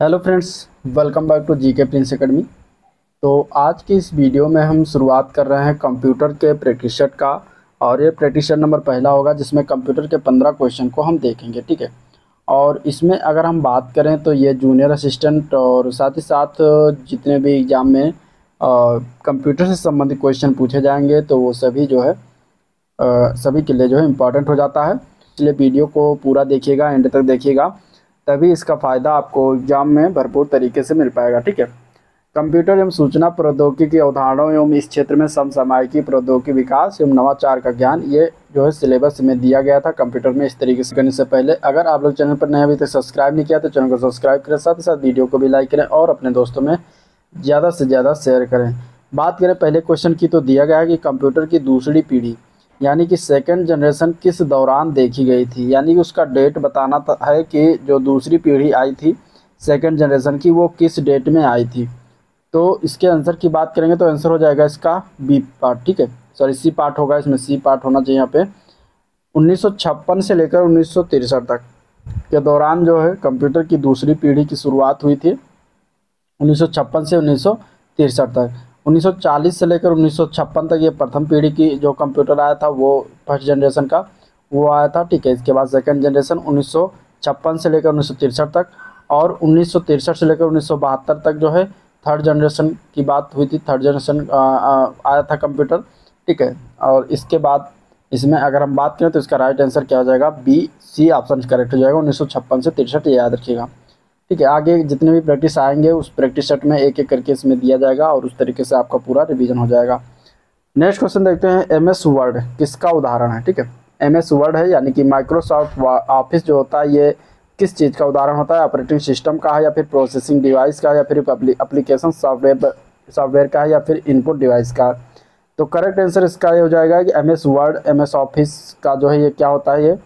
Hello friends, welcome back to GK Prince Academy. तो आज की इस वीडियो में हम शुरुआत कर रहे हैं कंप्यूटर के प्रैक्टिस सेट का। और ये प्रैक्टिस सेट नंबर पहला होगा जिसमें कंप्यूटर के 15 क्वेश्चन को हम देखेंगे, ठीक है। और इसमें अगर हम बात करें तो ये जूनियर असिस्टेंट और साथ ही साथ जितने भी एग्ज़ाम में कंप्यूटर से संबंधित क्वेश्चन पूछे जाएंगे तो वो सभी जो है सभी के लिए जो है इम्पॉर्टेंट हो जाता है। इसलिए वीडियो को पूरा देखिएगा, एंड तक देखिएगा, तभी इसका फ़ायदा आपको एग्जाम में भरपूर तरीके से मिल पाएगा, ठीक है। कंप्यूटर एवं सूचना प्रौद्योगिकी की अवधारणाओं एवं इस क्षेत्र में समसामयिकी प्रौद्योगिकी विकास एवं नवाचार का ज्ञान, ये जो है सिलेबस में दिया गया था कंप्यूटर में। इस तरीके से करने से पहले अगर आप लोग चैनल पर नए अभी तक सब्सक्राइब नहीं किया तो चैनल को सब्सक्राइब करें, साथ ही साथ वीडियो को भी लाइक करें और अपने दोस्तों में ज़्यादा से ज़्यादा शेयर करें। बात करें पहले क्वेश्चन की तो दिया गया है कि कंप्यूटर की दूसरी पीढ़ी यानी कि सेकंड जनरेशन किस दौरान देखी गई थी, यानी कि उसका डेट बताना है कि जो दूसरी पीढ़ी आई थी सेकंड जनरेशन की वो किस डेट में आई थी। तो इसके आंसर की बात करेंगे तो आंसर हो जाएगा इसका बी पार्ट, ठीक है। सॉरी, सी पार्ट होगा, इसमें सी पार्ट होना चाहिए यहाँ पे। 1956 से लेकर 1963 तक के दौरान जो है कंप्यूटर की दूसरी पीढ़ी की शुरुआत हुई थी। 1956 से 1963 तक। 1940 से लेकर 1956 तक ये प्रथम पीढ़ी की जो कंप्यूटर आया था वो फर्स्ट जनरेशन का वो आया था, ठीक है। इसके बाद सेकंड जनरेशन 1956 से लेकर 1963 तक, और 1963 से लेकर 1972 तक जो है थर्ड जनरेशन की बात हुई थी। थर्ड जनरेशन आया था कंप्यूटर, ठीक है। और इसके बाद इसमें अगर हम बात करें तो इसका राइट आंसर क्या हो जाएगा, बी सी ऑप्शन करेक्ट हो जाएगा। 1956 से 63 ये याद रखिएगा, ठीक है। आगे जितने भी प्रैक्टिस आएंगे उस प्रैक्टिस सेट में एक एक करके इसमें दिया जाएगा और उस तरीके से आपका पूरा रिवीजन हो जाएगा। नेक्स्ट क्वेश्चन देखते हैं, एमएस वर्ड किसका उदाहरण है, ठीक है। एमएस वर्ड है यानी कि माइक्रोसॉफ्ट ऑफिस जो होता है ये किस चीज़ का उदाहरण होता है, ऑपरेटिंग सिस्टम का है या फिर प्रोसेसिंग डिवाइस का है या फिर एप्लीकेशन सॉफ्टवेयर का है या फिर इनपुट डिवाइस का। तो करेक्ट आंसर इसका ये हो जाएगा कि एमएस वर्ड एमएस ऑफिस का जो है ये क्या होता है, ये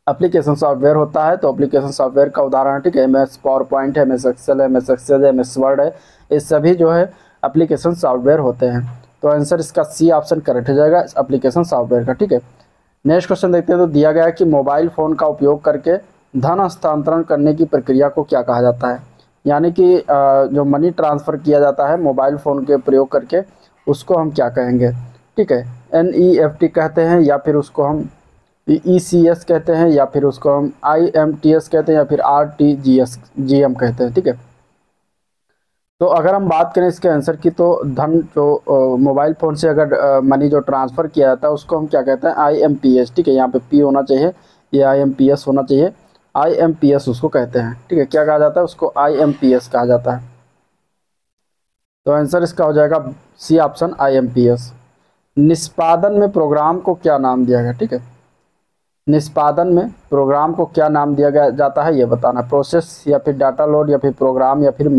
एप्लीकेशन सॉफ्टवेयर होता है। तो एप्लीकेशन सॉफ्टवेयर का उदाहरण, ठीक है, एमएस पावर पॉइंट है, एमएस एक्सेल है, एमएस एक्सेल है, एमएस वर्ड है, ये सभी जो है एप्लीकेशन सॉफ्टवेयर होते हैं। तो आंसर इसका सी ऑप्शन करेक्ट हो जाएगा एप्लीकेशन सॉफ्टवेयर का, ठीक है। नेक्स्ट क्वेश्चन देखते हैं, तो दिया गया है कि मोबाइल फ़ोन का उपयोग करके धन हस्तांतरण करने की प्रक्रिया को क्या कहा जाता है, यानी कि जो मनी ट्रांसफ़र किया जाता है मोबाइल फ़ोन के प्रयोग करके उसको हम क्या कहेंगे, ठीक है। NEFT कहते हैं या फिर उसको हम ECS कहते हैं या फिर उसको हम IMTS कहते हैं या फिर RTGM कहते हैं, ठीक है। तो अगर हम बात करें इसके आंसर की तो धन जो मोबाइल फ़ोन से अगर मनी जो ट्रांसफ़र किया जाता है उसको हम क्या कहते हैं, IMPS, ठीक है। यहाँ पे P होना चाहिए, ये IMPS होना चाहिए, IMPS उसको कहते हैं, ठीक है। क्या कहा जाता है उसको, IMPS कहा जाता है। तो आंसर इसका हो जाएगा सी ऑप्शन IMPS। निष्पादन में प्रोग्राम को क्या नाम दिया गया, ठीक है। निष्पादन में प्रोग्राम को क्या नाम दिया गया जाता है ये बताना, प्रोसेस या फिर डाटा लोड या फिर प्रोग्राम या फिर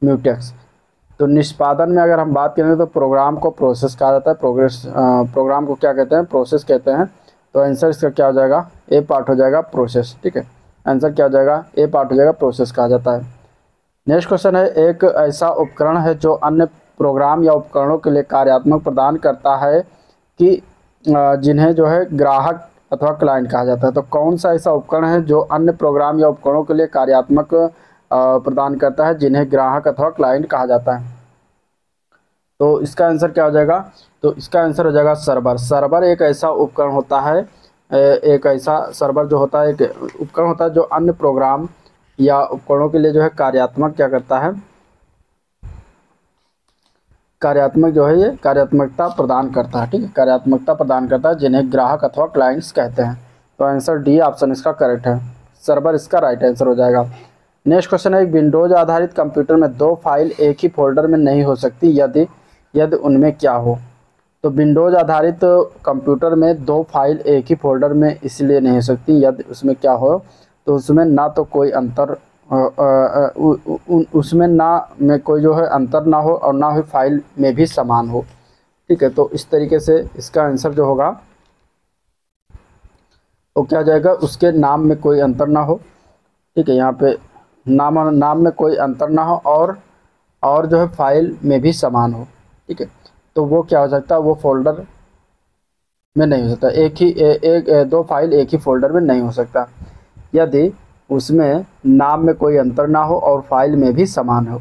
म्यूटेक्स। तो निष्पादन में अगर हम बात करें तो प्रोग्राम को प्रोसेस कहा जाता है, प्रोग्राम को क्या कहते हैं, प्रोसेस कहते हैं। तो आंसर इसका क्या हो जाएगा, ए पार्ट हो जाएगा प्रोसेस, ठीक है। आंसर क्या हो जाएगा, ए पार्ट हो जाएगा प्रोसेस कहा जाता है। नेक्स्ट क्वेश्चन है, एक ऐसा उपकरण है जो अन्य प्रोग्राम या उपकरणों के लिए कार्यात्मक प्रदान करता है कि जिन्हें जो है ग्राहक अथवा क्लाइंट कहा जाता है। तो कौन सा ऐसा उपकरण है जो अन्य प्रोग्राम या उपकरणों के लिए कार्यात्मक प्रदान करता है जिन्हें ग्राहक अथवा क्लाइंट कहा जाता है। तो इसका आंसर क्या हो जाएगा, तो इसका आंसर हो जाएगा सर्वर। सर्वर एक ऐसा उपकरण होता है, एक ऐसा सर्वर जो होता है एक उपकरण होता है जो अन्य प्रोग्राम या उपकरणों के लिए जो है कार्यात्मक क्या करता है, कार्यात्मक जो है ये कार्यात्मकता प्रदान करता है, ठीक है। कार्यात्मकता प्रदान करता है जिन्हें ग्राहक अथवा क्लाइंट्स कहते हैं। तो आंसर डी ऑप्शन इसका करेक्ट है, सर्वर इसका राइट आंसर हो जाएगा। नेक्स्ट क्वेश्चन है, एक विंडोज आधारित कंप्यूटर में दो फाइल एक ही फोल्डर में नहीं हो सकती यदि उनमें क्या हो। तो विंडोज आधारित कंप्यूटर में दो फाइल एक ही फोल्डर में इसलिए नहीं हो सकती यदि उसमें क्या हो, तो उसमें ना तो कोई अंतर उसमें ना में कोई जो है अंतर ना हो और ना ही फाइल में भी समान हो, ठीक है। तो इस तरीके से इसका आंसर जो होगा वो क्या जाएगा, उसके नाम में कोई अंतर ना हो, ठीक है। यहाँ पे नाम में कोई अंतर ना हो और जो है फाइल में भी समान हो, ठीक है। तो वो क्या हो सकता है, वो फोल्डर में नहीं हो सकता, दो फाइल एक ही फोल्डर में नहीं हो सकता। यदि उसमें नाम में कोई अंतर ना हो और फाइल में भी समान हो,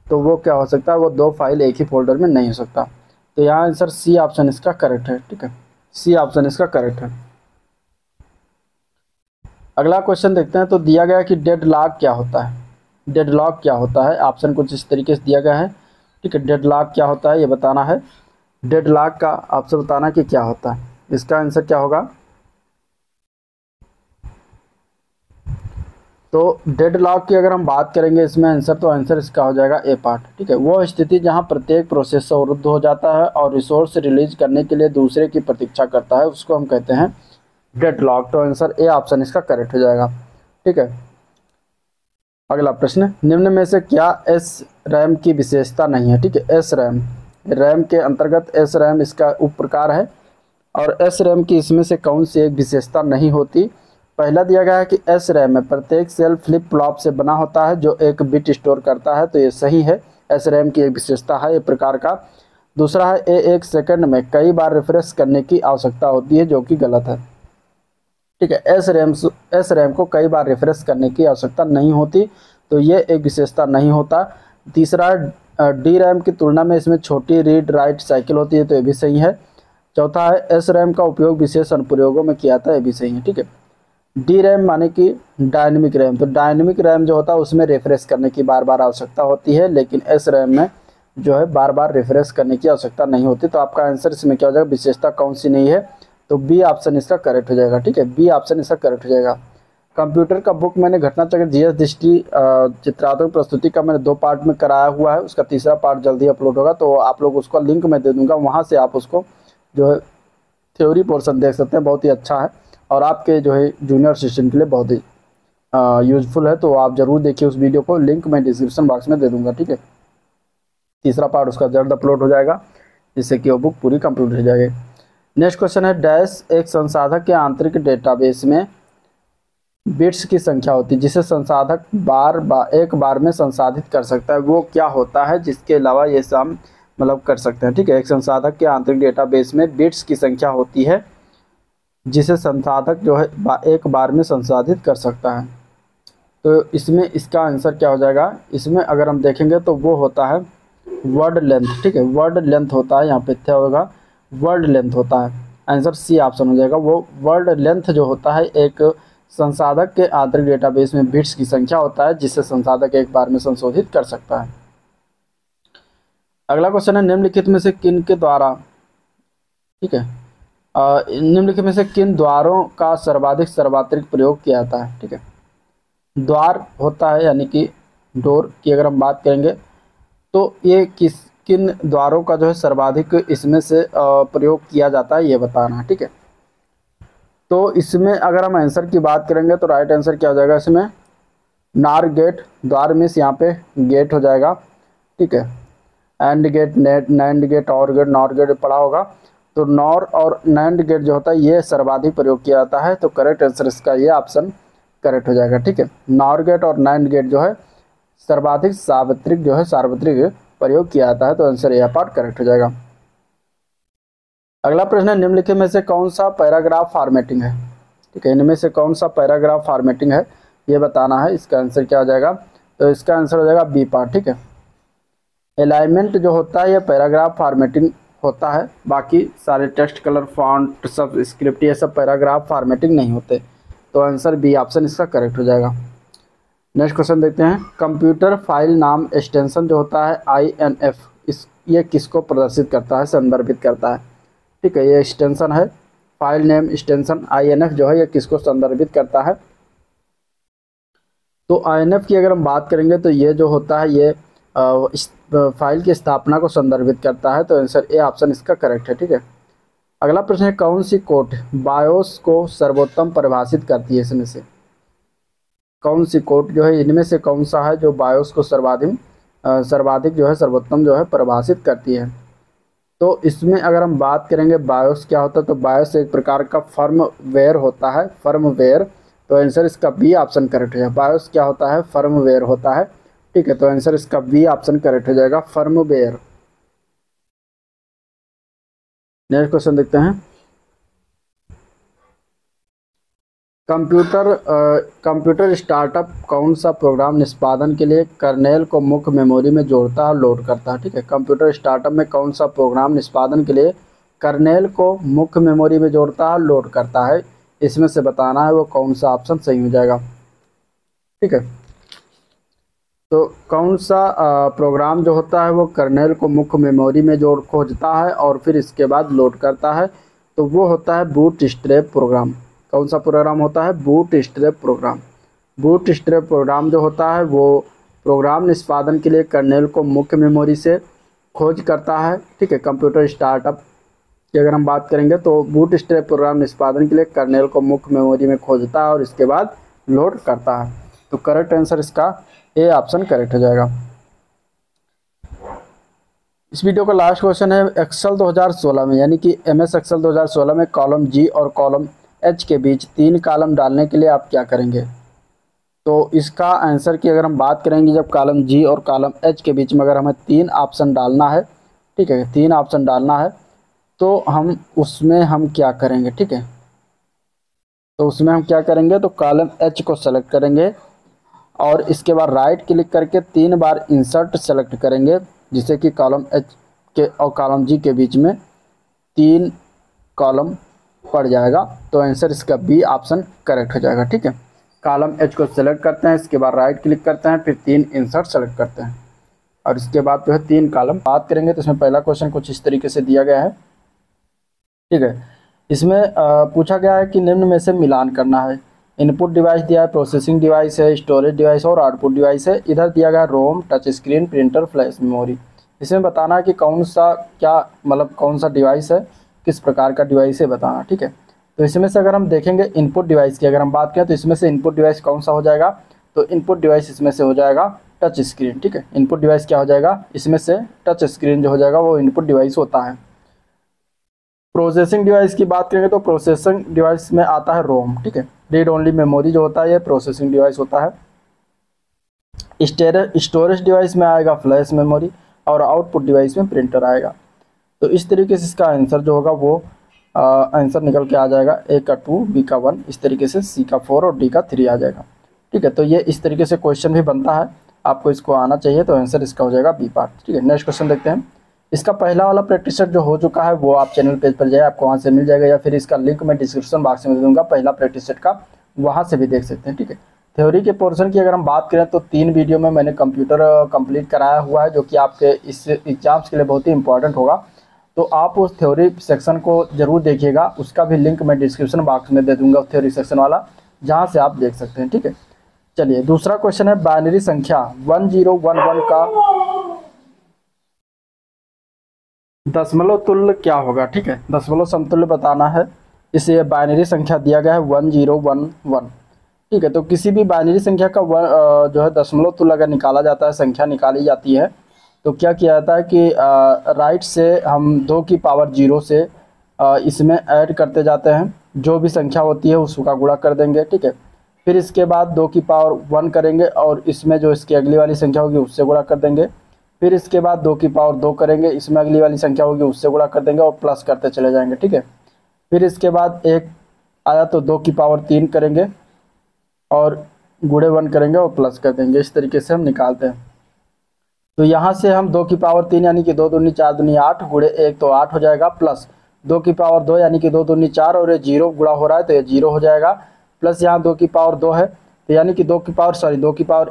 तो वो क्या हो सकता है, वो दो फाइल एक ही फोल्डर में नहीं हो सकता। तो यहाँ आंसर सी ऑप्शन इसका करेक्ट है। ठीक है, सी ऑप्शन इसका करेक्ट है। अगला क्वेश्चन देखते हैं। तो दिया गया है कि डेडलॉक क्या होता है। डेडलॉक क्या होता है, ऑप्शन कुछ इस तरीके से दिया गया है। ठीक है, डेडलॉक क्या होता है ये बताना है। डेडलॉक का आपसे बताना कि क्या होता है। इसका आंसर क्या होगा। तो डेडलॉक की अगर हम बात करेंगे इसमें आंसर, तो आंसर इसका हो जाएगा ए पार्ट। ठीक है, वो स्थिति जहां प्रत्येक प्रोसेस अवरुद्ध हो जाता है और रिसोर्स रिलीज करने के लिए दूसरे की प्रतीक्षा करता है, उसको हम कहते हैं डेडलॉक। तो आंसर ए ऑप्शन इसका करेक्ट हो जाएगा। ठीक है, अगला प्रश्न, निम्न में से क्या एस रैम की विशेषता नहीं है। ठीक है, एस रैम, रैम के अंतर्गत एस रैम इसका उप प्रकार है, और एस रैम की इसमें से कौन सी एक विशेषता नहीं होती। पहला दिया गया है कि एस रैम में प्रत्येक सेल फ्लिप फ्लॉप से बना होता है जो एक बिट स्टोर करता है, तो ये सही है, एस रैम की एक विशेषता है एक प्रकार का। दूसरा है ए एक सेकंड में कई बार रिफ्रेश करने की आवश्यकता होती है, जो कि गलत है। ठीक है, एस रैम को कई बार रिफ्रेश करने की आवश्यकता नहीं होती, तो ये एक विशेषता नहीं होता। तीसरा डी रैम की तुलना में इसमें छोटी रीड राइट साइकिल होती है, तो ये भी सही है। चौथा है एस रैम का उपयोग विशेष अनुप्रयोगों में किया जाता है, ये भी सही है। ठीक है, डी रैम माने कि डायनेमिक रैम, तो डायनेमिक रैम जो होता है उसमें रिफ्रेश करने की बार बार आवश्यकता होती है, लेकिन एस रैम में जो है बार बार रिफ्रेश करने की आवश्यकता नहीं होती। तो आपका आंसर इसमें क्या हो जाएगा, विशेषता कौन सी नहीं है, तो बी ऑप्शन इसका करेक्ट हो जाएगा। ठीक है, बी ऑप्शन इसका करेक्ट हो जाएगा। कंप्यूटर का बुक मैंने घटना चक्र जीएस दृष्टि चित्रात्मक प्रस्तुति का मैंने 2 पार्ट में कराया हुआ है, उसका तीसरा पार्ट जल्दी अपलोड होगा, तो आप लोग उसका लिंक मैं दे दूंगा, वहाँ से आप उसको जो है थ्योरी पोर्शन देख सकते हैं, बहुत ही अच्छा है और आपके जो है जूनियर असिस्टेंट के लिए बहुत ही यूजफुल है। तो आप जरूर देखिए उस वीडियो को, लिंक मैं डिस्क्रिप्शन बॉक्स में दे दूंगा। ठीक है, तीसरा पार्ट उसका जल्द अपलोड हो जाएगा, जिससे कि वो बुक पूरी कंप्लीट हो जाएगी। नेक्स्ट क्वेश्चन है, डैश एक संसाधक के आंतरिक डेटाबेस में बिट्स की संख्या होती है जिसे संसाधक एक बार में संसाधित कर सकता है, वो क्या होता है जिसके अलावा ये सब मतलब कर सकते हैं। ठीक है, एक संसाधक के आंतरिक डेटाबेस में बिट्स की संख्या होती है जिसे संसाधक जो है एक बार में संसाधित कर सकता है। तो इसमें इसका आंसर क्या हो जाएगा, इसमें अगर हम देखेंगे तो वो होता है वर्ड लेंथ। ठीक है, वर्ड लेंथ होता है, यहाँ पे क्या होगा, वर्ड लेंथ होता है। आंसर सी ऑप्शन हो जाएगा। वो वर्ड लेंथ जो होता है एक संसाधक के आंतरिक डेटाबेस में बिट्स की संख्या होता है जिसे संसाधक एक बार में संशोधित कर सकता है। अगला क्वेश्चन है, निम्नलिखित में से किन के द्वारा, ठीक है, निम्नलिखित में से किन द्वारों का सर्वाधिक प्रयोग किया जाता है। ठीक है, द्वार होता है यानी कि डोर की अगर हम बात करेंगे, तो ये किन द्वारों का जो है सर्वाधिक इसमें से प्रयोग किया जाता है ये बताना है। ठीक है, तो इसमें अगर हम आंसर की बात करेंगे तो राइट आंसर क्या हो जाएगा, इसमें नार गेट, द्वार मीन्स यहाँ पे गेट हो जाएगा। ठीक है, and gate, not, nand gate, or gate, nor gate पढ़ा होगा, तो नॉर और नैंड गेट जो होता है ये सर्वाधिक प्रयोग किया जाता है, तो करेक्ट आंसर इसका ये ऑप्शन करेक्ट हो जाएगा। ठीक है, नॉर गेट और नैंड गेट जो है सर्वाधिक सार्वत्रिक प्रयोग किया जाता है, तो आंसर यह पार्ट करेक्ट हो जाएगा। अगला प्रश्न है, निम्नलिखित में से कौन सा पैराग्राफ फॉर्मेटिंग है। ठीक है, इनमें से कौन सा पैराग्राफ फॉर्मेटिंग है ये बताना है। इसका आंसर क्या हो जाएगा, तो इसका आंसर हो जाएगा बी पार्ट। ठीक है, अलाइनमेंट जो होता है ये पैराग्राफ फॉर्मेटिंग होता है, बाकी सारे टेक्स्ट कलर फॉन्ट सब स्क्रिप्ट ये सब पैराग्राफ फॉर्मेटिंग नहीं होते, तो आंसर बी ऑप्शन इसका करेक्ट हो जाएगा। नेक्स्ट क्वेश्चन देखते हैं, कंप्यूटर फाइल नाम एक्सटेंशन जो होता है INF, ये किसको प्रदर्शित करता है, संदर्भित करता है। ठीक है, ये एक्सटेंशन है फाइल नेम एक्सटेंशन INF जो है ये किसको संदर्भित करता है, तो INF की अगर हम बात करेंगे तो ये जो होता है ये इस फाइल की स्थापना को संदर्भित करता है, तो आंसर ए ऑप्शन इसका करेक्ट है। ठीक है, अगला प्रश्न है, कौन सी कोड बायोस को सर्वोत्तम परिभाषित करती है। इसमें से कौन सी कोड जो है इनमें से कौन सा है जो बायोस को सर्वाधिक जो है सर्वोत्तम जो है परिभाषित करती है। तो इसमें अगर हम बात करेंगे बायोस क्या होता है, तो बायोस एक प्रकार का फर्मवेयर होता है, फर्मवेयर, तो आंसर इसका बी ऑप्शन करेक्ट हो जाएगा। बायोस क्या होता है, फर्मवेयर होता है। ठीक है, तो आंसर इसका बी ऑप्शन करेक्ट हो जाएगा, फर्मवेयर। नेक्स्ट क्वेश्चन देखते हैं, कंप्यूटर स्टार्टअप कौन सा प्रोग्राम निष्पादन के लिए कर्नेल को मुख्य मेमोरी में जोड़ता है और लोड करता है। ठीक है, कंप्यूटर स्टार्टअप में कौन सा प्रोग्राम निष्पादन के लिए कर्नेल को मुख्य मेमोरी में जोड़ता है और लोड करता है, इसमें से बताना है वो कौन सा ऑप्शन सही हो जाएगा। ठीक है, तो कौन सा प्रोग्राम जो होता है वो कर्नेल को मुख्य मेमोरी में जोड़ खोजता है और फिर इसके बाद लोड करता है, तो वो होता है बूटस्ट्रैप प्रोग्राम। कौन सा प्रोग्राम होता है? Bootstrap program. बूटस्ट्रैप प्रोग्राम जो होता है वो प्रोग्राम निष्पादन के लिए कर्नेल को मुख्य मेमोरी से खोज करता है। ठीक है, कंप्यूटर स्टार्टअप की अगर हम बात करेंगे तो बूटस्ट्रैप प्रोग्राम निष्पादन के लिए कर्नेल को मुख्य मेमोरी में खोजता है और इसके बाद लोड करता है। तो करेक्ट आंसर इसका ए ऑप्शन करेक्ट हो जाएगा। इस वीडियो का लास्ट क्वेश्चन है एक्सेल 2016 में, यानी कि एमएस एक्सेल 2016 में कॉलम जी और कॉलम एच के बीच 3 कॉलम डालने के लिए आप क्या करेंगे। तो इसका आंसर की अगर हम बात करेंगे, जब कॉलम जी और कॉलम एच के बीच में अगर हमें 3 ऑप्शन डालना है, ठीक है, 3 ऑप्शन डालना है, तो हम क्या करेंगे। ठीक है, तो उसमें हम क्या करेंगे, तो कॉलम एच को सेलेक्ट करेंगे और इसके बाद राइट क्लिक करके 3 बार इंसर्ट सेलेक्ट करेंगे, जिससे कि कॉलम एच के और कॉलम जी के बीच में 3 कॉलम पड़ जाएगा। तो आंसर इसका बी ऑप्शन करेक्ट हो जाएगा। ठीक है, कॉलम एच को सेलेक्ट करते हैं, इसके बाद राइट क्लिक करते हैं, फिर 3 इंसर्ट सेलेक्ट करते हैं और इसके बाद जो है 3 कॉलम बात करेंगे। तो इसमें पहला क्वेश्चन कुछ इस तरीके से दिया गया है। ठीक है, इसमें पूछा गया है कि निम्न में से मिलान करना है। इनपुट डिवाइस दिया है, प्रोसेसिंग डिवाइस है, स्टोरेज डिवाइस और आउटपुट डिवाइस है। इधर दिया गया ROM, touch screen, printer, flash memory. इसमें बताना है कि कौन सा क्या मतलब कौन सा डिवाइस है, किस प्रकार का डिवाइस है बताना। ठीक है, तो इसमें से अगर हम देखेंगे इनपुट डिवाइस की अगर हम बात करें तो इसमें से इनपुट डिवाइस कौन सा हो जाएगा, तो इनपुट डिवाइस इसमें से हो जाएगा टच स्क्रीन। ठीक है, इनपुट डिवाइस क्या हो जाएगा, इसमें से टच स्क्रीन जो हो जाएगा वो इनपुट डिवाइस होता है। प्रोसेसिंग डिवाइस की बात करेंगे तो प्रोसेसिंग डिवाइस में आता है रोम। ठीक है, रीड ओनली मेमोरी जो होता है ये प्रोसेसिंग डिवाइस होता है। स्टोरेज डिवाइस में आएगा फ्लैश मेमोरी और आउटपुट डिवाइस में प्रिंटर आएगा। तो इस तरीके से इसका आंसर जो होगा वो आंसर निकल के आ जाएगा, ए का 2, बी का 1, इस तरीके से सी का 4 और डी का 3 आ जाएगा। ठीक है, तो ये इस तरीके से क्वेश्चन भी बनता है, आपको इसको आना चाहिए। तो आंसर इसका हो जाएगा बी पार्ट। ठीक है, नेक्स्ट क्वेश्चन देखते हैं। इसका पहला वाला प्रैक्टिस सेट जो हो चुका है वो आप चैनल पेज पर जाए, आपको वहाँ से मिल जाएगा, या फिर इसका लिंक मैं डिस्क्रिप्शन बॉक्स में दे दूँगा पहला प्रैक्टिस सेट का, वहाँ से भी देख सकते हैं। ठीक है, थ्योरी के पोर्शन की अगर हम बात करें तो 3 वीडियो में मैंने कंप्यूटर कंप्लीट कराया हुआ है, जो कि आपके इस एग्जाम्स के लिए बहुत ही इंपॉर्टेंट होगा। तो आप उस थ्योरी सेक्शन को जरूर देखिएगा, उसका भी लिंक मैं डिस्क्रिप्शन बॉक्स में दे दूंगा, थ्योरी सेक्शन वाला, जहाँ से आप देख सकते हैं। ठीक है, चलिए दूसरा क्वेश्चन है बाइनरी संख्या 1011 का दशमलव तुल्य क्या होगा। ठीक है, दशमलव समतुल्य बताना है। इसे बाइनरी संख्या दिया गया है 1011। ठीक है, तो किसी भी बाइनरी संख्या का जो है दशमलव तुल्य अगर निकाला जाता है, संख्या निकाली जाती है, तो क्या किया जाता है कि राइट से हम 2 की पावर 0 से इसमें ऐड करते जाते हैं, जो भी संख्या होती है उसका गुणा कर देंगे। ठीक है, फिर इसके बाद 2 की पावर 1 करेंगे और इसमें जो इसकी अगली वाली संख्या होगी उससे गुणा कर देंगे। फिर इसके बाद 2 की पावर 2 करेंगे, इसमें अगली वाली संख्या होगी उससे गुणा कर देंगे और प्लस करते चले जाएंगे। ठीक है, फिर इसके बाद 1 आया तो 2 की पावर 3 करेंगे और गुणे 1 करेंगे और प्लस कर देंगे। इस तरीके से हम निकालते हैं। तो यहाँ से हम 2 की पावर 3 यानी कि 2 दूनी 4 दूनी 8 गुणे 1 तो 8 हो जाएगा, प्लस 2 की पावर 2 यानी कि 2 दूनी 4 और ये 0 गुणा हो रहा है तो ये 0 हो जाएगा, प्लस यहाँ 2 की पावर 2 है तो यानी कि 2 की पावर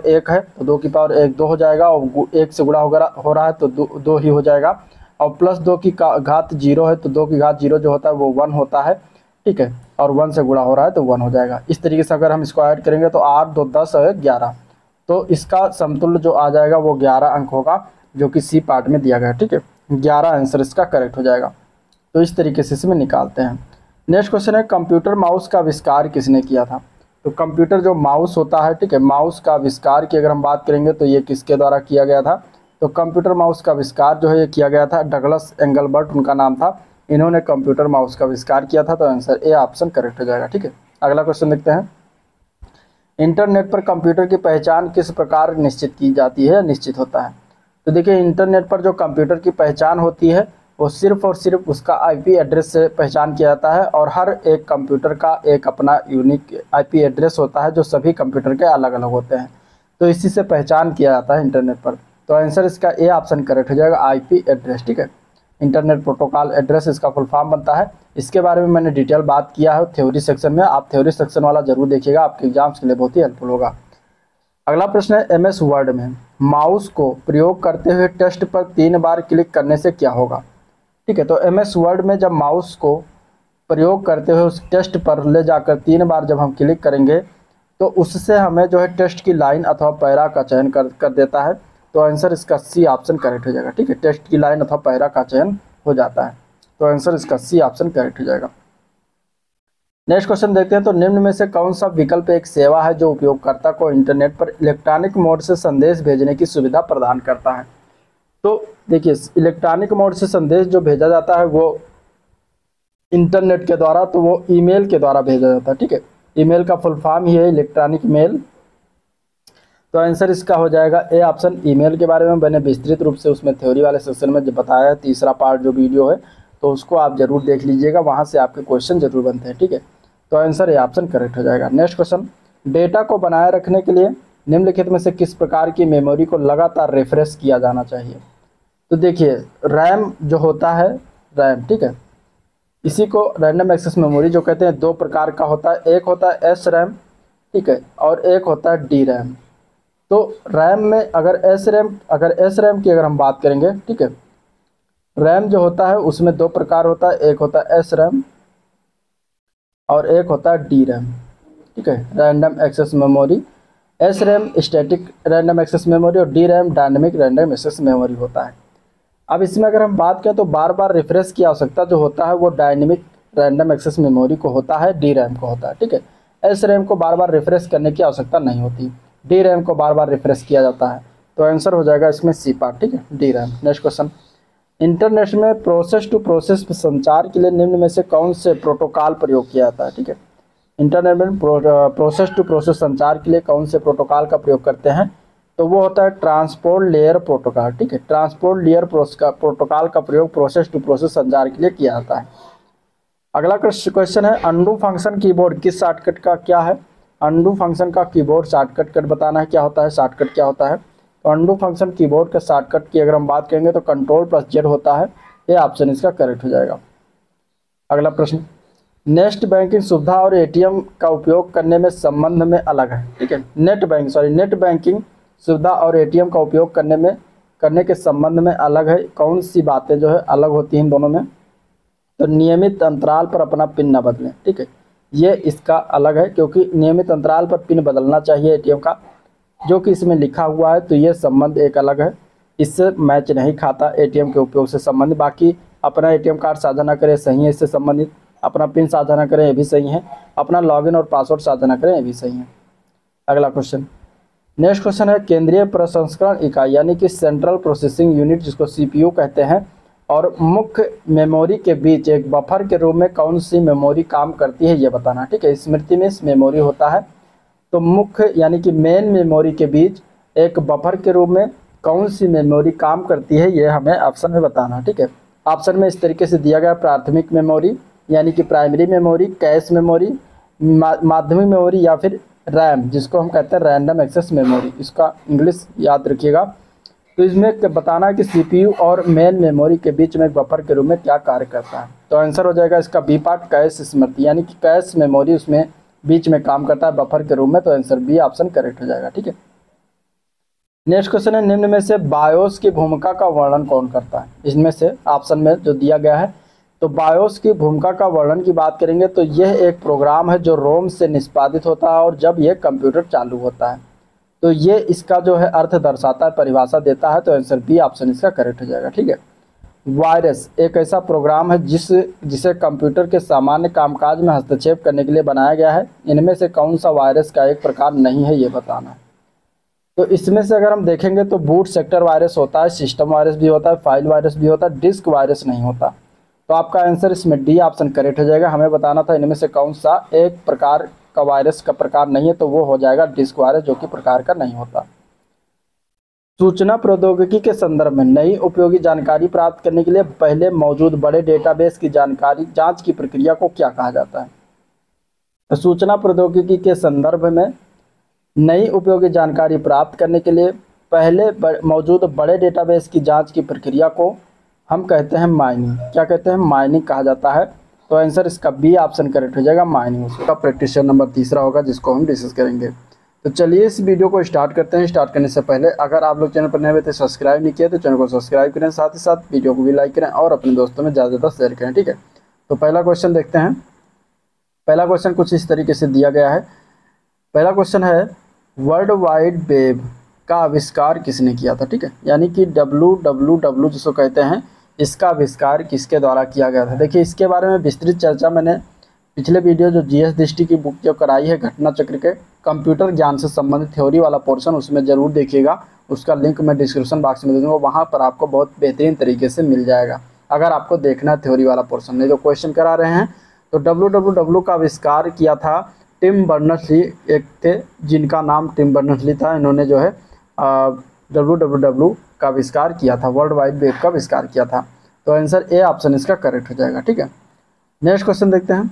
1 है तो 2 की पावर 1 2 हो जाएगा और 1 से गुणा हो रहा है तो 2 ही हो जाएगा, और प्लस 2 की घात 0 है तो 2 की घात 0 जो होता है वो 1 होता है। ठीक है, और 1 से गुणा हो रहा है तो 1 हो जाएगा। इस तरीके से अगर हम इसको ऐड करेंगे तो 8 2 10 और 11, तो इसका समतुल्य जो आ जाएगा वो 11 अंक होगा, जो कि सी पार्ट में दिया गया है। ठीक है, 11 आंसर इसका करेक्ट हो जाएगा। तो इस तरीके से इसमें निकालते हैं। नेक्स्ट क्वेश्चन है कंप्यूटर माउस का आविष्कार किसने किया था। तो कंप्यूटर जो माउस होता है, ठीक है, माउस का आविष्कार की अगर हम बात करेंगे तो ये किसके द्वारा किया गया था। तो कंप्यूटर माउस का आविष्कार जो है ये किया गया था डगलस एंगलबर्ट, उनका नाम था, इन्होंने कंप्यूटर माउस का आविष्कार किया था। तो आंसर ए ऑप्शन करेक्ट हो जाएगा। ठीक है, अगला क्वेश्चन देखते हैं। इंटरनेट पर कंप्यूटर की पहचान किस प्रकार निश्चित की जाती है, निश्चित होता है। तो देखिए इंटरनेट पर जो कंप्यूटर की पहचान होती है वो सिर्फ और सिर्फ उसका आईपी एड्रेस से पहचान किया जाता है, और हर एक कंप्यूटर का एक अपना यूनिक आईपी एड्रेस होता है जो सभी कंप्यूटर के अलग अलग होते हैं। तो इसी से पहचान किया जाता है इंटरनेट पर। तो आंसर इसका ए ऑप्शन करेक्ट हो जाएगा, आईपी एड्रेस। ठीक है, इंटरनेट प्रोटोकॉल एड्रेस इसका फुल फॉर्म बनता है। इसके बारे में मैंने डिटेल बात किया है थ्योरी सेक्शन में, आप थ्योरी सेक्शन वाला जरूर देखिएगा, आपके एग्जाम्स के लिए बहुत ही हेल्पफुल होगा। अगला प्रश्न है, एमएस वर्ड में माउस को प्रयोग करते हुए टेस्ट पर 3 बार क्लिक करने से क्या होगा। ठीक है, तो एमएस वर्ड में जब माउस को प्रयोग करते हुए उस टेस्ट पर ले जाकर 3 बार जब हम क्लिक करेंगे तो उससे हमें जो है टेस्ट की लाइन अथवा पैरा का चयन कर देता है। तो आंसर इसका सी ऑप्शन करेक्ट हो जाएगा। ठीक है, टेस्ट की लाइन अथवा पैरा का चयन हो जाता है। तो आंसर इसका सी ऑप्शन करेक्ट हो जाएगा। नेक्स्ट क्वेश्चन देखते हैं, तो निम्न में से कौन सा विकल्प एक सेवा है जो उपयोगकर्ता को इंटरनेट पर इलेक्ट्रॉनिक मोड से संदेश भेजने की सुविधा प्रदान करता है। तो देखिए, इलेक्ट्रॉनिक मोड से संदेश जो भेजा जाता है वो इंटरनेट के द्वारा, तो वो ईमेल के द्वारा भेजा जाता है। ठीक है, ईमेल का फुल फॉर्म ही है इलेक्ट्रॉनिक मेल। तो आंसर इसका हो जाएगा ए ऑप्शन। ईमेल के बारे में मैंने विस्तृत रूप से उसमें थ्योरी वाले सेक्शन में जो बताया है, तीसरा पार्ट जो वीडियो है, तो उसको आप जरूर देख लीजिएगा, वहाँ से आपके क्वेश्चन जरूर बनते हैं। ठीक है, तो आंसर ए ऑप्शन करेक्ट हो जाएगा। नेक्स्ट क्वेश्चन, डेटा को बनाए रखने के लिए निम्नलिखित में से किस प्रकार की मेमोरी को लगातार रिफ्रेश किया जाना चाहिए। तो देखिए, रैम जो होता है, रैम, ठीक है, इसी को रैंडम एक्सेस मेमोरी जो कहते हैं, 2 प्रकार का होता है। एक होता है एस रैम, ठीक है, और एक होता है डी रैम। तो रैम में अगर एस रैम की अगर हम बात करेंगे, ठीक है, रैम जो होता है उसमें 2 प्रकार होता है, एक होता है एस रैम और एक होता है डी रैम। ठीक है, random access memory, S RAM static random access memory और D RAM dynamic random access memory होता है। अब इसमें अगर हम बात करें तो बार बार रिफ्रेश की आवश्यकता जो होता है वो डायनेमिक रैंडम एक्सेस मेमोरी को होता है, डी रैम को होता है। ठीक है, एस रैम को बार बार रिफ्रेश करने की आवश्यकता नहीं होती, डी रैम को बार बार रिफ्रेश किया जाता है। तो आंसर हो जाएगा इसमें सी पार्ट। ठीक है, D RAM. Next question, internet में प्रोसेस टू प्रोसेस संचार के लिए निम्न में से कौन से प्रोटोकॉल प्रयोग किया जाता है। ठीक है, इंटरनेट में प्रोसेस टू प्रोसेस संचार के लिए कौन से प्रोटोकॉल का प्रयोग करते हैं, तो वो होता है ट्रांसपोर्ट लेयर प्रोटोकॉल। ठीक है, ट्रांसपोर्ट लेयर प्रोटोकॉल का प्रयोग प्रोसेस टू प्रोसेस संचार के लिए किया जाता है। अगला क्वेश्चन है, अंडू फंक्शन कीबोर्ड किस शॉर्टकट का क्या है। अंडू फंक्शन का कीबोर्ड शॉर्टकट बताना है, क्या होता है, शॉर्टकट क्या होता है। तो अंडू फंक्शन कीबोर्ड का शॉर्टकट की अगर हम बात करेंगे तो कंट्रोल+Z होता है, ये ऑप्शन इसका करेक्ट हो जाएगा। अगला प्रश्न, नेट बैंकिंग सुविधा और एटीएम का उपयोग करने में संबंध में अलग है। ठीक है, नेट बैंकिंग सुविधा और एटीएम का उपयोग करने के संबंध में अलग है। कौन सी बातें जो है अलग होती हैं इन दोनों में, तो नियमित अंतराल पर अपना पिन न बदलें। ठीक है, ये इसका अलग है, क्योंकि नियमित अंतराल पर पिन बदलना चाहिए एटीएम का, जो कि इसमें लिखा हुआ है। तो ये संबंध एक अलग है, इससे मैच नहीं खाता एटीएम के उपयोग से संबंधित। बाकी अपना एटीएम कार्ड साझा न करें, सही है इससे संबंधित, अपना पिन साझा न करें, ये भी सही है, अपना लॉगिन और पासवर्ड साझा न करें, ये भी सही है। अगला क्वेश्चन, नेक्स्ट क्वेश्चन है, केंद्रीय प्रसंस्करण इकाई यानी कि सेंट्रल प्रोसेसिंग यूनिट जिसको सीपीयू कहते हैं, और मुख्य मेमोरी के बीच एक बफर के रूप में कौन सी मेमोरी काम करती है, ये बताना। ठीक है, स्मृति में मेमोरी होता है, तो मुख्य यानी कि मेन मेमोरी के बीच एक बफर के रूप में कौन सी मेमोरी काम करती है, ये हमें ऑप्शन में बताना। ठीक है, ऑप्शन में इस तरीके से दिया गया, प्राथमिक मेमोरी यानी कि प्राइमरी मेमोरी, कैश मेमोरी, माध्यमिक मेमोरी या फिर रैम जिसको हम कहते हैं रैंडम एक्सेस मेमोरी। इसका इंग्लिश याद रखिएगा। तो इसमें बताना है कि सीपीयू और मेन मेमोरी के बीच में एक बफर के रूप में क्या कार्य करता है। तो आंसर हो जाएगा इसका बी पार्ट, कैश स्मृति यानी कि कैश मेमोरी उसमें बीच में काम करता है बफर के रूप में। तो आंसर बी ऑप्शन करेक्ट हो जाएगा। ठीक है, नेक्स्ट क्वेश्चन है, निम्न में से बायोस की भूमिका का वर्णन कौन करता है। इसमें से ऑप्शन में जो दिया गया है, तो बायोस की भूमिका का वर्णन की बात करेंगे तो यह एक प्रोग्राम है जो रोम से निष्पादित होता है और जब यह कंप्यूटर चालू होता है। तो ये इसका जो है अर्थ दर्शाता है, परिभाषा देता है। तो आंसर बी ऑप्शन इसका करेक्ट हो जाएगा। ठीक है, वायरस एक ऐसा प्रोग्राम है जिसे कंप्यूटर के सामान्य कामकाज में हस्तक्षेप करने के लिए बनाया गया है। इनमें से कौन सा वायरस का एक प्रकार नहीं है, ये बताना है। तो इसमें से अगर हम देखेंगे तो बूट सेक्टर वायरस होता है, सिस्टम वायरस भी होता है, फाइल वायरस भी होता है, डिस्क वायरस नहीं होता। तो आपका आंसर इसमें डी ऑप्शन करेक्ट हो जाएगा। हमें बताना था इनमें से कौन सा एक प्रकार का वायरस का प्रकार नहीं है, तो वो हो जाएगा डिस्क वायरस, जो कि प्रकार का नहीं होता। सूचना प्रौद्योगिकी के संदर्भ में नई उपयोगी जानकारी प्राप्त करने के लिए पहले मौजूद बड़े डेटाबेस की जानकारी जांच की प्रक्रिया को क्या कहा जाता है? तो सूचना प्रौद्योगिकी के संदर्भ में नई उपयोगी जानकारी प्राप्त करने के लिए पहले मौजूद बड़े डेटाबेस की जांच की प्रक्रिया को हम कहते हैं माइनिंग। क्या कहते हैं? माइनिंग कहा जाता है। तो आंसर इसका बी ऑप्शन करेक्ट हो जाएगा, माइनिंग। उसका प्रैक्टिस नंबर तीसरा होगा जिसको हम डिस्कस करेंगे। तो चलिए इस वीडियो को स्टार्ट करते हैं। स्टार्ट करने से पहले अगर आप लोग चैनल पर नए हुए तो सब्सक्राइब नहीं किए तो चैनल को सब्सक्राइब करें, साथ ही साथ वीडियो को भी लाइक करें और अपने दोस्तों में ज़्यादा शेयर करें। ठीक है, तो पहला क्वेश्चन देखते हैं। पहला क्वेश्चन कुछ इस तरीके से दिया गया है। पहला क्वेश्चन है वर्ल्ड वाइड वेब का आविष्कार किसने किया था? ठीक है, यानी कि WWW जिसको कहते हैं, इसका आविष्कार किसके द्वारा किया गया था? देखिए इसके बारे में विस्तृत चर्चा मैंने पिछले वीडियो जो GS दृष्टि की बुक जो कराई है घटना चक्र के कंप्यूटर ज्ञान से संबंधित थ्योरी वाला पोर्शन, उसमें ज़रूर देखिएगा। उसका लिंक मैं डिस्क्रिप्शन बॉक्स में दे दूँगा, वहाँ पर आपको बहुत बेहतरीन तरीके से मिल जाएगा अगर आपको देखना है थ्योरी वाला पोर्शन। नहीं तो क्वेश्चन करा रहे हैं। तो WWW का आविष्कार किया था टिम बर्नर्स-ली, एक थे जिनका नाम टिम बर्नर्स-ली था। इन्होंने जो है WWW का आविष्कार किया था, वर्ल्ड वाइड वेब का आविष्कार किया था। तो आंसर ए ऑप्शन इसका करेक्ट हो जाएगा। ठीक है, नेक्स्ट क्वेश्चन देखते हैं।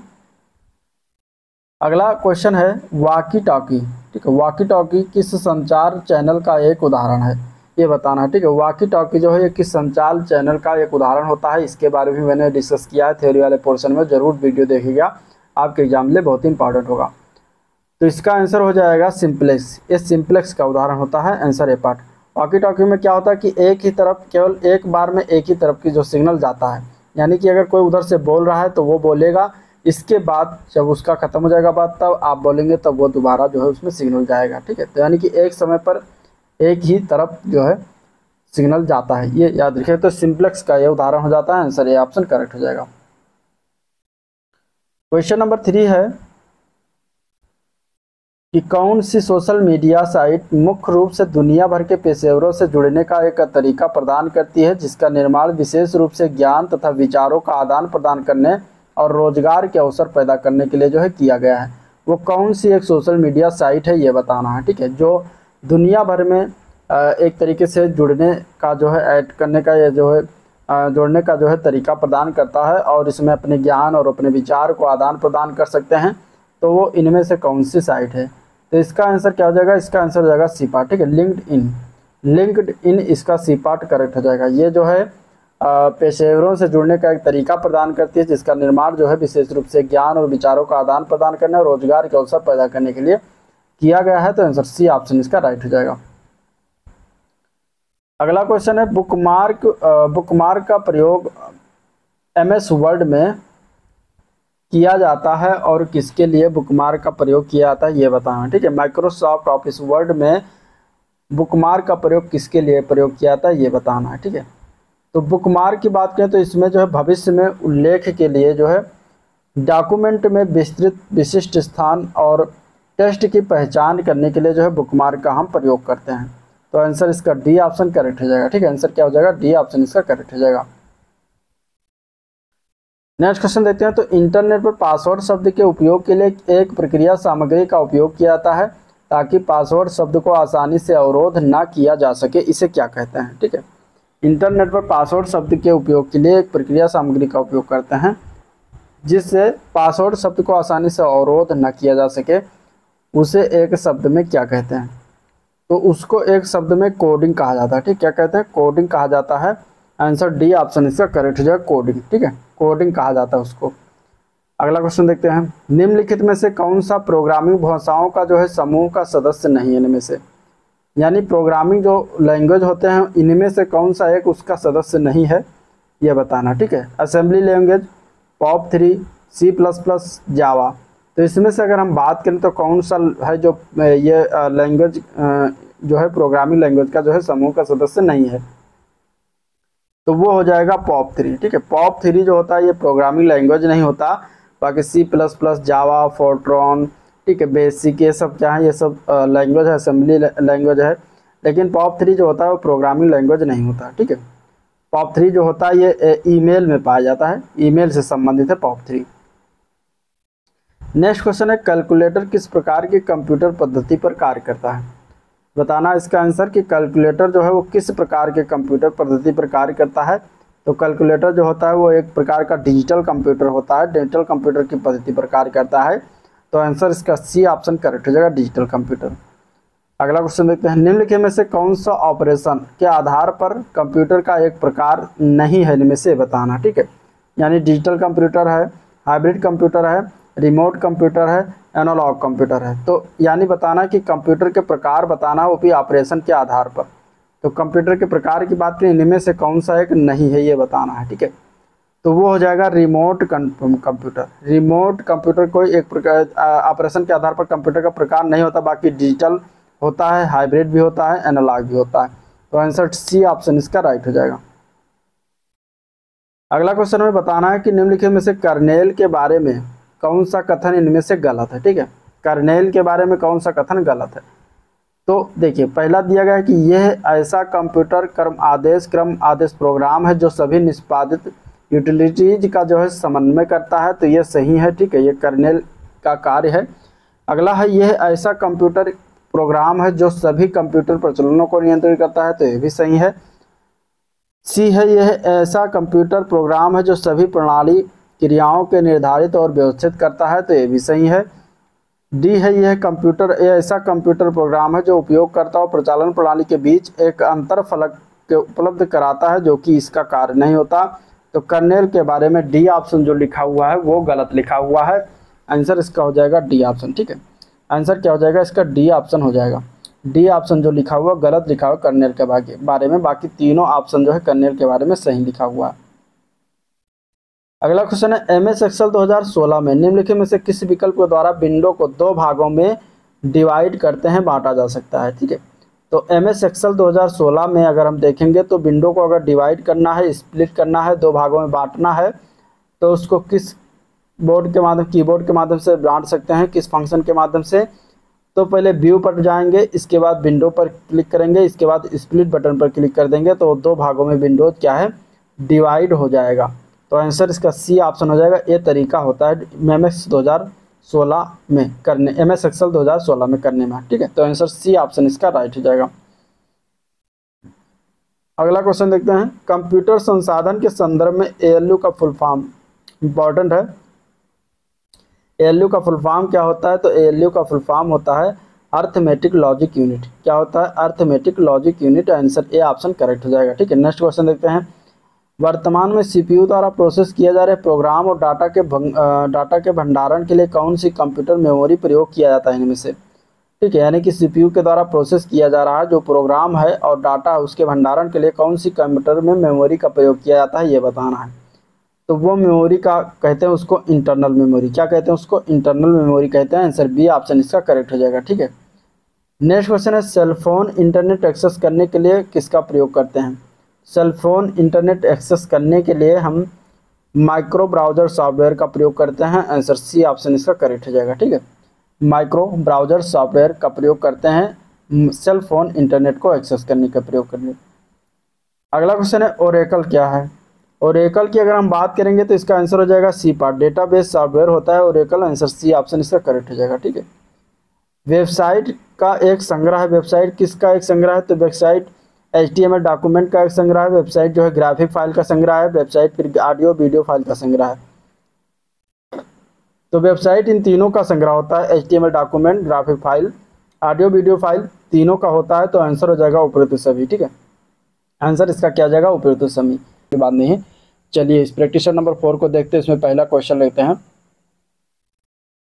अगला क्वेश्चन है वॉकी टॉकी। ठीक है, वॉकी टॉकी किस संचार चैनल का एक उदाहरण है, ये बताना है। ठीक है, वॉकी टॉकी जो है ये किस संचार चैनल का एक उदाहरण होता है, इसके बारे में मैंने डिस्कस किया है थ्योरी वाले पोर्शन में। ज़रूर वीडियो देखिएगा, आपके एग्जाम के लिए बहुत ही इंपॉर्टेंट होगा। तो इसका आंसर हो जाएगा सिंप्लेक्स। ये सिंप्लेक्स का उदाहरण होता है, answer A part. Walkie talkie में क्या होता है कि एक ही तरफ, केवल एक बार में एक ही तरफ की जो सिग्नल जाता है, यानी कि अगर कोई उधर से बोल रहा है तो वो बोलेगा, इसके बाद जब उसका ख़त्म हो जाएगा बात तब आप बोलेंगे, तब वो दोबारा जो है उसमें सिग्नल जाएगा। ठीक है, तो यानी कि एक समय पर एक ही तरफ जो है सिग्नल जाता है, ये याद रखिए। तो सिंप्लेक्स का ये उदाहरण हो जाता है, आंसर ए ऑप्शन करेक्ट हो जाएगा। क्वेश्चन नंबर 3 है कि कौन सी सोशल मीडिया साइट मुख्य रूप से दुनिया भर के पेशेवरों से जुड़ने का एक तरीका प्रदान करती है, जिसका निर्माण विशेष रूप से ज्ञान तथा विचारों का आदान प्रदान करने और रोजगार के अवसर पैदा करने के लिए जो है किया गया है? वो कौन सी एक सोशल मीडिया साइट है, ये बताना है। ठीक है, जो दुनिया भर में एक तरीके से जुड़ने का जो है, ऐड करने का, ये जो है जोड़ने का जो है तरीका प्रदान करता है और इसमें अपने ज्ञान और अपने विचार को आदान प्रदान कर सकते हैं। तो वो इनमें से कौन सी साइट है? तो इसका आंसर क्या हो जाएगा? इसका आंसर हो जाएगा सी पार्ट। ठीक है, लिंक्ड इन इसका सी पार्ट करेक्ट हो जाएगा। ये जो है पेशेवरों से जुड़ने का एक तरीका प्रदान करती है, जिसका निर्माण जो है विशेष रूप से ज्ञान और विचारों का आदान प्रदान करने और रोजगार के अवसर पैदा करने के लिए किया गया है। तो आंसर सी ऑप्शन इसका राइट हो जाएगा। अगला क्वेश्चन है बुकमार्क का प्रयोग MS वर्ड में किया जाता है और किसके लिए बुकमार्क का प्रयोग किया जाता है, ये बताना। ठीक है, माइक्रोसॉफ्ट ऑफिस वर्ड में बुकमार्क का प्रयोग किसके लिए प्रयोग किया जाता है, ये बताना है। ठीक है, तो बुकमार्क की बात करें तो इसमें जो है भविष्य में उल्लेख के लिए जो है डॉक्यूमेंट में विस्तृत विशिष्ट स्थान और टेक्स्ट की पहचान करने के लिए जो है बुकमार्क का हम प्रयोग करते हैं। तो आंसर इसका डी ऑप्शन करेक्ट हो जाएगा। ठीक है, आंसर क्या हो जाएगा? डी ऑप्शन इसका करेक्ट हो जाएगा। नेक्स्ट क्वेश्चन देखते हैं। तो इंटरनेट पर पासवर्ड शब्द के उपयोग के लिए एक प्रक्रिया सामग्री का उपयोग किया जाता है ताकि पासवर्ड शब्द को आसानी से अवरोध ना किया जा सके, इसे क्या कहते हैं? ठीक है, इंटरनेट पर पासवर्ड शब्द के उपयोग के लिए एक प्रक्रिया सामग्री का उपयोग करते हैं जिससे पासवर्ड शब्द को आसानी से अवरोध न किया जा सके, उसे एक शब्द में क्या कहते हैं? तो उसको एक शब्द में कोडिंग कहा जाता है। ठीक, क्या कहते हैं? कोडिंग कहा जाता है। आंसर डी ऑप्शन इसका करेक्ट हो जाएगा, कोडिंग। ठीक है, कोडिंग कहा जाता है उसको। अगला क्वेश्चन देखते हैं। निम्नलिखित में से कौन सा प्रोग्रामिंग भाषाओं का जो है समूह का सदस्य नहीं है? इनमें से, यानी प्रोग्रामिंग जो लैंग्वेज होते हैं इनमें से कौन सा एक उसका सदस्य नहीं है, यह बताना। ठीक है, असेंबली लैंग्वेज, POP3, C++, जावा। तो इसमें से अगर हम बात करें तो कौन सा है जो ये लैंग्वेज जो है प्रोग्रामिंग लैंग्वेज का जो है समूह का सदस्य नहीं है? तो वो हो जाएगा POP3। ठीक है, POP3 जो होता है ये प्रोग्रामिंग लैंग्वेज नहीं होता। बाकी C++, जावा, फोर्ट्रॉन, ठीक है, बेसिक, ये सब क्या है, ये सब लैंग्वेज है, असेंबली लैंग्वेज है। लेकिन POP3 जो होता है वो प्रोग्रामिंग लैंग्वेज नहीं होता। ठीक है, POP3 जो होता है ये ईमेल में पाया जाता है, ईमेल से संबंधित है POP3। नेक्स्ट क्वेश्चन है कैलकुलेटर किस प्रकार की कंप्यूटर पद्धति पर कार्य करता है? बताना इसका आंसर कि कैलकुलेटर जो है वो किस प्रकार के कंप्यूटर पद्धति पर कार्य करता है। तो कैलकुलेटर जो होता है वो एक प्रकार का डिजिटल कंप्यूटर होता है, डिजिटल कंप्यूटर की पद्धति पर कार्य करता है। तो आंसर इसका सी ऑप्शन करेक्ट हो जाएगा, डिजिटल कंप्यूटर। अगला क्वेश्चन देखते हैं, निम्नलिखित में से कौन सा ऑपरेशन के आधार पर कंप्यूटर का एक प्रकार नहीं है, इनमें से बताना। ठीक है, यानी डिजिटल कंप्यूटर है, हाइब्रिड कंप्यूटर है, रिमोट कंप्यूटर है, एनालॉग कंप्यूटर है। तो यानी बताना कि कंप्यूटर के प्रकार बताना वो भी ऑपरेशन के आधार पर। तो कंप्यूटर के प्रकार की बात करें, इनमें से कौन सा एक नहीं है ये बताना है। ठीक है, तो वो हो जाएगा रिमोट कंप्यूटर। रिमोट कंप्यूटर कोई एक प्रकार ऑपरेशन के आधार पर कंप्यूटर का प्रकार नहीं होता, बाकी डिजिटल होता है, हाइब्रिड भी होता है, एनालॉग भी होता है। तो आंसर सी ऑप्शन इसका राइट हो जाएगा। अगला क्वेश्चन में बताना है कि निम्नलिखित में से कर्नेल के बारे में कौन सा कथन इनमें से गलत है। ठीक है, कर्नेल के बारे में कौन सा कथन गलत है। तो देखिए, पहला दिया गया है कि यह ऐसा कंप्यूटर क्रम आदेश प्रोग्राम है जो सभी निष्पादित यूटिलिटीज का जो है समन्वय करता है। तो ये सही है। ठीक है, ये कर्नेल का कार्य है। अगला है, यह ऐसा कंप्यूटर प्रोग्राम है जो सभी कंप्यूटर प्रचलनों को नियंत्रित करता है। तो ये भी सही है। सी है, यह ऐसा कंप्यूटर प्रोग्राम है जो सभी प्रणाली क्रियाओं के निर्धारित और व्यवस्थित करता है। तो ये भी सही है। डी है, यह ऐसा कंप्यूटर प्रोग्राम है जो उपयोगकर्ता और प्रचालन प्रणाली के बीच एक अंतर फलक के उपलब्ध कराता है, जो कि इसका कार्य नहीं होता। तो कर्नेल के बारे में डी ऑप्शन जो लिखा हुआ है वो गलत लिखा हुआ है। आंसर इसका हो जाएगा डी ऑप्शन। ठीक है, आंसर क्या हो जाएगा इसका, डी ऑप्शन हो जाएगा। डी ऑप्शन जो लिखा हुआ गलत लिखा हुआ कर्नेल के बारे में, बाकी तीनों ऑप्शन जो है कर्नेल के बारे में सही लिखा हुआ है। अगला क्वेश्चन है, एमएस एक्सेल 2016 में निम्नलिखित में से किस विकल्प के द्वारा विंडो को दो भागों में डिवाइड करते हैं बांटा जा सकता है। ठीक है, तो एमएस एक्सेल 2016 में अगर हम देखेंगे तो विंडो को अगर डिवाइड करना है, स्प्लिट करना है, दो भागों में बांटना है, तो उसको किस कीबोर्ड के माध्यम से बांट सकते हैं, किस फंक्शन के माध्यम से। तो पहले व्यू पर जाएंगे, इसके बाद विंडो पर क्लिक करेंगे, इसके बाद स्प्लिट बटन पर क्लिक कर देंगे, तो दो भागों में विंडो क्या है, डिवाइड हो जाएगा। तो आंसर इसका सी ऑप्शन हो जाएगा। ये तरीका होता है एमएस 2016 में करने, एमएस एक्सेल 2016 में करने में। ठीक है, तो आंसर सी ऑप्शन इसका राइट हो जाएगा। अगला क्वेश्चन देखते हैं, कंप्यूटर संसाधन के संदर्भ में एएलयू का फुल फॉर्म इंपॉर्टेंट है। एएलयू का फुल फॉर्म क्या होता है। तो एएलयू का फुल फॉर्म होता है अर्थमेटिक लॉजिक यूनिट। क्या होता है, arithmetic logic unit. Answer A option correct हो जाएगा। ठीक है, नेक्स्ट क्वेश्चन देखते हैं, वर्तमान में सीपीयू द्वारा प्रोसेस किया जा रहे प्रोग्राम और डाटा के भंडारण के लिए कौन सी कंप्यूटर मेमोरी प्रयोग किया जाता है इनमें से। ठीक है, यानी कि सीपीयू के द्वारा प्रोसेस किया जा रहा है जो प्रोग्राम है और डाटा उसके भंडारण के लिए कौन सी कंप्यूटर में मेमोरी का प्रयोग किया जाता है ये बताना है। तो वो मेमोरी का कहते हैं उसको इंटरनल मेमोरी। क्या कहते हैं उसको, इंटरनल मेमोरी कहते हैं। आंसर बी ऑप्शन इसका करेक्ट हो जाएगा। ठीक है, नेक्स्ट क्वेश्चन है, सेलफोन इंटरनेट एक्सेस करने के लिए किसका प्रयोग करते हैं। सेलफोन इंटरनेट एक्सेस करने के लिए हम माइक्रो ब्राउज़र सॉफ्टवेयर का प्रयोग करते हैं। आंसर सी ऑप्शन इसका करेक्ट हो जाएगा। ठीक है, माइक्रो ब्राउज़र सॉफ्टवेयर का प्रयोग करते हैं सेल फोन इंटरनेट को एक्सेस करने का प्रयोग करने। अगला क्वेश्चन है, ओरेकल क्या है। ओरेकल की अगर हम बात करेंगे तो इसका आंसर हो जाएगा सी पार्ट, डेटाबेस सॉफ्टवेयर होता है ओरेकल। आंसर सी ऑप्शन इसका करेक्ट हो जाएगा। ठीक है, वेबसाइट का एक संग्रह है। वेबसाइट किसका एक संग्रह है। तो वेबसाइट HTML डॉक्यूमेंट का एक संग्रह है। वेबसाइट जो है ग्राफिक फाइल का संग्रह है। वेबसाइट फिर ऑडियो वीडियो फाइल का संग्रह है। तो वेबसाइट इन तीनों का संग्रह होता है, HTML document, graphic file, audio video file, तीनों का होता है। तो आंसर हो जाएगा उपरोक्त सभी। ठीक है, आंसर इसका क्या जाएगा, उपरोक्त सभी की बात नहीं है। चलिए इस प्रैक्टिस नंबर 4 को देखते हैं। इसमें पहला क्वेश्चन लेते हैं।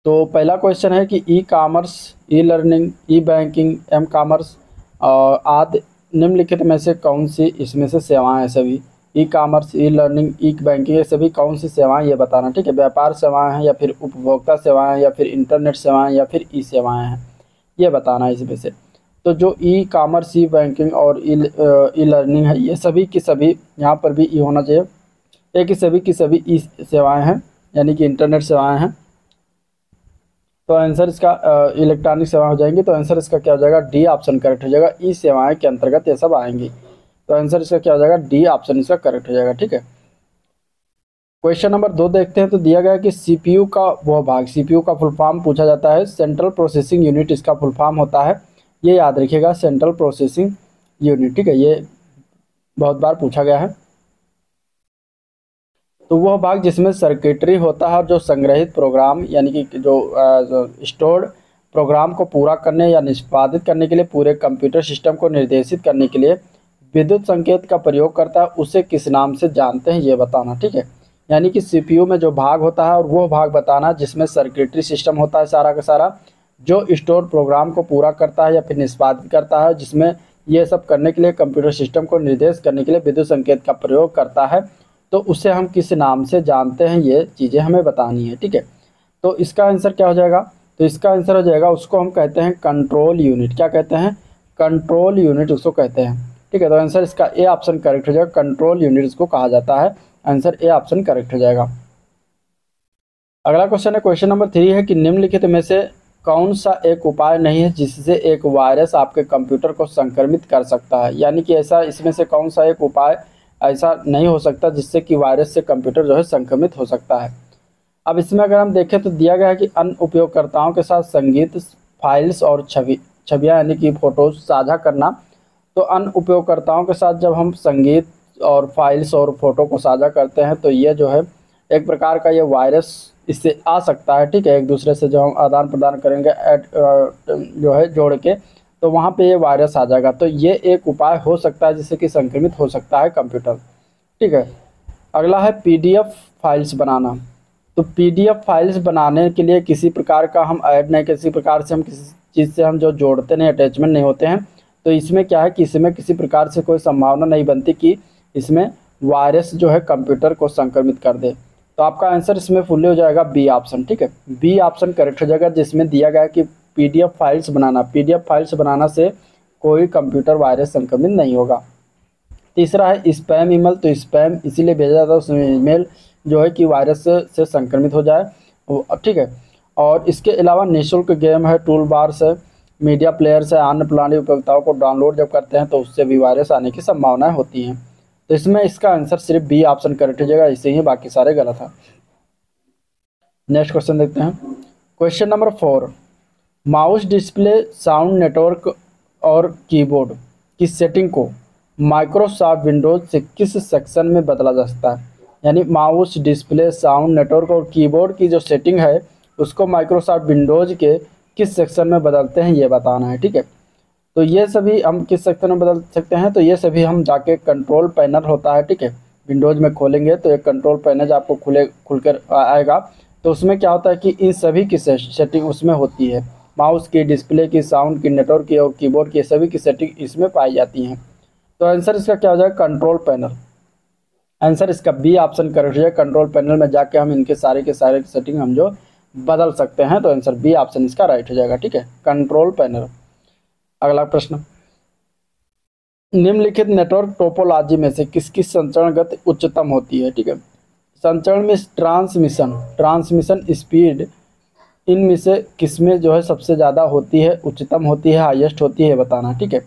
तो पहला क्वेश्चन है कि ई कॉमर्स, ई लर्निंग, ई बैंकिंग, एम कॉमर्स आदि निम्नलिखित में से कौन सी इसमें से सेवाएं हैं। सभी ई कॉमर्स, ई लर्निंग, ई बैंकिंग, ये सभी कौन सी सेवाएं ये बताना। ठीक है, व्यापार सेवाएं हैं या फिर उपभोक्ता सेवाएं या फिर इंटरनेट सेवाएं या फिर ई सेवाएं हैं, ये बताना है इसमें से। तो जो ई कॉमर्स, ई बैंकिंग और ई लर्निंग है, ये सभी की सभी, यहाँ पर भी ई होना चाहिए, ये कि सभी की सभी ई सेवाएँ हैं, यानी कि इंटरनेट सेवाएँ हैं। तो आंसर इसका इलेक्ट्रॉनिक सेवा हो जाएंगी। तो आंसर इसका क्या हो जाएगा, डी ऑप्शन करेक्ट हो जाएगा। ई सेवाएं के अंतर्गत ये सब आएंगी। तो आंसर इसका क्या हो जाएगा, डी ऑप्शन इसका करेक्ट हो जाएगा। ठीक है, क्वेश्चन नंबर 2 देखते हैं। तो दिया गया है कि सीपीयू का वह भाग, सीपीयू का फुल फॉर्म पूछा जाता है, सेंट्रल प्रोसेसिंग यूनिट इसका फुल फॉर्म होता है। ये याद रखिएगा, सेंट्रल प्रोसेसिंग यूनिट, ठीक है, ये बहुत बार पूछा गया है। तो वह भाग जिसमें सर्किटरी होता है और जो संग्रहित प्रोग्राम यानी कि जो स्टोर्ड प्रोग्राम को पूरा करने या निष्पादित करने के लिए पूरे कंप्यूटर सिस्टम को निर्देशित करने के लिए विद्युत संकेत का प्रयोग करता है, उसे किस नाम से जानते हैं ये बताना, ठीक है। यानी कि सीपीयू में जो भाग होता है और वो भाग बताना जिसमें सर्किटरी सिस्टम होता है सारा का सारा, जो स्टोर प्रोग्राम को पूरा करता है या फिर निष्पादित करता है, जिसमें ये सब करने के लिए कंप्यूटर सिस्टम को निर्देश करने के लिए विद्युत संकेत का प्रयोग करता है, तो उसे हम किस नाम से जानते हैं, ये चीज़ें हमें बतानी है, ठीक है। तो इसका आंसर क्या हो जाएगा, तो इसका आंसर हो जाएगा, उसको हम कहते हैं कंट्रोल यूनिट। क्या कहते हैं, कंट्रोल यूनिट उसको कहते हैं, ठीक है। तो आंसर इसका ए ऑप्शन करेक्ट हो जाएगा, कंट्रोल यूनिट इसको कहा जाता है, आंसर ए ऑप्शन करेक्ट हो जाएगा। अगला क्वेश्चन है, क्वेश्चन नंबर 3 है कि निम्नलिखित में से कौन सा एक उपाय नहीं है जिससे एक वायरस आपके कंप्यूटर को संक्रमित कर सकता है। यानी कि ऐसा इसमें से कौन सा एक उपाय ऐसा नहीं हो सकता जिससे कि वायरस से कंप्यूटर जो है संक्रमित हो सकता है। अब इसमें अगर हम देखें तो दिया गया है कि अन्य उपयोगकर्ताओं के साथ संगीत, फाइल्स और छवियाँ यानी कि फ़ोटोज़ साझा करना। तो अन्य उपयोगकर्ताओं के साथ जब हम संगीत और फाइल्स और फ़ोटो को साझा करते हैं तो ये जो है एक प्रकार का ये वायरस इससे आ सकता है, ठीक है। एक दूसरे से जो हम आदान प्रदान करेंगे जो है जोड़ के, तो वहाँ पे ये वायरस आ जाएगा। तो ये एक उपाय हो सकता है जिससे कि संक्रमित हो सकता है कंप्यूटर, ठीक है। अगला है पीडीएफ फाइल्स बनाना। तो पीडीएफ फाइल्स बनाने के लिए किसी प्रकार का हम ऐड नहीं, किसी प्रकार से हम किसी चीज़ से हम जो जोड़ते नहीं, अटैचमेंट नहीं होते हैं, तो इसमें क्या है कि इसमें किसी प्रकार से कोई संभावना नहीं बनती कि इसमें वायरस जो है कंप्यूटर को संक्रमित कर दे। तो आपका आंसर इसमें फुल्ली हो जाएगा बी ऑप्शन, ठीक है, बी ऑप्शन करेक्ट हो जाएगा, जिसमें दिया गया है कि पीडीएफ फाइल्स बनाना, पीडीएफ फाइल्स बनाना से कोई कंप्यूटर वायरस संक्रमित नहीं होगा। तीसरा है स्पैम ईमेल। तो स्पैम इसीलिए भेजा जाता है उस ईमेल जो है कि वायरस से संक्रमित हो जाए, ठीक है। और इसके अलावा निःशुल्क गेम है, टूल बार्स है, मीडिया प्लेयर्स है, अन्य प्रणाली उपयोगिताओं को डाउनलोड जब करते हैं तो उससे भी वायरस आने की संभावनाएं होती हैं। तो इसमें इसका आंसर सिर्फ बी ऑप्शन करेक्ट हो जाएगा, इसे ही बाकी सारे गलत है। नेक्स्ट क्वेश्चन देखते हैं, question number 4, mouse display, sound network और कीबोर्ड की सेटिंग को माइक्रोसॉफ्ट विंडोज से किस सेक्शन में बदला जा सकता है। यानी माउस डिस्प्ले, साउंड नेटवर्क और कीबोर्ड की जो सेटिंग है उसको माइक्रोसॉफ्ट विंडोज के किस सेक्शन में बदलते हैं ये बताना है, ठीक है। तो ये सभी हम किस सेक्शन में बदल सकते हैं, तो ये सभी हम जाके कंट्रोल पैनल होता है, ठीक है, विंडोज में खोलेंगे तो एक कंट्रोल पैनल आपको खुलकर आएगा। तो उसमें क्या होता है कि इन सभी की सेटिंग उसमें होती है, माउस की, डिस्प्ले की, साउंड की, नेटवर्क की और कीबोर्ड की, सभी की सेटिंग इसमें पाई जाती हैं। तो आंसर इसका क्या हो जाएगा, कंट्रोल पैनल। आंसर इसका बी ऑप्शन करेक्ट हो जाएगा, कंट्रोल पैनल में जाके हम इनके सारे के सारे की सेटिंग हम जो बदल सकते हैं। तो आंसर बी ऑप्शन इसका राइट हो जाएगा, ठीक है, कंट्रोल पैनल। अगला प्रश्न, निम्नलिखित नेटवर्क टोपोलॉजी में से किसकी संचरण गति उच्चतम होती है, ठीक है। संचरण में ट्रांसमिशन स्पीड इनमें से किसमें जो है सबसे ज़्यादा होती है, उच्चतम होती है, हाईएस्ट होती है बताना, ठीक है।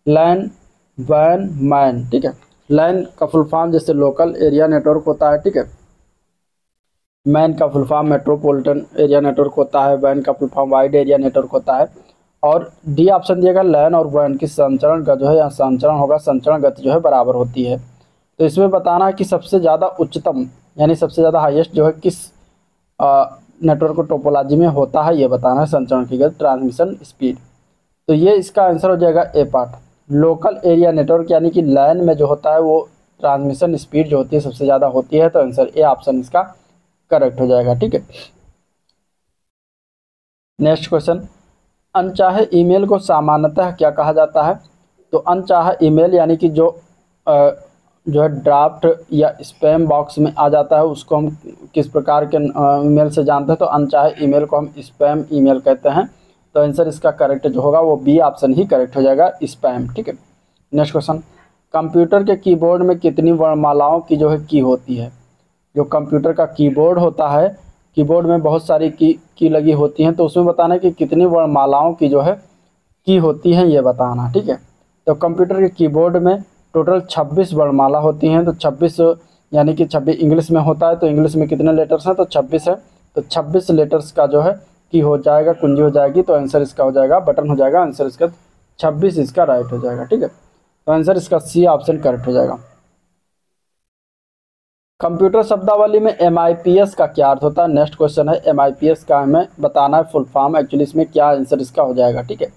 लैन, वैन, मैन, ठीक है। लैन का फुल फॉर्म जैसे लोकल एरिया नेटवर्क होता है, ठीक है। मैन का full form metropolitan area network होता है, वैन का full form wide area network होता है। और डी ऑप्शन दिएगा, लैन और वैन की संचरण का जो है, या संचरण होगा, संचरण गति जो है बराबर होती है। तो इसमें बताना है कि सबसे ज़्यादा उच्चतम यानी सबसे ज़्यादा हाईएस्ट जो है किस नेटवर्क टोपोलॉजी में होता है ये बताना है, संचरण की गति, ट्रांसमिशन स्पीड। तो ये इसका आंसर हो जाएगा ए पार्ट, लोकल एरिया नेटवर्क, यानी कि लैन में जो होता है वो ट्रांसमिशन स्पीड जो होती है सबसे ज़्यादा होती है। तो आंसर ए ऑप्शन इसका करेक्ट हो जाएगा, ठीक है। नेक्स्ट क्वेश्चन, अनचाहे ईमेल को सामान्यतः क्या कहा जाता है। तो अनचाहा ईमेल यानी कि जो है ड्राफ्ट या स्पैम बॉक्स में आ जाता है उसको हम किस प्रकार के ईमेल से जानते हैं। तो अनचाहे ईमेल को हम स्पैम ईमेल कहते हैं। तो आंसर इसका करेक्ट जो होगा वो बी ऑप्शन ही करेक्ट हो जाएगा, स्पैम, ठीक है। नेक्स्ट क्वेश्चन, कंप्यूटर के कीबोर्ड में कितनी वर्णमालाओं की जो है की होती है। जो कंप्यूटर का कीबोर्ड होता है, कीबोर्ड में बहुत सारी की लगी होती हैं, तो उसमें बताना है कि कितनी वर्णमालाओं की जो है की होती हैं ये बताना, ठीक है। तो कंप्यूटर के कीबोर्ड में टोटल 26 वर्णमाला होती हैं। तो 26 यानी कि 26 इंग्लिश में होता है, तो इंग्लिश में कितने लेटर्स हैं, तो 26 है। तो 26 लेटर्स का जो है की हो जाएगा, कुंजी हो जाएगी। तो आंसर इसका हो जाएगा, बटन हो जाएगा, आंसर इसका 26 इसका राइट हो जाएगा। ठीक है, तो आंसर इसका सी ऑप्शन करेक्ट हो जाएगा। कंप्यूटर शब्दावली में MIPS का क्या अर्थ होता है? नेक्स्ट क्वेश्चन है, MIPS का हमें बताना है फुल फॉर्म। एक्चुअली इसमें क्या आंसर इसका हो जाएगा। ठीक है,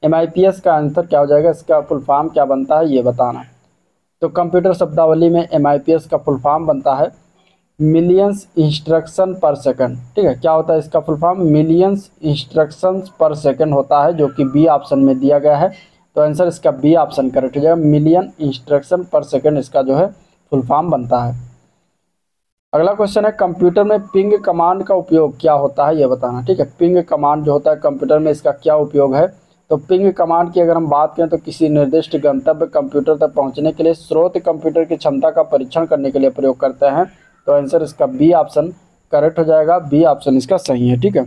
MIPS का आंसर क्या हो जाएगा, इसका फुल फॉर्म क्या बनता है ये बताना है। तो कंप्यूटर शब्दावली में MIPS का फुल फॉर्म बनता है मिलियंस इंस्ट्रक्शन पर सेकंड। ठीक है, क्या होता है इसका फुल फॉर्म? मिलियंस इंस्ट्रक्शंस पर सेकंड होता है, जो कि बी ऑप्शन में दिया गया है। तो आंसर इसका बी ऑप्शन करेक्ट हो जाएगा। मिलियन इंस्ट्रक्शन पर सेकंड इसका जो है फुल फॉर्म बनता है। अगला क्वेश्चन है, कंप्यूटर में पिंग कमांड का उपयोग क्या होता है ये बताना। ठीक है, पिंग कमांड जो होता है कंप्यूटर में, इसका क्या उपयोग है? तो पिंग कमांड की अगर हम बात करें तो किसी निर्दिष्ट गंतव्य कंप्यूटर तक पहुंचने के लिए स्रोत कंप्यूटर की क्षमता का परीक्षण करने के लिए प्रयोग करते हैं। तो आंसर इसका बी ऑप्शन करेक्ट हो जाएगा। बी ऑप्शन इसका सही है। ठीक है,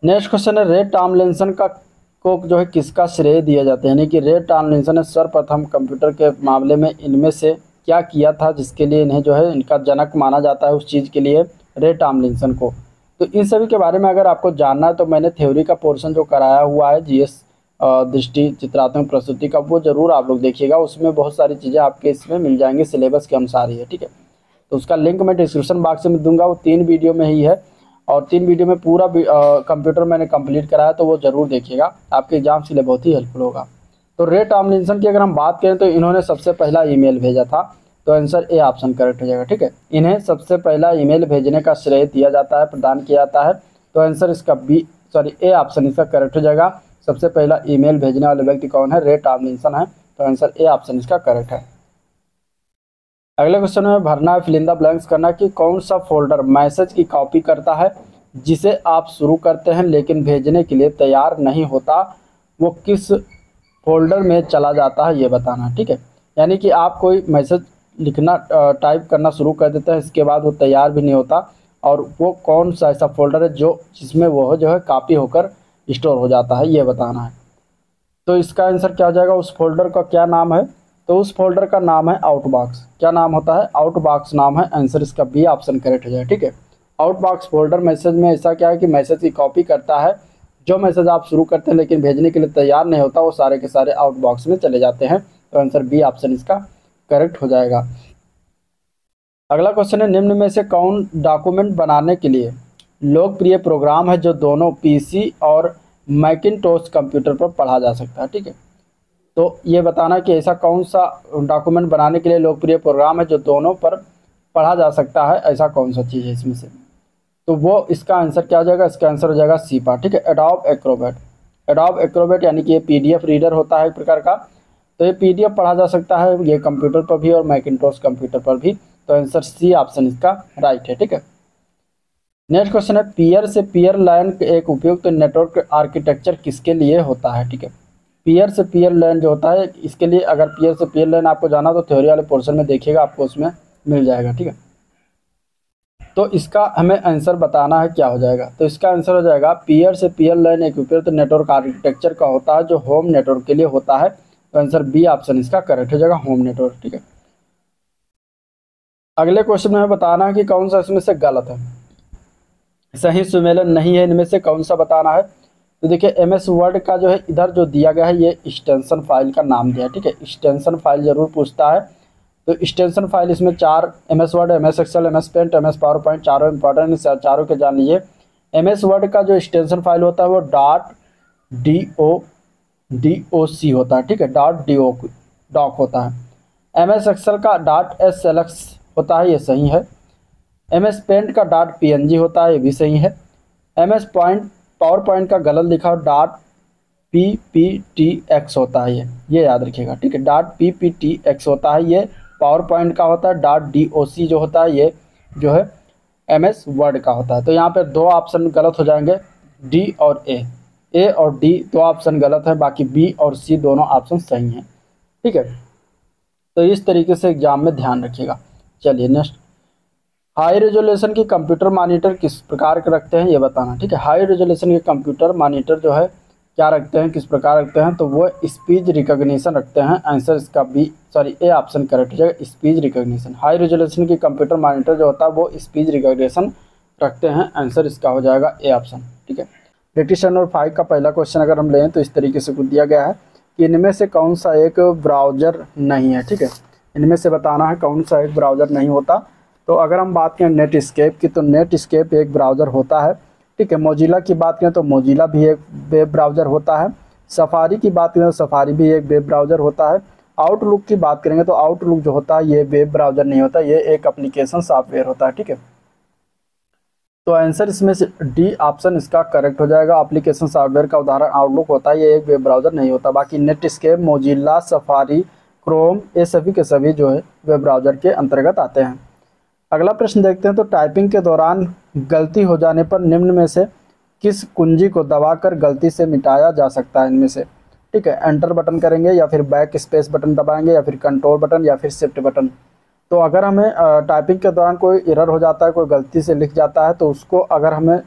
नेक्स्ट क्वेश्चन है, रे टॉमलिंसन को जो है किसका श्रेय दिया जाता है? यानी कि रे टॉमलिंसन ने सर्वप्रथम कंप्यूटर के मामले में इनमें से क्या किया था जिसके लिए इन्हें जो है इनका जनक माना जाता है, उस चीज़ के लिए रे टॉमलिंसन को। तो इन सभी के बारे में अगर आपको जानना है तो मैंने थ्योरी का पोर्शन जो कराया हुआ है GS दृष्टि चित्रात्मक प्रस्तुति का, वो जरूर आप लोग देखिएगा। उसमें बहुत सारी चीज़ें आपके इसमें मिल जाएंगी, सिलेबस के अनुसार ही है। ठीक है, तो उसका लिंक मैं डिस्क्रिप्शन बॉक्स में दूंगा। वो 3 वीडियो में ही है और 3 वीडियो में पूरा कंप्यूटर मैंने कंप्लीट कराया, तो वो जरूर देखिएगा, आपके एग्जाम के लिए बहुत ही हेल्पफुल होगा। तो रे टॉमलिंसन की अगर हम बात करें तो इन्होंने सबसे पहला ईमेल भेजा था। तो आंसर ए ऑप्शन करेक्ट हो जाएगा। ठीक है, इन्हें सबसे पहला ईमेल भेजने का श्रेय दिया जाता है, प्रदान किया जाता है। तो आंसर इसका ए ऑप्शन इसका करेक्ट हो जाएगा। सबसे पहला ईमेल भेजने वाले व्यक्ति कौन है? रे टॉमलिंसन है। तो आंसर ए ऑप्शन इसका करेक्ट है। अगले क्वेश्चन में भरना है, फिल इन द ब्लैंक्स करना कि कौन सा फोल्डर मैसेज की कॉपी करता है जिसे आप शुरू करते हैं लेकिन भेजने के लिए तैयार नहीं होता, वो किस फोल्डर में चला जाता है ये बताना। ठीक है, यानी कि आप कोई मैसेज लिखना टाइप करना शुरू कर देते हैं, इसके बाद वो तैयार भी नहीं होता, और वो कौन सा ऐसा फोल्डर है जो जिसमें वो जो है कॉपी होकर स्टोर हो जाता है ये बताना है। तो इसका आंसर क्या हो जाएगा? उस फोल्डर का क्या नाम है? तो उस फोल्डर का नाम है आउटबॉक्स। क्या नाम होता है? आउटबॉक्स नाम है। आंसर इसका बी ऑप्शन करेक्ट हो जाएगा। ठीक है, आउटबॉक्स फोल्डर मैसेज में ऐसा क्या है कि मैसेज की कॉपी करता है, जो मैसेज आप शुरू करते हैं लेकिन भेजने के लिए तैयार नहीं होता, वो सारे के सारे आउटबॉक्स में चले जाते हैं। तो आंसर बी ऑप्शन इसका करेक्ट हो जाएगा। अगला क्वेश्चन है, निम्न में से कौन डॉक्यूमेंट बनाने के लिए लोकप्रिय प्रोग्राम है जो दोनों PC और मैकिन्टोश कंप्यूटर पर पढ़ा जा सकता है? ठीक है, तो ये बताना कि ऐसा कौन सा डॉक्यूमेंट बनाने के लिए लोकप्रिय प्रोग्राम है जो दोनों पर पढ़ा जा सकता है, ऐसा कौन सा चीज़ है इसमें से? तो वो इसका आंसर क्या हो जाएगा? इसका आंसर हो जाएगा सी पार्ट। ठीक है, एडोब एक्रोबैट। एडोब एक्रोबैट यानी कि ये PDF रीडर होता है एक प्रकार का। तो ये PDF पढ़ा जा सकता है ये कंप्यूटर पर भी और मैकिन्टोश कंप्यूटर पर भी। तो आंसर सी ऑप्शन इसका राइट है। ठीक है, नेक्स्ट क्वेश्चन है, पीयर से पीयर लैन एक उपयुक्त नेटवर्क आर्किटेक्चर किसके लिए होता है? ठीक है, पीयर से पीयर लैन जो होता है, इसके लिए अगर पीयर से पीयर लैन आपको जाना तो थ्योरी वाले पोर्शन में देखिएगा, आपको उसमें मिल जाएगा। ठीक है, तो इसका हमें आंसर बताना है क्या हो जाएगा। तो इसका आंसर हो जाएगा, पीयर से पीयर लैन एक उपयुक्त नेटवर्क आर्किटेक्चर का होता है जो होम नेटवर्क के लिए होता है। तो आंसर बी ऑप्शन इसका करेक्ट हो जाएगा, होम नेटवर्क। ठीक है, अगले क्वेश्चन में बताना है कि कौन सा इसमें से गलत है, सही सुमेलन नहीं है, इनमें से कौन सा बताना है। तो देखिए, MS वर्ड का जो है इधर जो दिया गया है ये एक्सटेंशन फाइल का नाम दिया है। ठीक है, एक्सटेंशन फाइल जरूर पूछता है। तो एक्सटेंशन फाइल इसमें 4 MS Word, MS Excel, MS Paint, MS PowerPoint, चारों इंपॉर्टेंट, चारों के जान लीजिए। MS वर्ड का जो एक्सटेंशन फाइल होता है वो .doc होता है। ठीक है, .doc होता है। MS एक्सेल का .slx होता है, ये सही है। MS पेंट का .png होता है, ये भी सही है। MS पावर पॉइंट का गलत लिखा .pptx होता है, ये याद रखिएगा। ठीक है, .pptx होता है, ये पावर पॉइंट का होता है। .doc जो होता है ये जो है MS वर्ड का होता है। तो यहाँ पर 2 ऑप्शन गलत हो जाएंगे, D और A और D 2 ऑप्शन गलत है, बाकी B और C दोनों ऑप्शन सही हैं। ठीक है, तो इस तरीके से एग्जाम में ध्यान रखिएगा। चलिए नेक्स्ट, हाई रेजोल्यूशन की कंप्यूटर मॉनिटर किस प्रकार के रखते हैं ये बताना। ठीक है, हाई रेजोल्यूशन के कंप्यूटर मॉनिटर जो है क्या रखते हैं, किस प्रकार रखते हैं? तो वो स्पीच रिकॉग्निशन रखते हैं। आंसर इसका ए ऑप्शन करेक्ट हो जाएगा, स्पीच रिकॉग्निशन। हाई रेजोल्यूशन की कंप्यूटर मॉनिटर जो होता है वो स्पीच रिकॉग्निशन रखते हैं। आंसर इसका हो जाएगा ए ऑप्शन। ठीक है, प्रैक्टिस नंबर 5 का पहला क्वेश्चन अगर हम लें तो इस तरीके से कुछ दिया गया है कि इनमें से कौन सा एक ब्राउज़र नहीं है। ठीक है, इनमें से बताना है कौन सा एक ब्राउज़र नहीं होता। तो अगर हम बात करें नेटस्केप की, तो नेटस्केप एक ब्राउज़र होता है। ठीक है, मोजिला की बात करें तो मोजिला भी एक वेब ब्राउज़र होता है। सफारी की बात करें तो सफारी भी एक वेब ब्राउज़र होता है। आउटलुक की बात करेंगे तो आउटलुक जो होता है ये वेब ब्राउज़र नहीं होता, ये एक एप्लीकेशन सॉफ्टवेयर होता है। ठीक है, तो आंसर इसमें से डी ऑप्शन इसका करेक्ट हो जाएगा। एप्लीकेशन सॉफ्टवेयर का उदाहरण आउटलुक होता है, ये एक वेब ब्राउज़र नहीं होता। बाकी नेटस्केप, मोजिला, सफारी, क्रोम, ये सभी के सभी जो है वेब ब्राउज़र के अंतर्गत आते हैं। अगला प्रश्न देखते हैं। तो टाइपिंग के दौरान गलती हो जाने पर निम्न में से किस कुंजी को दबाकर गलती से मिटाया जा सकता है? इनमें से ठीक है, एंटर बटन करेंगे या फिर बैक स्पेस बटन दबाएंगे या फिर कंट्रोल बटन या फिर शिफ्ट बटन। तो अगर हमें टाइपिंग के दौरान कोई एरर हो जाता है, कोई गलती से लिख जाता है, तो उसको अगर हमें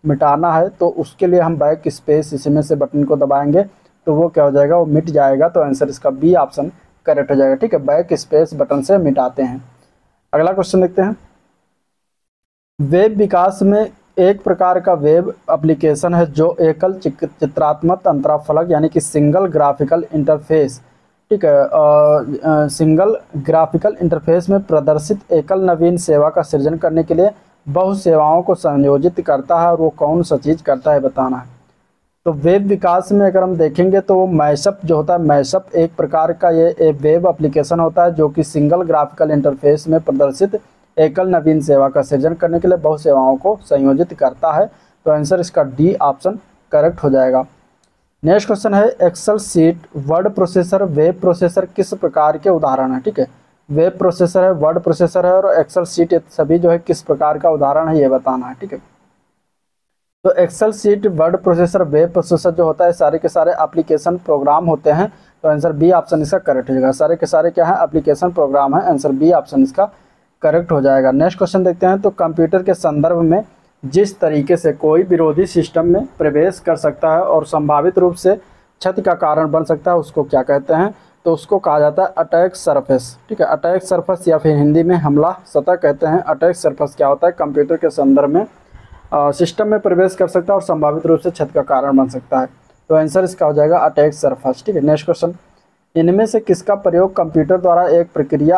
मिटाना है तो उसके लिए हम बैक स्पेस इसमें से बटन को दबाएंगे तो वो क्या हो जाएगा, वो मिट जाएगा। तो आंसर इसका बी ऑप्शन करेक्ट हो जाएगा। ठीक है, बैक स्पेस बटन से मिटाते हैं। अगला क्वेश्चन देखते हैं। वेब विकास में एक प्रकार का वेब एप्लीकेशन है जो एकल चित्रात्मक अंतराफलक यानी कि सिंगल ग्राफिकल इंटरफेस, ठीक है, सिंगल ग्राफिकल इंटरफेस में प्रदर्शित एकल नवीन सेवा का सृजन करने के लिए बहु सेवाओं को संयोजित करता है। और वो कौन सा चीज़ करता है बताना है। तो वेब विकास में अगर हम देखेंगे तो वो मैशअप जो होता है, मैशअप एक प्रकार का ये वेब एप्लीकेशन होता है जो कि सिंगल ग्राफिकल इंटरफेस में प्रदर्शित एकल नवीन सेवा का सृजन करने के लिए बहु सेवाओं को संयोजित करता है। तो आंसर इसका डी ऑप्शन करेक्ट हो जाएगा। नेक्स्ट क्वेश्चन है, Excel sheet, word processor, web processor किस प्रकार के उदाहरण है? ठीक है, वेब प्रोसेसर है, वर्ड प्रोसेसर है और एक्सेल सीट, ये सभी जो है किस प्रकार का उदाहरण है ये बताना है। ठीक है, तो Excel sheet, word processor, web processor जो होता है सारे के सारे एप्लीकेशन प्रोग्राम होते हैं। तो आंसर बी ऑप्शन इसका करेक्ट हो जाएगा। सारे के सारे क्या है, एप्लीकेशन प्रोग्राम है। आंसर बी ऑप्शन इसका करेक्ट हो जाएगा। नेक्स्ट क्वेश्चन देखते हैं। तो कंप्यूटर के संदर्भ में जिस तरीके से कोई विरोधी सिस्टम में प्रवेश कर सकता है और संभावित रूप से क्षति का कारण बन सकता है उसको क्या कहते हैं? तो उसको कहा जाता है अटैक सरफेस। ठीक है, अटैक सरफेस या फिर हिंदी में हमला सतह कहते हैं। अटैक सरफेस क्या होता है, कंप्यूटर के संदर्भ में सिस्टम में प्रवेश कर सकता है और संभावित रूप से क्षति का कारण बन सकता है। तो आंसर इसका हो जाएगा अटैक सरफेस। ठीक है, नेक्स्ट क्वेश्चन, इनमें से किसका प्रयोग कंप्यूटर द्वारा एक प्रक्रिया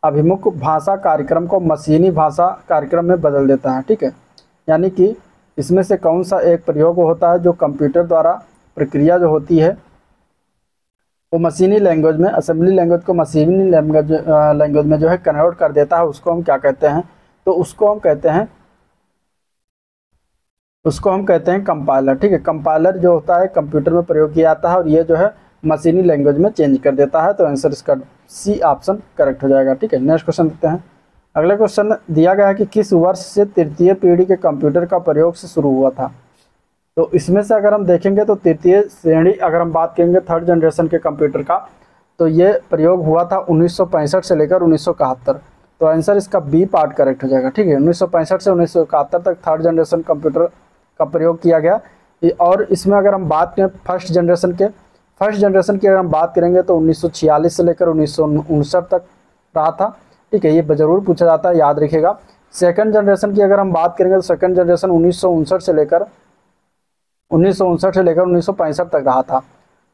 अभिमुख भाषा कार्यक्रम को मशीनी भाषा कार्यक्रम में बदल देता है? ठीक है, यानी कि इसमें से कौन सा एक प्रयोग होता है जो कंप्यूटर द्वारा प्रक्रिया जो होती है वो मशीनी लैंग्वेज में, असेंबली लैंग्वेज को मशीनी लैंग्वेज में जो है कन्वर्ट कर देता है, उसको हम क्या कहते हैं? तो उसको हम कहते हैं कंपाइलर। ठीक है, कंपाइलर जो होता है कंप्यूटर में प्रयोग किया जाता है और ये जो है मशीनी लैंग्वेज में चेंज कर देता है। तो आंसर इसका सी ऑप्शन करेक्ट हो जाएगा। ठीक है, नेक्स्ट क्वेश्चन देखते हैं। अगला क्वेश्चन दिया गया है कि किस वर्ष से तृतीय पीढ़ी के कंप्यूटर का प्रयोग से शुरू हुआ था? तो इसमें से अगर हम देखेंगे तो तृतीय श्रेणी अगर हम बात करेंगे थर्ड जनरेशन के कंप्यूटर का, तो ये प्रयोग हुआ था 1965 से लेकर 1971। तो आंसर इसका बी पार्ट करेक्ट हो जाएगा। ठीक है, 1965 से 1971 तक थर्ड जनरेशन कंप्यूटर का प्रयोग किया गया। और इसमें अगर हम बात करें फर्स्ट जनरेशन की अगर हम बात करेंगे तो 1946 से लेकर 1959 तक रहा था। ठीक है, ये ज़रूर पूछा जाता है, याद रखिएगा। सेकंड जनरेशन की अगर हम बात करेंगे तो सेकंड जनरेशन 1959 से लेकर 1965 तक रहा था।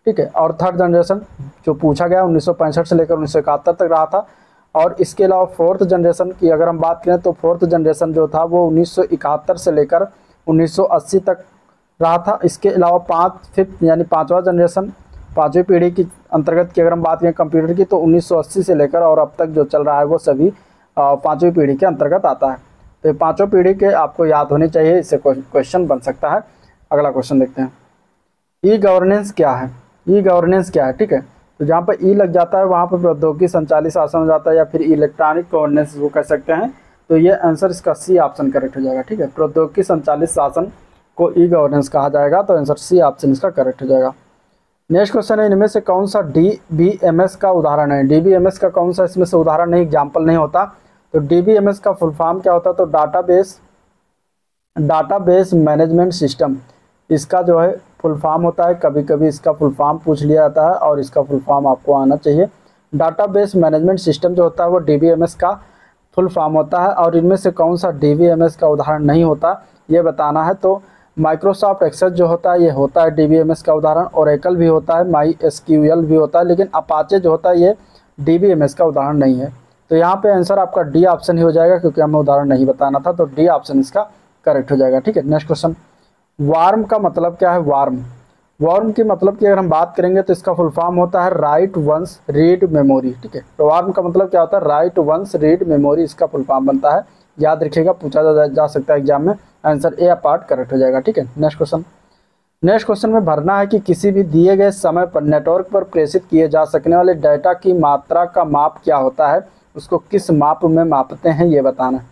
ठीक है, और थर्ड जनरेशन जो पूछा गया 1965 से लेकर 1971 तक रहा था। और इसके अलावा फोर्थ जनरेशन की अगर हम बात करें तो फोर्थ जनरेशन जो था वो 1971 से लेकर 1980 तक रहा था। इसके अलावा फिफ्थ यानी पाँचवा जनरेशन, पाँचवीं पीढ़ी की अंतर्गत की अगर हम बात करें कंप्यूटर की तो 1980 से लेकर और अब तक जो चल रहा है वो सभी पाँचवीं पीढ़ी के अंतर्गत आता है। तो ये पाँचों पीढ़ी के आपको याद होनी चाहिए, इससे क्वेश्चन बन सकता है। अगला क्वेश्चन देखते हैं। ई गवर्नेंस क्या है? ई गवर्नेंस क्या है? ठीक है, तो जहाँ पर ई लग जाता है वहाँ पर प्रौद्योगिकी संचालित शासन हो जाता है या फिर इलेक्ट्रॉनिक गवर्नेंस वो कह सकते हैं। तो ये आंसर इसका सी ऑप्शन करेक्ट हो जाएगा। ठीक है, प्रौद्योगिकी संचालित शासन को ई गवर्नेंस कहा जाएगा। तो आंसर सी ऑप्शन इसका करेक्ट हो जाएगा। नेक्स्ट क्वेश्चन है, इनमें से कौन सा DBMS का उदाहरण है? DBMS का कौन सा इसमें से उदाहरण नहीं, एग्जाम्पल नहीं होता? तो DBMS का फुल फॉर्म क्या होता है? तो डाटाबेस मैनेजमेंट सिस्टम, इसका जो है फुल फॉर्म होता है। कभी कभी इसका फुल फॉर्म पूछ लिया जाता है और इसका फुल फॉर्म आपको आना चाहिए। डाटाबेस मैनेजमेंट सिस्टम जो होता है वो DBMS का फुल फॉर्म होता है। और इनमें से कौन सा DBMS का उदाहरण नहीं होता ये बताना है। तो माइक्रोसॉफ्ट एक्सेस जो होता है ये होता है DBMS का उदाहरण, ओरेकल भी होता है, MySQL भी होता है, लेकिन अपाचे जो होता है ये DBMS का उदाहरण नहीं है। तो यहाँ पे आंसर आपका डी ऑप्शन ही हो जाएगा, क्योंकि हमें उदाहरण नहीं बताना था, तो डी ऑप्शन इसका करेक्ट हो जाएगा। ठीक है, नेक्स्ट क्वेश्चन, वार्म का मतलब क्या है? वार्म की मतलब की अगर हम बात करेंगे तो इसका फुल फॉर्म होता है राइट वंस रीड मेमोरी। ठीक है, तो वार्म का मतलब क्या होता है? राइट वंस रीड मेमोरी, इसका फुल फॉर्म बनता है। याद रखिएगा, पूछा जा सकता है एग्जाम में। आंसर ए पार्ट करेक्ट हो जाएगा। ठीक है, नेक्स्ट क्वेश्चन में भरना है कि किसी भी दिए गए समय पर नेटवर्क पर प्रेषित किए जा सकने वाले डाटा की मात्रा का माप क्या होता है, उसको किस माप में मापते हैं, ये बताना है।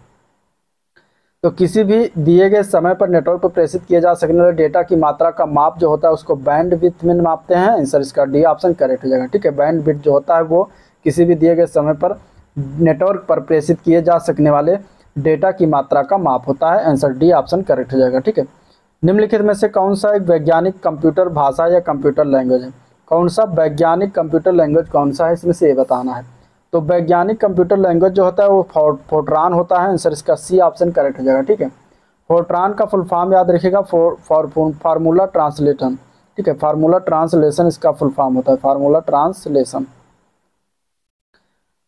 तो किसी भी दिए गए समय पर नेटवर्क पर प्रेषित किए जा सकने वाले डेटा की मात्रा का माप जो होता है उसको बैंड विड्थ में मापते हैं। आंसर इसका डी ऑप्शन करेक्ट हो जाएगा। ठीक है, बैंड विड्थ जो होता है वो किसी भी दिए गए समय पर नेटवर्क पर प्रेषित किए जा सकने वाले डेटा की मात्रा का माप होता है। आंसर डी ऑप्शन करेक्ट हो जाएगा। ठीक है, निम्नलिखित में से कौन सा एक वैज्ञानिक कंप्यूटर भाषा या कंप्यूटर लैंग्वेज है? कौन सा वैज्ञानिक कंप्यूटर लैंग्वेज कौन सा है, इसमें से ये बताना है। तो वैज्ञानिक कंप्यूटर लैंग्वेज जो होता है वो फोर्ट्रान होता है। आंसर इसका सी ऑप्शन करेक्ट हो जाएगा। ठीक है, फोर्ट्रान का फुल फॉर्म याद रखिएगा, फार्मूला ट्रांसलेशन। ठीक है, फार्मूला ट्रांसलेशन इसका फुल फॉर्म होता है, फार्मूला ट्रांसलेशन।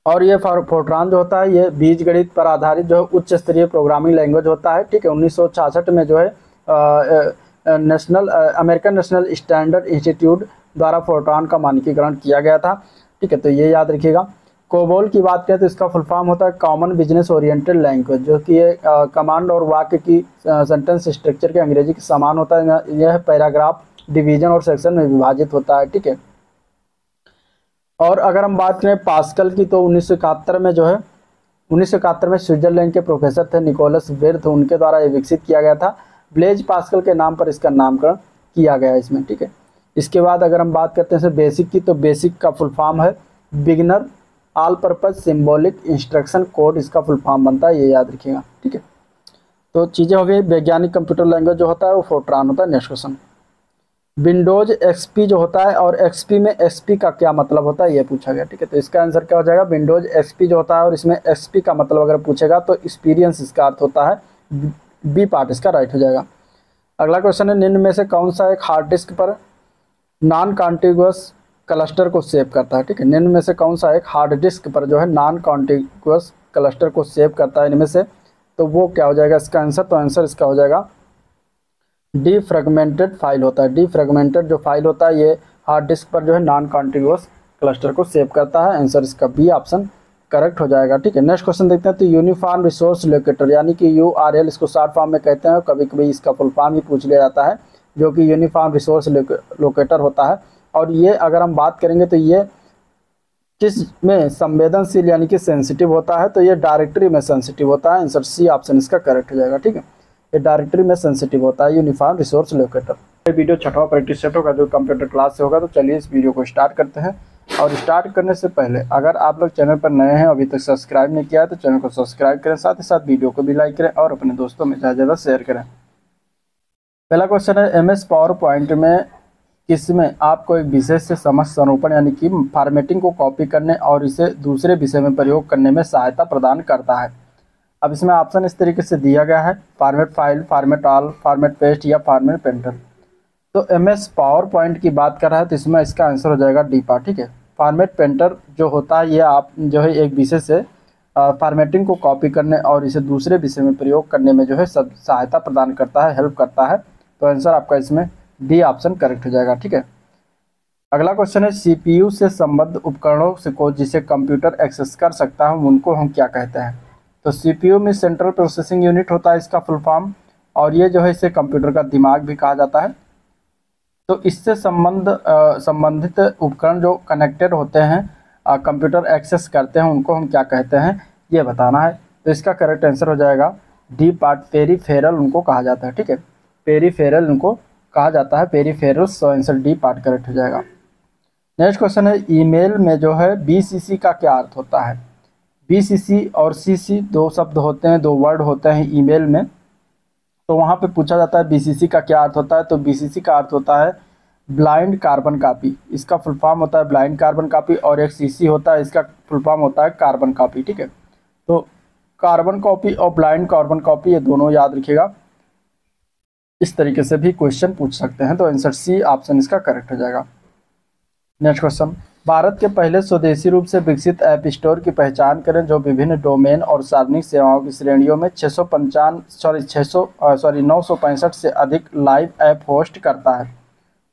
और ये फोर्ट्रान जो होता है ये बीजगणित पर आधारित जो है उच्च स्तरीय प्रोग्रामिंग लैंग्वेज होता है। ठीक है, 1966 में जो है अमेरिकन नेशनल स्टैंडर्ड इंस्टीट्यूट द्वारा फोर्ट्रान का मानकीकरण किया गया था। ठीक है, तो ये याद रखिएगा। कोबोल की बात करें तो इसका फुल फॉर्म होता है कॉमन बिजनेस ओरिएंटेड लैंग्वेज, जो कि ये कमांड और वाक्य की सेंटेंस स्ट्रक्चर के अंग्रेजी के समान होता है। यह पैराग्राफ, डिवीजन और सेक्शन में विभाजित होता है। ठीक है, और अगर हम बात करें पास्कल की तो 1971 में जो है 1971 में स्विट्जरलैंड के प्रोफेसर थे निकोलस बेर्थ, उनके द्वारा ये विकसित किया गया था। ब्लेज पास्कल के नाम पर इसका नामकरण किया गया है इसमें। ठीक है, इसके बाद अगर हम बात करते हैं बेसिक की, तो बेसिक का फुल फॉर्म है beginner all purpose symbolic instruction code, इसका फुल फॉर्म बनता है, ये याद रखिएगा। ठीक है, तो चीज़ें हो गई। वैज्ञानिक कंप्यूटर लैंग्वेज जो होता है वो फोर्ट्रान होता है। नेक्स्ट क्वेश्चन, विंडोज एक्सपी जो होता है और एक्सपी में एक्सपी का क्या मतलब होता है, ये पूछा गया। ठीक है, तो इसका आंसर क्या हो जाएगा? विंडोज एक्सपी जो होता है और इसमें एक्सपी का मतलब अगर पूछेगा तो एक्सपीरियंस इसका अर्थ होता है। बी पार्ट इसका राइट हो जाएगा। अगला क्वेश्चन है, निम्न में से कौन सा एक हार्ड डिस्क पर नॉन कॉन्टिग्यूअस क्लस्टर को सेव करता है? ठीक है, निम्न में से कौन सा एक हार्ड डिस्क पर जो है नॉन कॉन्टिग्यूअस क्लस्टर को सेव करता है इनमें से, तो वो क्या हो जाएगा इसका आंसर? तो आंसर इसका हो जाएगा डीफ्रेगमेंटेड फाइल होता है। डीफ्रेगमेंटेड जो फाइल होता है ये हार्ड डिस्क पर जो है नॉन कॉन्टिग्यूअस क्लस्टर को सेव करता है। आंसर इसका बी ऑप्शन करेक्ट हो जाएगा। ठीक है, नेक्स्ट क्वेश्चन देखते हैं। तो यूनिफॉर्म रिसोर्स लोकेटर यानी कि URL इसको शॉर्ट फॉर्म में कहते हैं, कभी कभी इसका फुल फॉर्म ही पूछ लिया जाता है, जो कि यूनिफॉर्म रिसोर्स लोकेटर होता है। और ये अगर हम बात करेंगे तो ये किस में संवेदनशील यानी कि सेंसिटिव होता है, तो ये डायरेक्टरी में सेंसिटिव होता है। आंसर सी ऑप्शन इसका करेक्ट हो जाएगा। ठीक है, ये डायरेक्टरी में सेंसिटिव होता है यूनिफॉर्म रिसोर्स लोकेटर। ये वीडियो छठवां प्रैक्टिस सेट होगा जो कंप्यूटर क्लास से होगा। तो चलिए इस वीडियो को स्टार्ट करते हैं। और स्टार्ट करने से पहले अगर आप लोग चैनल पर नए हैं, अभी तक सब्सक्राइब नहीं किया है, तो चैनल को सब्सक्राइब करें, साथ ही साथ वीडियो को भी लाइक करें और अपने दोस्तों में ज़्यादा शेयर करें। पहला क्वेश्चन है, MS पावर पॉइंट में किसमें आपको एक विषय से समझ संरूपण यानी कि फॉर्मेटिंग को कॉपी करने और इसे दूसरे विषय में प्रयोग करने में सहायता प्रदान करता है? अब इसमें ऑप्शन इस तरीके से दिया गया है, format file, format all, format paste या फॉर्मेट पेंटर। तो MS पावर पॉइंट की बात कर रहा है तो इसमें इसका आंसर हो जाएगा डी पार्ट। ठीक है, फॉर्मेट पेंटर जो होता है ये आप जो है एक विषय से फॉर्मेटिंग को कॉपी करने और इसे दूसरे विषय में प्रयोग करने में जो है सब सहायता प्रदान करता है, हेल्प करता है। तो आंसर आपका इसमें डी ऑप्शन करेक्ट हो जाएगा। ठीक है, अगला क्वेश्चन है, CPU से संबद्ध उपकरणों से को जिसे कंप्यूटर एक्सेस कर सकता है उनको हम क्या कहते हैं? तो CPU में सेंट्रल प्रोसेसिंग यूनिट होता है इसका फुल फॉर्म, और ये जो है इसे कंप्यूटर का दिमाग भी कहा जाता है। तो इससे संबंधित उपकरण जो कनेक्टेड होते हैं, कंप्यूटर एक्सेस करते हैं, उनको हम क्या कहते हैं ये बताना है। तो इसका करेक्ट आंसर हो जाएगा डी पार्ट, पेरीफेरल उनको कहा जाता है। ठीक है, पेरीफेरल उनको कहा जाता है, पेरीफेरल्स। तो आंसर डी पार्ट करेक्ट हो जाएगा। नेक्स्ट क्वेश्चन है, ईमेल में जो है BCC का क्या अर्थ होता है? BCC और CC दो शब्द होते हैं, दो वर्ड होते हैं ईमेल में। तो वहाँ पे पूछा जाता है BCC का क्या अर्थ होता है? तो BCC का अर्थ होता है ब्लाइंड कार्बन कॉपी, इसका फुल फॉर्म होता है ब्लाइंड कार्बन कॉपी। और एक CC होता है, इसका फुल फॉर्म होता है कार्बन कॉपी। ठीक है, तो कार्बन कॉपी और ब्लाइंड कार्बन कॉपी ये दोनों याद रखिएगा। इस तरीके से भी क्वेश्चन पूछ सकते हैं। तो आंसर सी ऑप्शन इसका करेक्ट हो जाएगा। नेक्स्ट क्वेश्चन, भारत के पहले स्वदेशी रूप से विकसित ऐप स्टोर की पहचान करें जो विभिन्न डोमेन और सार्वजनिक सेवाओं की श्रेणियों में 965 से अधिक लाइव ऐप होस्ट करता है।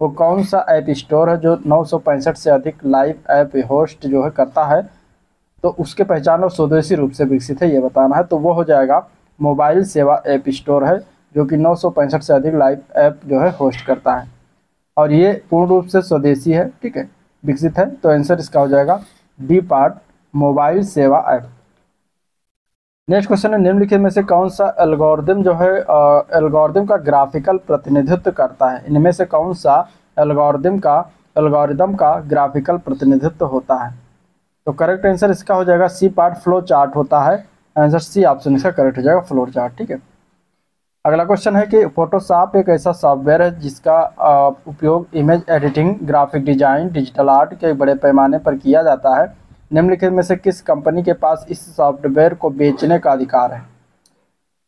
वो कौन सा ऐप स्टोर है जो 965 से अधिक लाइव ऐप होस्ट जो है करता है, तो उसके पहचान और स्वदेशी रूप से विकसित है ये बताना है। तो वो हो जाएगा मोबाइल सेवा ऐप स्टोर है जो कि 965 से अधिक लाइव ऐप जो है होस्ट करता है और ये पूर्ण रूप से स्वदेशी है, ठीक है, विकसित है। तो आंसर इसका हो जाएगा डी पार्ट, मोबाइल सेवा ऐप। नेक्स्ट क्वेश्चन है, निम्नलिखित में से कौन सा एल्गोरिदम जो है एल्गोरिदम का ग्राफिकल प्रतिनिधित्व करता है। इनमें से कौन सा एल्गोरिदम का ग्राफिकल प्रतिनिधित्व होता है। तो करेक्ट आंसर इसका हो जाएगा सी पार्ट, फ्लो चार्ट होता है। आंसर सी ऑप्शन इसका करेक्ट हो जाएगा, फ्लो चार्ट, ठीक है। अगला क्वेश्चन है कि फोटोशॉप एक ऐसा सॉफ्टवेयर है जिसका उपयोग image editing, graphic design, digital art के बड़े पैमाने पर किया जाता है। निम्नलिखित में से किस कंपनी के पास इस सॉफ्टवेयर को बेचने का अधिकार है।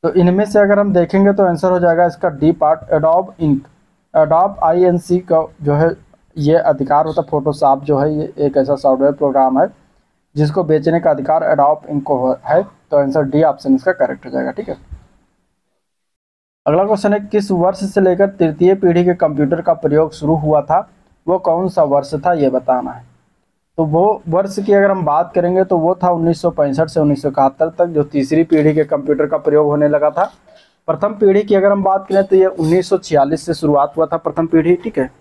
तो इनमें से अगर हम देखेंगे तो आंसर हो जाएगा इसका D part, Adobe Inc. Adobe INC का जो है ये अधिकार होता है। फोटोशॉप जो है ये एक ऐसा सॉफ्टवेयर प्रोग्राम है जिसको बेचने का अधिकार एडोब इंक को है। तो आंसर डी ऑप्शन इसका करेक्ट हो जाएगा, ठीक है। अगला क्वेश्चन है, किस वर्ष से लेकर तृतीय पीढ़ी के कंप्यूटर का प्रयोग शुरू हुआ था, वो कौन सा वर्ष था ये बताना है। तो वो वर्ष की अगर हम बात करेंगे तो वो था 1965 से 1971 तक जो तीसरी पीढ़ी के कंप्यूटर का प्रयोग होने लगा था। प्रथम पीढ़ी की अगर हम बात करें तो ये 1946 से शुरुआत हुआ था प्रथम पीढ़ी, ठीक है।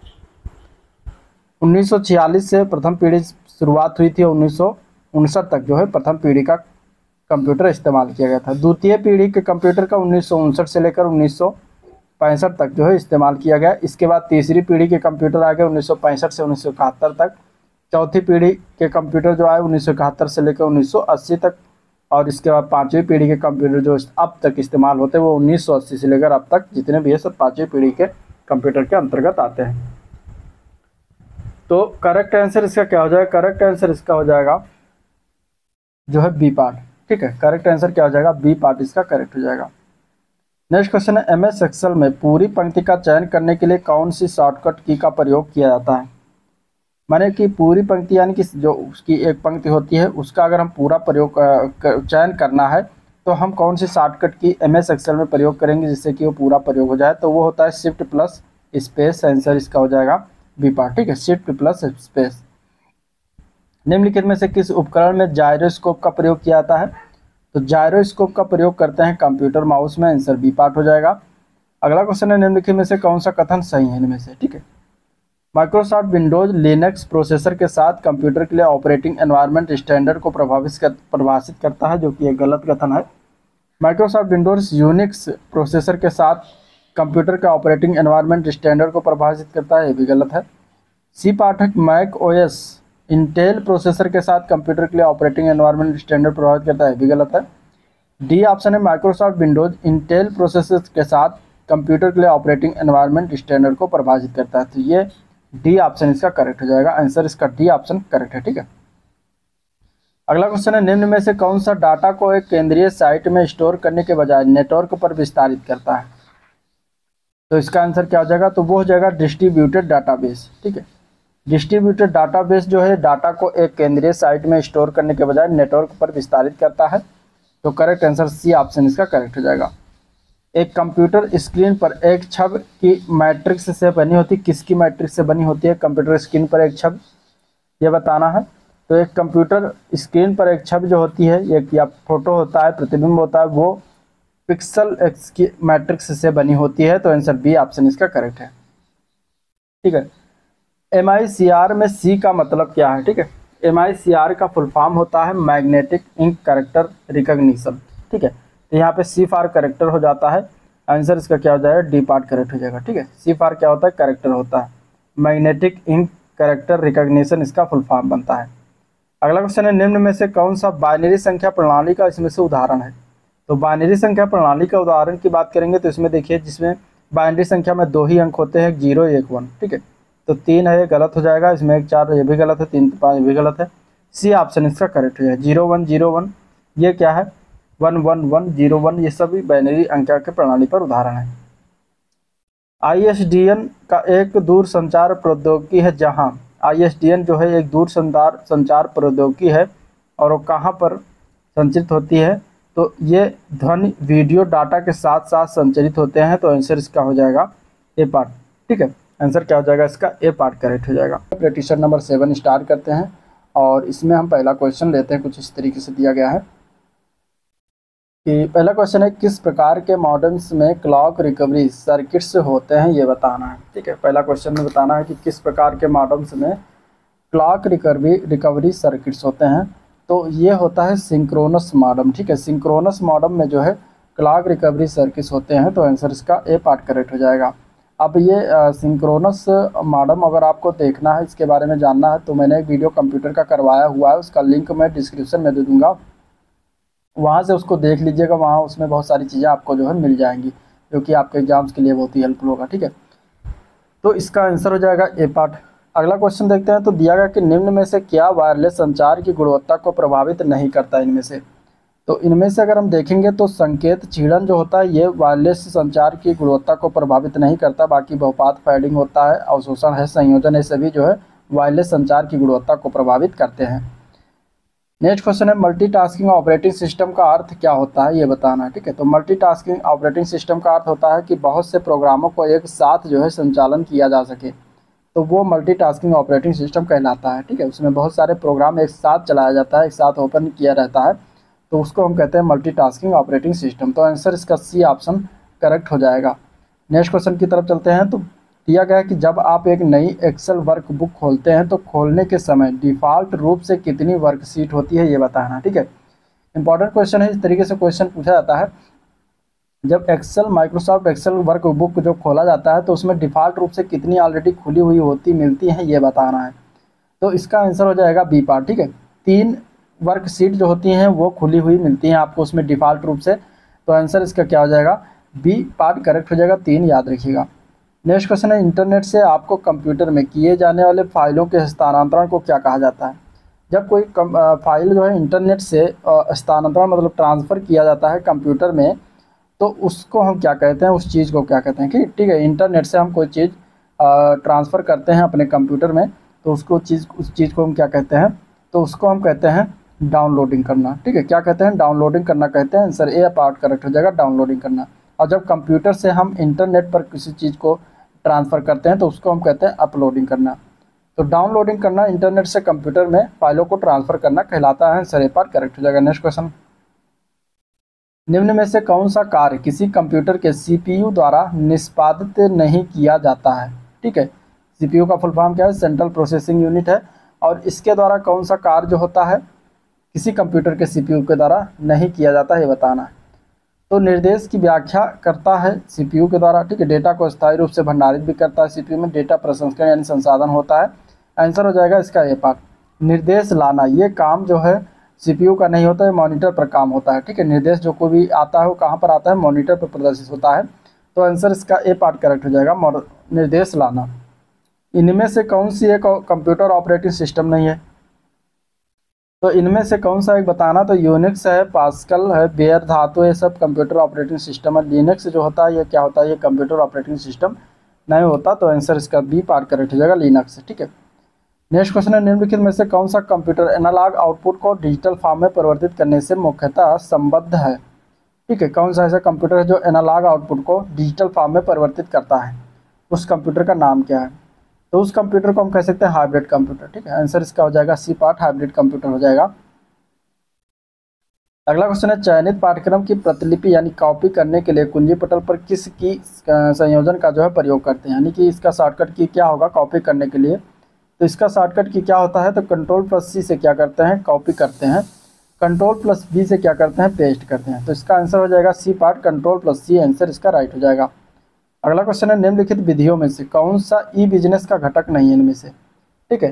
1946 से प्रथम पीढ़ी शुरुआत हुई थी, 1959 तक जो है प्रथम पीढ़ी का कंप्यूटर इस्तेमाल किया गया था। द्वितीय पीढ़ी के कंप्यूटर का 1959 से लेकर 1965 तक जो है इस्तेमाल किया गया। इसके बाद तीसरी पीढ़ी के कंप्यूटर आ गए 1965 से 1971 तक। चौथी पीढ़ी के कंप्यूटर जो आए 1971 से लेकर 1980 तक। और इसके बाद पांचवी पीढ़ी के कंप्यूटर जो अब तक इस्तेमाल होते हैं वो 1980 से लेकर अब तक जितने भी है सब पांचवी पीढ़ी के कंप्यूटर के अंतर्गत आते हैं। तो करेक्ट आंसर इसका क्या हो जाएगा, करेक्ट आंसर इसका हो जाएगा जो है बी पार्ट, ठीक है। करेक्ट आंसर क्या हो जाएगा, बी पार्ट इसका करेक्ट हो जाएगा। नेक्स्ट क्वेश्चन है, MS एक्सेल में पूरी पंक्ति का चयन करने के लिए कौन सी शॉर्टकट की का प्रयोग किया जाता है। माने कि पूरी पंक्ति यानी कि जो उसकी एक पंक्ति होती है उसका अगर हम पूरा प्रयोग चयन करना है तो हम कौन सी शॉर्टकट की MS एक्सेल में प्रयोग करेंगे जिससे कि वो पूरा प्रयोग हो जाए। तो वो होता है शिफ्ट प्लस स्पेस। आंसर इसका हो जाएगा बी पार्ट, ठीक है, शिफ्ट प्लस स्पेस। निम्नलिखित में से किस उपकरण में जायरोस्कोप का प्रयोग किया जाता है। तो जायरोस्कोप का प्रयोग करते हैं कंप्यूटर माउस में। आंसर बी पार्ट हो जाएगा। अगला क्वेश्चन है, निम्नलिखित में से कौन सा कथन सही है इनमें से, ठीक है। माइक्रोसॉफ्ट विंडोज लिनक्स प्रोसेसर के साथ कंप्यूटर के लिए ऑपरेटिंग एनवायरनमेंट स्टैंडर्ड को परिभाषित करता है, जो कि एक गलत कथन है। माइक्रोसॉफ्ट विंडोज यूनिक्स प्रोसेसर के साथ कंप्यूटर का ऑपरेटिंग एनवायरनमेंट स्टैंडर्ड को परिभाषित करता है, ये भी गलत है। सी पार्ट है, मैक OS इंटेल प्रोसेसर के साथ कंप्यूटर के लिए ऑपरेटिंग एनवायरनमेंट स्टैंडर्ड प्रभावित करता है, भी गलत है। डी ऑप्शन है, माइक्रोसॉफ्ट विंडोज इंटेल प्रोसेसर के साथ कंप्यूटर के लिए ऑपरेटिंग एनवायरनमेंट स्टैंडर्ड को प्रभावित करता है। तो ये डी ऑप्शन इसका करेक्ट हो जाएगा। आंसर इसका डी ऑप्शन करेक्ट है, ठीक है। अगला क्वेश्चन है, निम्न में से कौन सा डाटा को एक केंद्रीय साइट में स्टोर करने के बजाय नेटवर्क पर विस्तारित करता है। तो इसका आंसर क्या हो जाएगा, तो वो हो जाएगा डिस्ट्रीब्यूटेड डाटाबेस, ठीक है। डिस्ट्रीब्यूटेड डाटाबेस जो है डाटा को एक केंद्रीय साइट में स्टोर करने के बजाय नेटवर्क पर विस्तारित करता है। तो करेक्ट आंसर सी ऑप्शन इसका करेक्ट हो जाएगा। एक कंप्यूटर स्क्रीन पर एक छवि की मैट्रिक्स से बनी होती, किसकी मैट्रिक्स से बनी होती है कंप्यूटर स्क्रीन पर एक छवि, ये बताना है। तो एक कंप्यूटर स्क्रीन पर एक छवि जो होती है, एक या फोटो होता है, प्रतिबिंब होता है, वो पिक्सल एक्स की मैट्रिक्स से बनी होती है। तो आंसर बी ऑप्शन इसका करेक्ट है, ठीक है। MICR में सी का मतलब क्या है, ठीक है। MICR का फुल फॉर्म होता है मैग्नेटिक इंक कैरेक्टर रिकॉग्निशन, ठीक है। तो यहाँ पे सी फॉर कैरेक्टर हो जाता है। आंसर इसका क्या हो जाएगा, डी पार्ट करेक्ट हो जाएगा, ठीक है। सी फॉर क्या होता है, कैरेक्टर होता है। मैग्नेटिक इंक कैरेक्टर रिकॉग्निशन इसका फुल फॉर्म बनता है। अगला क्वेश्चन है, निम्न में से कौन सा बाइनरी संख्या प्रणाली का इसमें से उदाहरण है। तो बाइनरी संख्या प्रणाली का उदाहरण की बात करेंगे तो इसमें देखिए जिसमें बाइनरी संख्या में 2 ही अंक होते हैं, 0 1 1, ठीक है। तो 3 है, ये गलत हो जाएगा। इसमें 1 4 ये भी गलत है, 3 5 भी गलत है। सी ऑप्शन इसका करेक्ट हो जाएगा। 0 1 0 1 ये क्या है, 1 1 1 0 1 ये सभी बाइनरी अंक के प्रणाली पर उदाहरण है। ISDN का एक दूर संचार प्रौद्योगिकी है जहां ISDN जो है एक दूर संचार प्रौद्योगिकी है और वो कहाँ पर संचित होती है, तो ये ध्वनि वीडियो डाटा के साथ साथ संचरित होते हैं। तो आंसर इसका हो जाएगा ए पार्ट। ठीक है, आंसर क्या हो जाएगा इसका, ए पार्ट करेक्ट हो जाएगा। प्रैक्टिशन नंबर 7 स्टार्ट करते हैं और इसमें हम पहला क्वेश्चन लेते हैं। कुछ इस तरीके से दिया गया है कि पहला क्वेश्चन है किस प्रकार के मॉडेम्स में क्लॉक रिकवरी सर्किट्स होते हैं, ये बताना है। ठीक है, पहला क्वेश्चन में बताना है कि किस प्रकार के मॉडेम्स में क्लॉक रिकवरी सर्किट्स होते हैं। तो ये होता है सिंक्रोनस मॉडेम। ठीक है, सिंक्रोनस मॉडेम में जो है क्लॉक रिकवरी सर्किट्स होते हैं। तो आंसर इसका ए पार्ट करेक्ट हो जाएगा। अब ये सिंक्रोनस मॉडेम अगर आपको देखना है, इसके बारे में जानना है, तो मैंने एक वीडियो कंप्यूटर का करवाया हुआ है, उसका लिंक मैं डिस्क्रिप्शन में दे दूँगा, वहाँ से उसको देख लीजिएगा। वहाँ उसमें बहुत सारी चीज़ें आपको जो है मिल जाएंगी, जो कि आपके एग्जाम्स के लिए बहुत ही हेल्पफुल होगा। ठीक है, तो इसका आंसर हो जाएगा ए पार्ट। अगला क्वेश्चन देखते हैं। तो दिया गया कि निम्न में से क्या वायरलेस संचार की गुणवत्ता को प्रभावित नहीं करता इनमें से। तो इनमें से अगर हम देखेंगे तो संकेत क्षीणन जो होता है ये वायरलेस संचार की गुणवत्ता को प्रभावित नहीं करता। बाकी बहुपात फैडिंग होता है, अवशोषण है, संयोजन है, सभी जो है वायरलेस संचार की गुणवत्ता को प्रभावित करते हैं। नेक्स्ट क्वेश्चन है मल्टीटास्किंग ऑपरेटिंग सिस्टम का अर्थ क्या होता है, ये बताना है। ठीक है, तो मल्टीटास्किंग ऑपरेटिंग सिस्टम का अर्थ होता है कि बहुत से प्रोग्रामों को एक साथ जो है संचालन किया जा सके, तो वो मल्टीटास्किंग ऑपरेटिंग सिस्टम कहलाता है। ठीक है, उसमें बहुत सारे प्रोग्राम एक साथ चलाया जाता है, एक साथ ओपन किया रहता है, तो उसको हम कहते हैं मल्टीटास्किंग ऑपरेटिंग सिस्टम। तो आंसर इसका सी ऑप्शन करेक्ट हो जाएगा। नेक्स्ट क्वेश्चन की तरफ चलते हैं। तो दिया गया है कि जब आप एक नई एक्सेल वर्कबुक खोलते हैं तो खोलने के समय डिफ़ॉल्ट रूप से कितनी वर्कशीट होती है, ये बताना। ठीक है, इंपॉर्टेंट क्वेश्चन है। इस तरीके से क्वेश्चन पूछा जाता है, जब एक्सेल माइक्रोसॉफ्ट एक्सेल वर्कबुक जो खोला जाता है तो उसमें डिफ़ॉल्ट रूप से कितनी ऑलरेडी खुली हुई मिलती हैं, ये बताना है। तो इसका आंसर हो जाएगा बी पार्ट। ठीक है, 3 वर्कशीट जो होती हैं वो खुली हुई मिलती हैं आपको उसमें डिफ़ॉल्ट रूप से। तो आंसर इसका क्या हो जाएगा, बी पार्ट करेक्ट हो जाएगा, 3 याद रखिएगा। नेक्स्ट क्वेश्चन है इंटरनेट से आपको कंप्यूटर में किए जाने वाले फाइलों के हस्तांतरण को क्या कहा जाता है। जब कोई फाइल जो है इंटरनेट से हस्तांतरण मतलब ट्रांसफ़र किया जाता है कंप्यूटर में, तो उसको हम क्या कहते हैं, उस चीज़ को क्या कहते हैं। ठीक है, इंटरनेट से हम कोई चीज़ ट्रांसफ़र करते हैं अपने कंप्यूटर में, तो उस चीज़ को हम क्या कहते हैं, तो उसको हम कहते हैं डाउनलोडिंग करना। ठीक है, क्या कहते हैं, डाउनलोडिंग करना कहते हैं। आंसर ए पार्ट करेक्ट हो जाएगा, डाउनलोडिंग करना। और जब कंप्यूटर से हम इंटरनेट पर किसी चीज़ को ट्रांसफ़र करते हैं तो उसको हम कहते हैं अपलोडिंग करना। तो डाउनलोडिंग करना इंटरनेट से कंप्यूटर में फाइलों को ट्रांसफ़र करना कहलाता है। आंसर ए पार्ट करेक्ट हो जाएगा। नेक्स्ट क्वेश्चन, निम्न में से कौन सा कार्य किसी कंप्यूटर के CPU द्वारा निष्पादित नहीं किया जाता है। ठीक है, CPU का फुल फॉर्म क्या है, सेंट्रल प्रोसेसिंग यूनिट है, और इसके द्वारा कौन सा कार्य जो होता है किसी कंप्यूटर के CPU के द्वारा नहीं किया जाता है, ये बताना है। तो निर्देश की व्याख्या करता है CPU के द्वारा। ठीक है, डेटा को स्थायी रूप से भंडारित भी करता है CPU में, डेटा प्रसंस्करण यानी संसाधन होता है। आंसर हो जाएगा इसका ए पार्ट। निर्देश लाना ये काम जो है CPU का नहीं होता है, मॉनिटर पर काम होता है। ठीक है, निर्देश जो कोई भी आता है वो कहाँ पर आता है, मॉनिटर पर प्रदर्शित होता है। तो आंसर इसका ए पार्ट करेक्ट हो जाएगा, निर्देश लाना। इनमें से कौन सी एक कंप्यूटर ऑपरेटिंग सिस्टम नहीं है, तो इनमें से कौन सा एक बताना। तो यूनिक्स है, पास्कल है, बेयर धातु, ये सब कंप्यूटर ऑपरेटिंग सिस्टम है। लिनक्स जो होता है ये क्या होता है, ये कंप्यूटर ऑपरेटिंग सिस्टम नहीं होता। तो आंसर इसका बी पार्ट करेक्ट हो जाएगा, लिनक्स। ठीक है, नेक्स्ट क्वेश्चन है निम्नलिखित में से कौन सा कंप्यूटर एनालॉग आउटपुट को डिजिटल फॉर्म में परिवर्तित करने से मुख्यतः संबद्ध है। ठीक है, कौन सा ऐसा कंप्यूटर है जो एनालॉग आउटपुट को डिजिटल फॉर्म में परिवर्तित करता है, उस कंप्यूटर का नाम क्या है। तो उस कंप्यूटर को हम कह सकते हैं हाइब्रिड कंप्यूटर। ठीक है, आंसर इसका हो जाएगा सी पार्ट, हाइब्रिड कंप्यूटर हो जाएगा। अगला क्वेश्चन है चयनित पाठ्यक्रम की प्रतिलिपि यानी कॉपी करने के लिए कुंजी पटल पर किस की संयोजन का जो है प्रयोग करते हैं, यानी कि इसका शॉर्टकट की क्या होगा कॉपी करने के लिए। तो इसका शॉर्टकट की क्या होता है, तो Ctrl+C से क्या करते हैं, कॉपी करते हैं, Ctrl+V से क्या करते हैं, पेस्ट करते हैं। तो इसका आंसर हो जाएगा सी पार्ट, Ctrl+C आंसर इसका राइट हो जाएगा। अगला क्वेश्चन है निम्नलिखित विधियों में से कौन सा ई बिजनेस का घटक नहीं है इनमें से। ठीक है,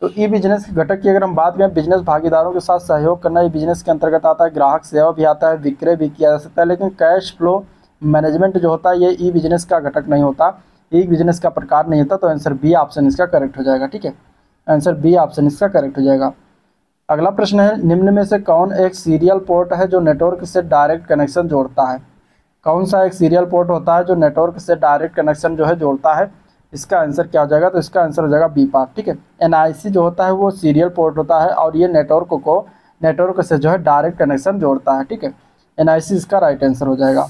तो ई बिजनेस के घटक की अगर हम बात करें, बिजनेस भागीदारों के साथ सहयोग करना ये बिजनेस के अंतर्गत आता है, ग्राहक सेवा भी आता है, विक्रय भी किया जा सकता है, लेकिन कैश फ्लो मैनेजमेंट जो होता है ये ई बिजनेस का घटक नहीं होता, ई बिजनेस का प्रकार नहीं होता। तो आंसर बी ऑप्शन इसका करेक्ट हो जाएगा। ठीक है, आंसर बी ऑप्शन इसका करेक्ट हो जाएगा। अगला प्रश्न है निम्न में से कौन एक सीरियल पोर्ट है जो नेटवर्क से डायरेक्ट कनेक्शन जोड़ता है। कौन सा एक सीरियल पोर्ट होता है जो नेटवर्क से डायरेक्ट कनेक्शन जो है जोड़ता है? इसका आंसर क्या हो जाएगा? तो इसका आंसर हो जाएगा बी पार्ट, ठीक है। एनआईसी जो होता है वो सीरियल पोर्ट होता है और ये नेटवर्क से जो है डायरेक्ट कनेक्शन जोड़ता है, ठीक है। एनआईसी इसका राइट आंसर हो जाएगा।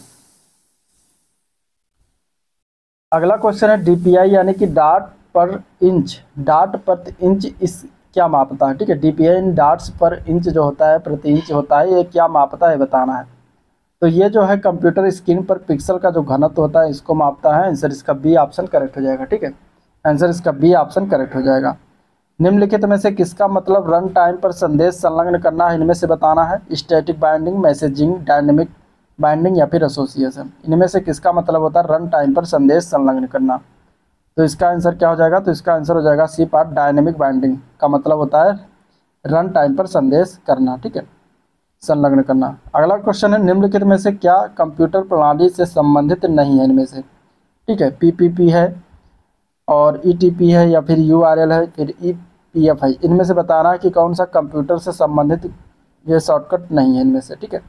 अगला क्वेश्चन है डीपीआई यानी कि डाट पर इंच इस क्या मापता है? ठीक है, डीपीआई इन डाट्स पर इंच जो होता है, प्रति इंच होता है, ये क्या मापता है बताना है। तो ये जो है कंप्यूटर स्क्रीन पर पिक्सल का जो घनत्व होता है इसको मापता है। आंसर इसका बी ऑप्शन करेक्ट हो जाएगा, ठीक है। आंसर इसका बी ऑप्शन करेक्ट हो जाएगा। निम्नलिखित में से किसका मतलब रन टाइम पर संदेश संलग्न करना है? इनमें से बताना है। Static binding, messaging, dynamic binding या फिर एसोसिएशन। इनमें से किसका मतलब होता है रन टाइम पर संदेश संलग्न करना? तो इसका आंसर क्या हो जाएगा? तो इसका आंसर हो जाएगा सी पार्ट, डायनेमिक बाइंडिंग का मतलब होता है रन टाइम पर संदेश करना, ठीक है, संलग्न करना। अगला क्वेश्चन है निम्नलिखित में से क्या कंप्यूटर प्रणाली से संबंधित नहीं है? इनमें से, ठीक है, पीपीपी है और ईटीपी है या फिर यूआरएल है, फिर ईपीएफ है। इनमें से बताना है कि कौन सा कंप्यूटर से संबंधित ये शॉर्टकट नहीं है इनमें से, ठीक है।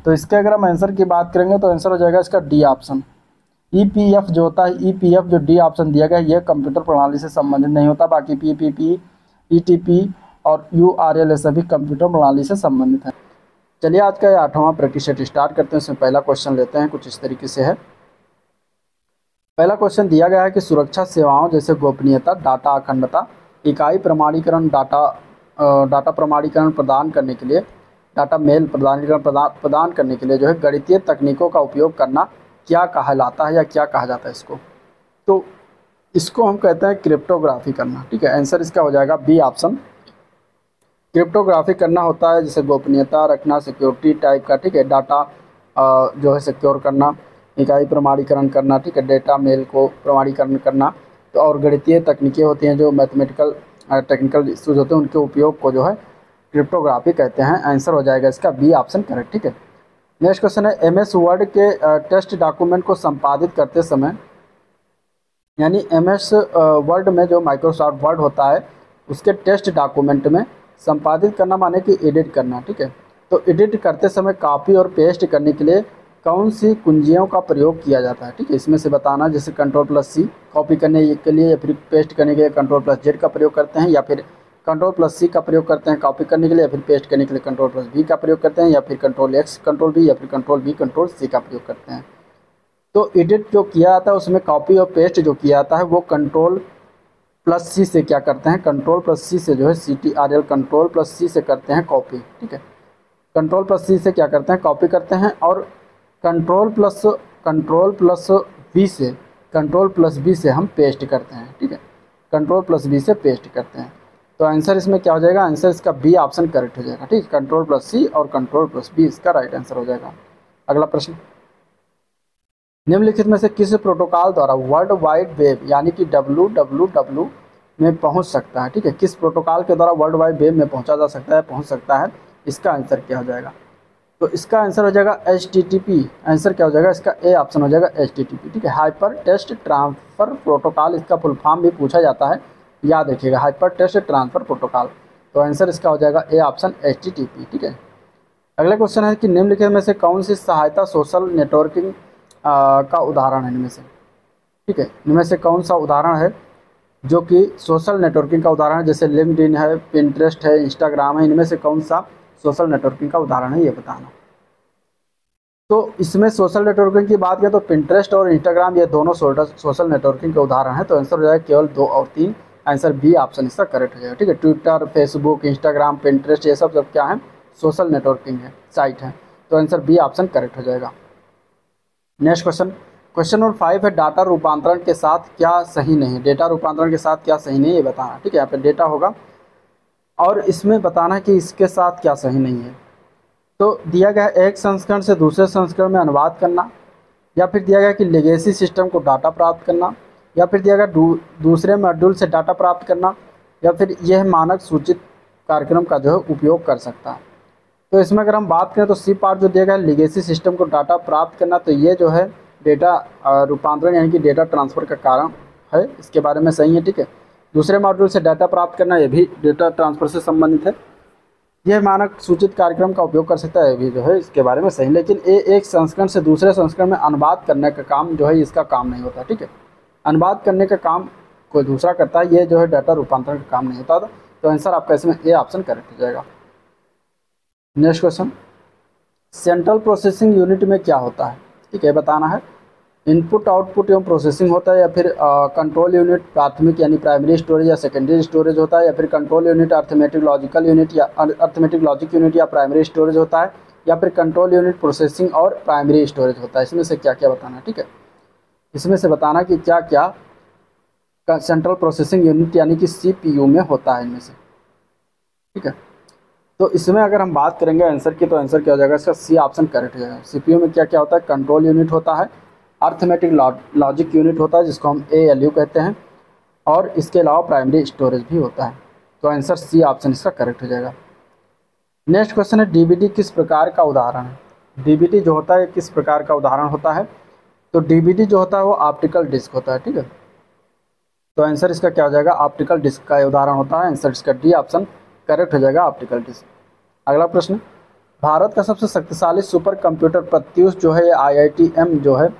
तो इसके अगर हम आंसर की बात करेंगे तो आंसर हो जाएगा इसका डी ऑप्शन। ईपीएफ जो होता है, ईपीएफ जो डी ऑप्शन दिया गया है ये कंप्यूटर प्रणाली से संबंधित नहीं होता। बाकी पीपीपी, ईटीपी और यूआरएल ये सभी कंप्यूटर प्रणाली से संबंधित है। चलिए आज का 8वां प्रैक्टिस सेट स्टार्ट करते हैं। इसमें पहला क्वेश्चन लेते हैं, कुछ इस तरीके से है। पहला क्वेश्चन दिया गया है कि सुरक्षा सेवाओं जैसे गोपनीयता, डाटा अखंडता, इकाई प्रमाणीकरण, डाटा प्रमाणीकरण प्रदान करने के लिए, डाटा मेल प्रदान करने के लिए जो है गणितीय तकनीकों का उपयोग करना क्या कहलाता है या क्या कहा जाता है इसको? तो इसको हम कहते हैं क्रिप्टोग्राफी करना, ठीक है। आंसर इसका हो जाएगा बी ऑप्शन। क्रिप्टोग्राफी करना होता है जैसे गोपनीयता रखना, सिक्योरिटी टाइप का, ठीक है, डाटा जो है सिक्योर करना, इकाई प्रमाणीकरण करना, ठीक है, डेटा मेल को प्रमाणीकरण करना। तो और गणितीय तकनीकें होती हैं जो मैथमेटिकल टेक्निकल इश्यूज होते हैं उनके उपयोग को जो है क्रिप्टोग्राफी कहते हैं। आंसर हो जाएगा इसका बी ऑप्शन करेक्ट, ठीक है। नेक्स्ट क्वेश्चन है एमएस वर्ड के टेक्स्ट डॉक्यूमेंट को संपादित करते समय, यानी एमएस वर्ड में जो माइक्रोसॉफ्ट वर्ड होता है उसके टेक्स्ट डॉक्यूमेंट में संपादित करना माने कि एडिट करना, ठीक है। तो एडिट करते समय कॉपी और पेस्ट करने के लिए कौन सी कुंजियों का प्रयोग किया जाता है? ठीक है, इसमें से बताना। जैसे Ctrl+C कॉपी करने के लिए या फिर पेस्ट करने के लिए Ctrl+Z का प्रयोग करते हैं, या फिर Ctrl+C का प्रयोग करते हैं कॉपी करने के लिए, या फिर पेस्ट करने के लिए Ctrl+V का प्रयोग करते हैं, या फिर Ctrl+X Ctrl+V या फिर Ctrl+V Ctrl+C का प्रयोग करते हैं। तो एडिट जो किया जाता है उसमें कॉपी और पेस्ट जो किया जाता है वो Ctrl+C से क्या करते हैं? Ctrl+C से जो है CTRL Ctrl+C से करते हैं कॉपी, ठीक है। Ctrl+C से क्या करते हैं? कॉपी करते हैं। और Ctrl+V से हम पेस्ट करते हैं, ठीक है। Ctrl+V से पेस्ट करते हैं। तो आंसर इसमें क्या हो जाएगा? आंसर इसका बी ऑप्शन करेक्ट हो जाएगा, ठीक है। Ctrl+C और Ctrl+V इसका राइट आंसर हो जाएगा। अगला प्रश्न, निम्नलिखित में से किस प्रोटोकॉल द्वारा वर्ल्ड वाइड वेब यानी कि www में पहुंच सकता है? ठीक है, किस प्रोटोकॉल के द्वारा वर्ल्ड वाइड वेब में पहुंचा जा सकता है, पहुंच सकता है? इसका आंसर क्या हो जाएगा? तो इसका आंसर हो जाएगा HTTP। आंसर क्या हो जाएगा? इसका ए ऑप्शन हो जाएगा HTTP, ठीक है। हाइपर टेक्स्ट ट्रांसफ़र प्रोटोकॉल इसका फुल फॉर्म भी पूछा जाता है, याद रखिएगा, हाइपर टेक्स्ट ट्रांसफ़र प्रोटोकॉल। तो आंसर इसका हो जाएगा ए ऑप्शन HTTP, ठीक है। अगला क्वेश्चन है कि निम्नलिखित में से कौन सी सहायता सोशल नेटवर्किंग का उदाहरण है? इनमें से, ठीक है, इनमें से कौन सा उदाहरण है जो कि सोशल नेटवर्किंग का उदाहरण है? जैसे लिंक्डइन है, पिंटरेस्ट है, इंस्टाग्राम है, इनमें से कौन सा सोशल नेटवर्किंग का उदाहरण है ये बताना। तो इसमें सोशल नेटवर्किंग की बात करें तो पिंटरेस्ट और इंस्टाग्राम ये दोनों सोशल नेटवर्किंग के उदाहरण है। तो आंसर हो जाएगा केवल 2 और 3। आंसर बी ऑप्शन इसका करेक्ट हो जाएगा, ठीक है। ट्विटर, फेसबुक, इंस्टाग्राम, पिंटरेस्ट ये सब क्या है? सोशल नेटवर्किंग है, साइट है। तो आंसर बी ऑप्शन करेक्ट हो जाएगा। नेक्स्ट क्वेश्चन, क्वेश्चन नंबर 5 है डाटा रूपांतरण के साथ क्या सही नहीं? डेटा रूपांतरण के साथ क्या सही नहीं ये बताना, ठीक है। यहाँ पे डेटा होगा और इसमें बताना है कि इसके साथ क्या सही नहीं है। तो दिया गया है एक संस्करण से दूसरे संस्करण में अनुवाद करना, या फिर दिया गया कि लेगेसी सिस्टम को डाटा प्राप्त करना, या फिर दिया गया दूसरे मॉड्यूल से डाटा प्राप्त करना, या फिर यह मानक सूचित कार्यक्रम का जो है उपयोग कर सकता है। तो इसमें अगर हम बात करें तो सी पार्ट जो दिया गया है लेगेसी सिस्टम को डाटा प्राप्त करना, तो ये जो है डेटा रूपांतरण यानी कि डेटा ट्रांसफ़र का कारण है, इसके बारे में सही है, ठीक है। दूसरे मॉड्यूल से डाटा प्राप्त करना ये भी डेटा ट्रांसफ़र से संबंधित है। यह मानक सूचित कार्यक्रम का उपयोग कर सकता है, भी जो है इसके बारे में सही, लेकिन ये एक संस्करण से दूसरे संस्करण में अनुवाद करने का काम जो है इसका काम नहीं होता। ठीक है, अनुवाद करने का काम कोई दूसरा करता है, ये जो है डाटा रूपांतरण का काम नहीं होता। तो आंसर आपका इसमें ए ऑप्शन करेक्ट हो जाएगा। Next question, central processing unit में क्या होता है? ठीक है, बताना है। इनपुट आउटपुट एवं प्रोसेसिंग होता है, या फिर कंट्रोल यूनिट प्राथमिक यानी प्राइमरी स्टोरेज या सेकेंडरी स्टोरेज होता है, या फिर control unit arithmetic logical unit या अर्थमेटिक लॉजिक यूनिट या प्राइमरी स्टोरेज होता है, या फिर कंट्रोल यूनिट प्रोसेसिंग और प्राइमरी स्टोरेज होता है। इसमें से क्या क्या बताना है? ठीक है, इसमें से बताना कि क्या क्या सेंट्रल प्रोसेसिंग यूनिट यानी कि CPU में होता है इनमें से। ठीक है, तो इसमें अगर हम बात करेंगे आंसर की, तो आंसर क्या हो जाएगा इसका? सी ऑप्शन करेक्ट हो जाएगा। CPU में क्या क्या होता है? कंट्रोल यूनिट होता है, अर्थमेटिक लॉजिक यूनिट होता है जिसको हम ALU कहते हैं, और इसके अलावा प्राइमरी स्टोरेज भी होता है। तो आंसर सी ऑप्शन इसका करेक्ट हो जाएगा। नेक्स्ट क्वेश्चन है, DVD किस प्रकार का उदाहरण है? DVD जो होता है किस प्रकार का उदाहरण होता है? तो DVD जो होता है वो ऑप्टिकल डिस्क होता है। ठीक है, तो आंसर इसका क्या हो जाएगा? ऑप्टिकल डिस्क का उदाहरण होता है। आंसर इसका डी ऑप्शन करेक्ट हो जाएगा, ऑप्टिकल डिस्क। अगला प्रश्न, भारत का सबसे शक्तिशाली सुपर कंप्यूटर प्रत्यूष जो है IITM जो है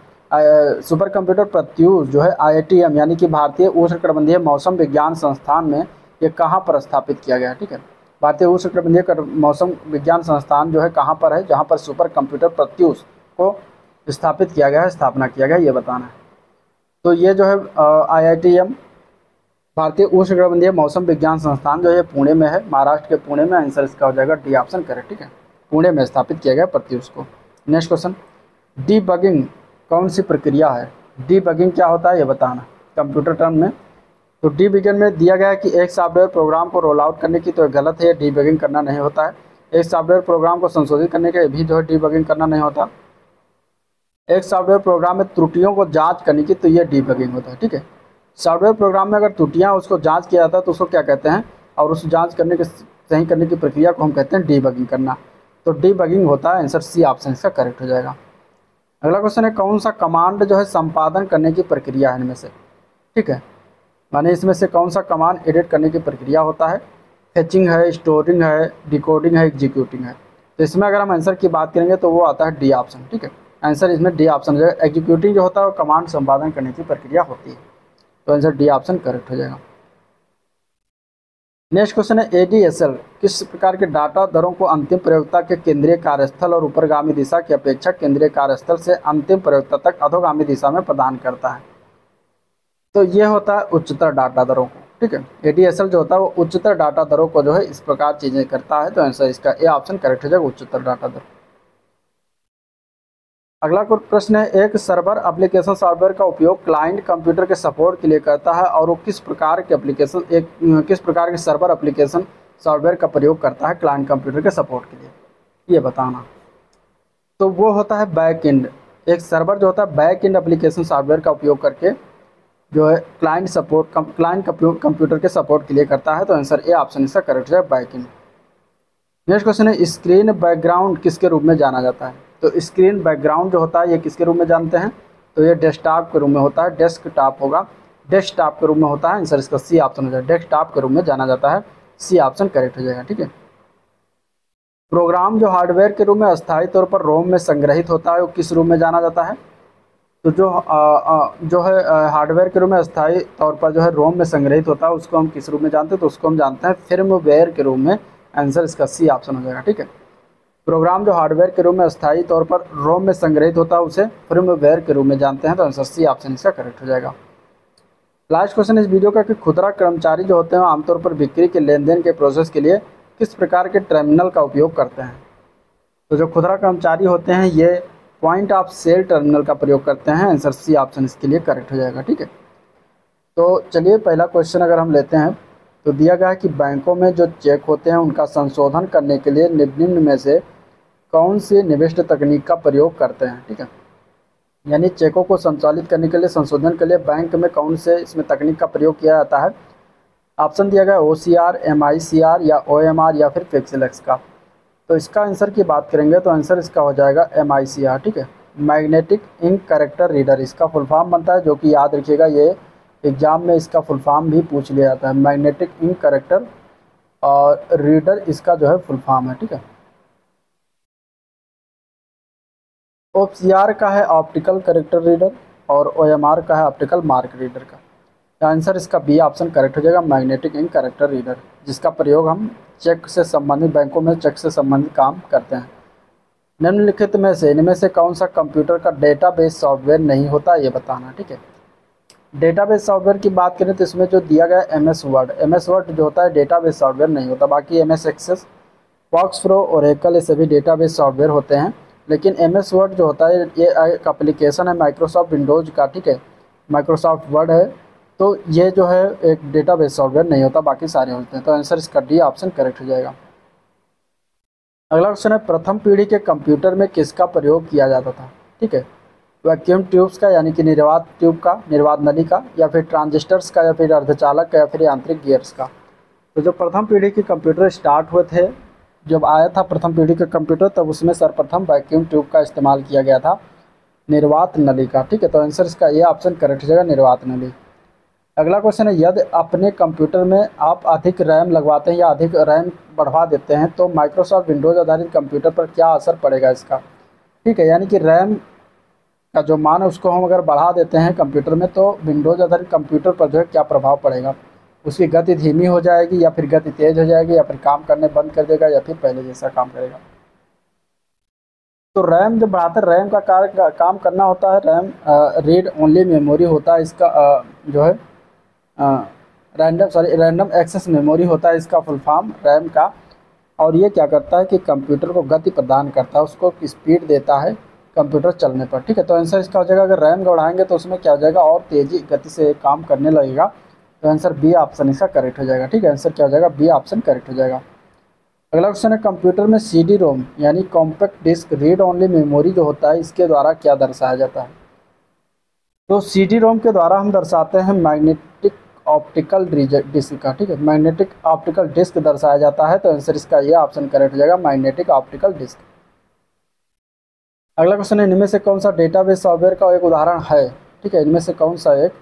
सुपर कंप्यूटर प्रत्यूष जो है IITM यानी कि भारतीय उष्णकटिबंधीय मौसम विज्ञान संस्थान में ये कहाँ पर स्थापित किया गया है? ठीक है, भारतीय उष्णकटिबंधीय मौसम विज्ञान संस्थान जो है कहाँ पर है, जहाँ पर सुपर कंप्यूटर प्रत्यूष को स्थापित किया गया है, स्थापना किया गया है, ये बताना है। तो ये जो है IITM भारतीय उष्णकटिबंधीय मौसम विज्ञान संस्थान जो है पुणे में है, महाराष्ट्र के पुणे में। आंसर इसका हो जाएगा डी ऑप्शन करेक्ट। ठीक है, पुणे में स्थापित किया गया प्रत्यूष को। नेक्स्ट क्वेश्चन, डीबगिंग कौन सी प्रक्रिया है? डीबगिंग क्या होता है ये बताना कंप्यूटर टर्म में। तो डीबगिंग में दिया गया है कि एक सॉफ्टवेयर प्रोग्राम को रोल आउट करने की, तो गलत है, डीबगिंग करना नहीं होता है। एक सॉफ्टवेयर प्रोग्राम को संशोधित करने के भी जो है डीबगिंग करना नहीं होता। एक सॉफ्टवेयर प्रोग्राम में त्रुटियों को जांच करने की, तो ये डीबगिंग होता है। ठीक है, सॉफ्टवेयर प्रोग्राम में अगर त्रुटियां उसको जांच किया जाता है तो उसको क्या कहते हैं, और उस जांच करने के सही करने की प्रक्रिया को हम कहते हैं डीबगिंग करना। तो डीबगिंग होता है। आंसर सी ऑप्शन इसका करेक्ट हो जाएगा। अगला क्वेश्चन है, कौन सा कमांड जो है संपादन करने की प्रक्रिया है इनमें से? ठीक है, माने इसमें से कौन सा कमांड एडिट करने की प्रक्रिया होता है? फेचिंग है, स्टोरिंग है, डिकोडिंग है, एग्जीक्यूटिंग है। तो इसमें अगर हम आंसर की बात करेंगे तो वो आता है डी ऑप्शन। ठीक है, आंसर इसमें डी ऑप्शन हो जाएगा। एग्जीक्यूटिंग जो होता है वो कमांड संपादन करने की प्रक्रिया होती है। तो आंसर डी ऑप्शन करेक्ट हो जाएगा। नेक्स्ट क्वेश्चन है, ADSL किस प्रकार के डाटा दरों को अंतिम प्रयोक्ता के केंद्रीय कार्यस्थल और ऊपरगामी दिशा की अपेक्षा केंद्रीय कार्यस्थल से अंतिम प्रयोक्ता तक अधोगामी दिशा में प्रदान करता है? तो ये होता है उच्चतर डाटा दरों को। ठीक है, ADSL जो होता है वो उच्चतर डाटा दरों को जो है इस प्रकार चीजें करता है। तो आंसर इसका ए ऑप्शन करेक्ट हो जाएगा, उच्चतर डाटा दर। अगला प्रश्न है, एक सर्वर एप्लीकेशन सॉफ्टवेयर का उपयोग क्लाइंट कंप्यूटर के सपोर्ट के लिए करता है और वो किस प्रकार के किस प्रकार के सर्वर एप्लीकेशन सॉफ्टवेयर का प्रयोग करता है क्लाइंट कंप्यूटर के सपोर्ट के लिए, ये बताना। तो वो होता है बैक एंड। एक सर्वर जो होता है बैक एंड एप्लीकेशन सॉफ्टवेयर का उपयोग करके जो है क्लाइंट कंप्यूटर के सपोर्ट के लिए करता है। तो आंसर ए ऑप्शन इसका करेक्ट है, बैक एंड। नेक्स्ट क्वेश्चन है, स्क्रीन बैकग्राउंड किसके रूप में जाना जाता है? तो स्क्रीन बैकग्राउंड जो होता है ये किसके रूप में जानते हैं? तो ये डेस्कटॉप के रूप में होता है, डेस्कटॉप होगा, डेस्कटॉप के रूप में होता है। आंसर इसका सी ऑप्शन हो जाएगा, डेस्कटॉप के रूप में जाना जाता है। सी ऑप्शन करेक्ट हो जाएगा। ठीक है, प्रोग्राम जो हार्डवेयर के रूप में अस्थायी तौर पर रोम में संग्रहित होता है वो किस रूप में जाना जाता है? तो जो है हार्डवेयर के रूप में अस्थायी तौर पर जो है रोम में संग्रहित होता है उसको हम किस रूप में जानते हैं? तो उसको हम जानते हैं फर्मवेयर के रूप में। आंसर इसका सी ऑप्शन हो जाएगा। ठीक है, प्रोग्राम जो हार्डवेयर के रूप में अस्थायी तौर पर रोम में संग्रहित होता है उसे फर्मवेयर के रूप में जानते हैं। तो आंसर सी ऑप्शन इसका करेक्ट हो जाएगा। लास्ट क्वेश्चन इस वीडियो का कि खुदरा कर्मचारी जो होते हैं आमतौर पर बिक्री के लेन देन के प्रोसेस के लिए किस प्रकार के टर्मिनल का उपयोग करते हैं? तो जो खुदरा कर्मचारी होते हैं ये पॉइंट ऑफ सेल टर्मिनल का प्रयोग करते हैं। आंसर सी ऑप्शन इसके लिए करेक्ट हो जाएगा। ठीक है, तो चलिए पहला क्वेश्चन अगर हम लेते हैं तो दिया गया है कि बैंकों में जो चेक होते हैं उनका संशोधन करने के लिए निम्न में से कौन सी निविष्ट तकनीक का प्रयोग करते हैं? ठीक है, यानी चेकों को संचालित करने के लिए, संशोधन के लिए बैंक में कौन से इसमें तकनीक का प्रयोग किया जाता है? ऑप्शन दिया गया OCR, MICR या OMR या फिर फिक्सलेक्स का। तो इसका आंसर की बात करेंगे तो आंसर इसका हो जाएगा MICR। ठीक है, मैग्नेटिक इंक कैरेक्टर रीडर इसका फुल फॉर्म बनता है, जो कि याद रखिएगा ये एग्जाम में इसका फुल फॉर्म भी पूछ लिया जाता है, मैग्नेटिक इंक कैरेक्टर और रीडर इसका जो है फुल फॉर्म है, ठीक है। OCR का है ऑप्टिकल कैरेक्टर रीडर और OMR का है ऑप्टिकल मार्क रीडर का। तो आंसर इसका बी ऑप्शन करेक्ट हो जाएगा, मैग्नेटिक इंक कैरेक्टर रीडर, जिसका प्रयोग हम चेक से संबंधित बैंकों में चेक से संबंधित काम करते हैं। निम्नलिखित में से इनमें से कौन सा कंप्यूटर का डेटाबेस सॉफ्टवेयर नहीं होता, ये बताना, ठीक है। डेटाबेस सॉफ्टवेयर की बात करें तो इसमें जो दिया गया MS वर्ड जो होता है डेटाबेस सॉफ्टवेयर नहीं होता। बाकी MS Access, FoxPro, Oracle, ये सभी डेटाबेस सॉफ्टवेयर होते हैं। लेकिन MS वर्ड जो होता है ये एक एप्लीकेशन है माइक्रोसॉफ्ट विंडोज़ का, ठीक है, माइक्रोसॉफ्ट वर्ड है। तो ये जो है एक डेटाबेस सॉफ्टवेयर नहीं होता, बाकी सारे होते हैं। तो आंसर इसका डी ऑप्शन करेक्ट हो जाएगा। अगला क्वेश्चन है, प्रथम पीढ़ी के कंप्यूटर में किसका प्रयोग किया जाता था, ठीक है। वैक्यूम ट्यूब्स का यानी कि निर्वात ट्यूब का, निर्वात नली का, या फिर ट्रांजिस्टर्स का, या फिर अर्धचालक का, या फिर यांत्रिक गियर्स का। तो जो प्रथम पीढ़ी के कंप्यूटर स्टार्ट हुए थे, जब आया था प्रथम पीढ़ी का कंप्यूटर, तब उसमें सर्वप्रथम वैक्यूम ट्यूब का इस्तेमाल किया गया था, निर्वात नली का, ठीक है। तो आंसर इसका ये ऑप्शन करेक्ट हो जाएगा, निर्वात नली। अगला क्वेश्चन है, यदि अपने कंप्यूटर में आप अधिक रैम लगवाते हैं या अधिक रैम बढ़वा देते हैं तो माइक्रोसॉफ्ट विंडोज़ आधारित कंप्यूटर पर क्या असर पड़ेगा इसका, ठीक है। यानी कि रैम का जो मान है उसको हम अगर बढ़ा देते हैं कंप्यूटर में तो विंडोज़ आधारित कंप्यूटर पर जो है क्या प्रभाव पड़ेगा, उसकी गति धीमी हो जाएगी या फिर गति तेज़ हो जाएगी, या फिर काम करने बंद कर देगा, या फिर पहले जैसा काम करेगा। तो रैम जब बढ़ाते हैं, रैम का काम करना होता है, रैम रीड ओनली मेमोरी होता है इसका, जो है रैंडम एक्सेस मेमोरी होता है इसका फुल फॉर्म रैम का। और ये क्या करता है कि कंप्यूटर को गति प्रदान करता है, उसको स्पीड देता है कंप्यूटर चलने पर, ठीक है। तो आंसर इसका हो जाएगा, अगर रैम बढ़ाएंगे तो उसमें क्या हो जाएगा, और तेज़ी गति से काम करने लगेगा। तो आंसर बी ऑप्शन इसका करेक्ट हो जाएगा, ठीक है। आंसर क्या हो जाएगा, बी ऑप्शन करेक्ट हो जाएगा। अगला क्वेश्चन है, कंप्यूटर में CD-ROM यानी compact disc read only memory जो होता है इसके द्वारा क्या दर्शाया जाता है। तो CD-ROM के द्वारा हम दर्शाते हैं मैग्नेटिक ऑप्टिकल डिस्क का, ठीक है, मैग्नेटिक ऑप्टिकल डिस्क दर्शाया जाता है। तो आंसर इसका ये ऑप्शन करेक्ट हो जाएगा, मैग्नेटिक ऑप्टिकल डिस्क। अगला क्वेश्चन है, इनमें से कौन सा डेटाबेस सॉफ्टवेयर का एक उदाहरण है, ठीक है। इनमें से कौन सा एक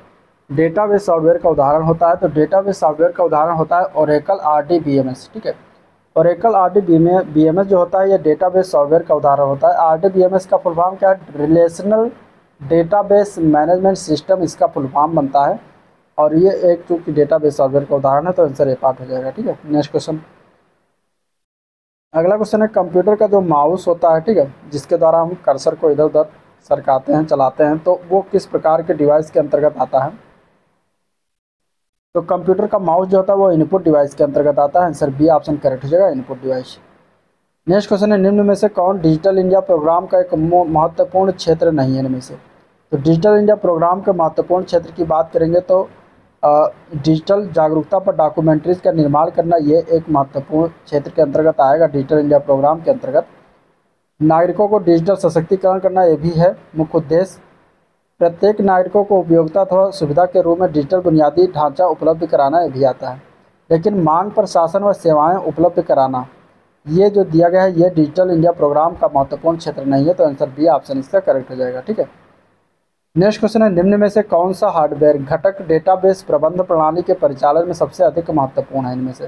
डेटाबेस सॉफ्टवेयर का उदाहरण होता है। तो डेटाबेस सॉफ्टवेयर का उदाहरण होता है ओरेकल RDBMS, ठीक है। ओरेकल RDBMS जो होता है ये डेटाबेस सॉफ्टवेयर का उदाहरण होता है। RDBMS का फुल फॉर्म क्या है, रिलेशनल डेटाबेस मैनेजमेंट सिस्टम इसका फुल फॉर्म बनता है। और ये एक चूंकि डेटाबेस सॉफ्टवेयर का उदाहरण है, तो आंसर ए पार्ट हो जाएगा, ठीक है। नेक्स्ट क्वेश्चन, अगला क्वेश्चन है, कंप्यूटर का जो माउस होता है, ठीक है, जिसके द्वारा हम कर्सर को इधर उधर सरकाते हैं, चलाते हैं, तो वो किस प्रकार के डिवाइस के अंतर्गत आता है। तो कंप्यूटर का माउस जो होता है वो इनपुट डिवाइस के अंतर्गत आता है। आंसर बी ऑप्शन करेक्ट हो जाएगा, इनपुट डिवाइस। नेक्स्ट क्वेश्चन है, निम्न में से कौन डिजिटल इंडिया प्रोग्राम का एक महत्वपूर्ण क्षेत्र नहीं है इनमें से। तो डिजिटल इंडिया प्रोग्राम के महत्वपूर्ण क्षेत्र की बात करेंगे तो डिजिटल जागरूकता पर डॉक्यूमेंट्रीज का निर्माण करना ये एक महत्वपूर्ण क्षेत्र के अंतर्गत आएगा डिजिटल इंडिया प्रोग्राम के अंतर्गत। नागरिकों को डिजिटल सशक्तिकरण करना ये भी है मुख्य उद्देश्य। प्रत्येक नागरिकों को उपयोगिता अथवा सुविधा के रूप में डिजिटल बुनियादी ढांचा उपलब्ध कराना ये भी आता है। लेकिन मांग पर शासन व सेवाएं उपलब्ध कराना ये जो दिया गया है ये डिजिटल इंडिया प्रोग्राम का महत्वपूर्ण क्षेत्र नहीं है। तो आंसर बी ऑप्शन इसका करेक्ट हो जाएगा, ठीक है। नेक्स्ट क्वेश्चन है, निम्न में से कौन सा हार्डवेयर घटक डेटाबेस प्रबंध प्रणाली के परिचालन में सबसे अधिक महत्वपूर्ण है इनमें से।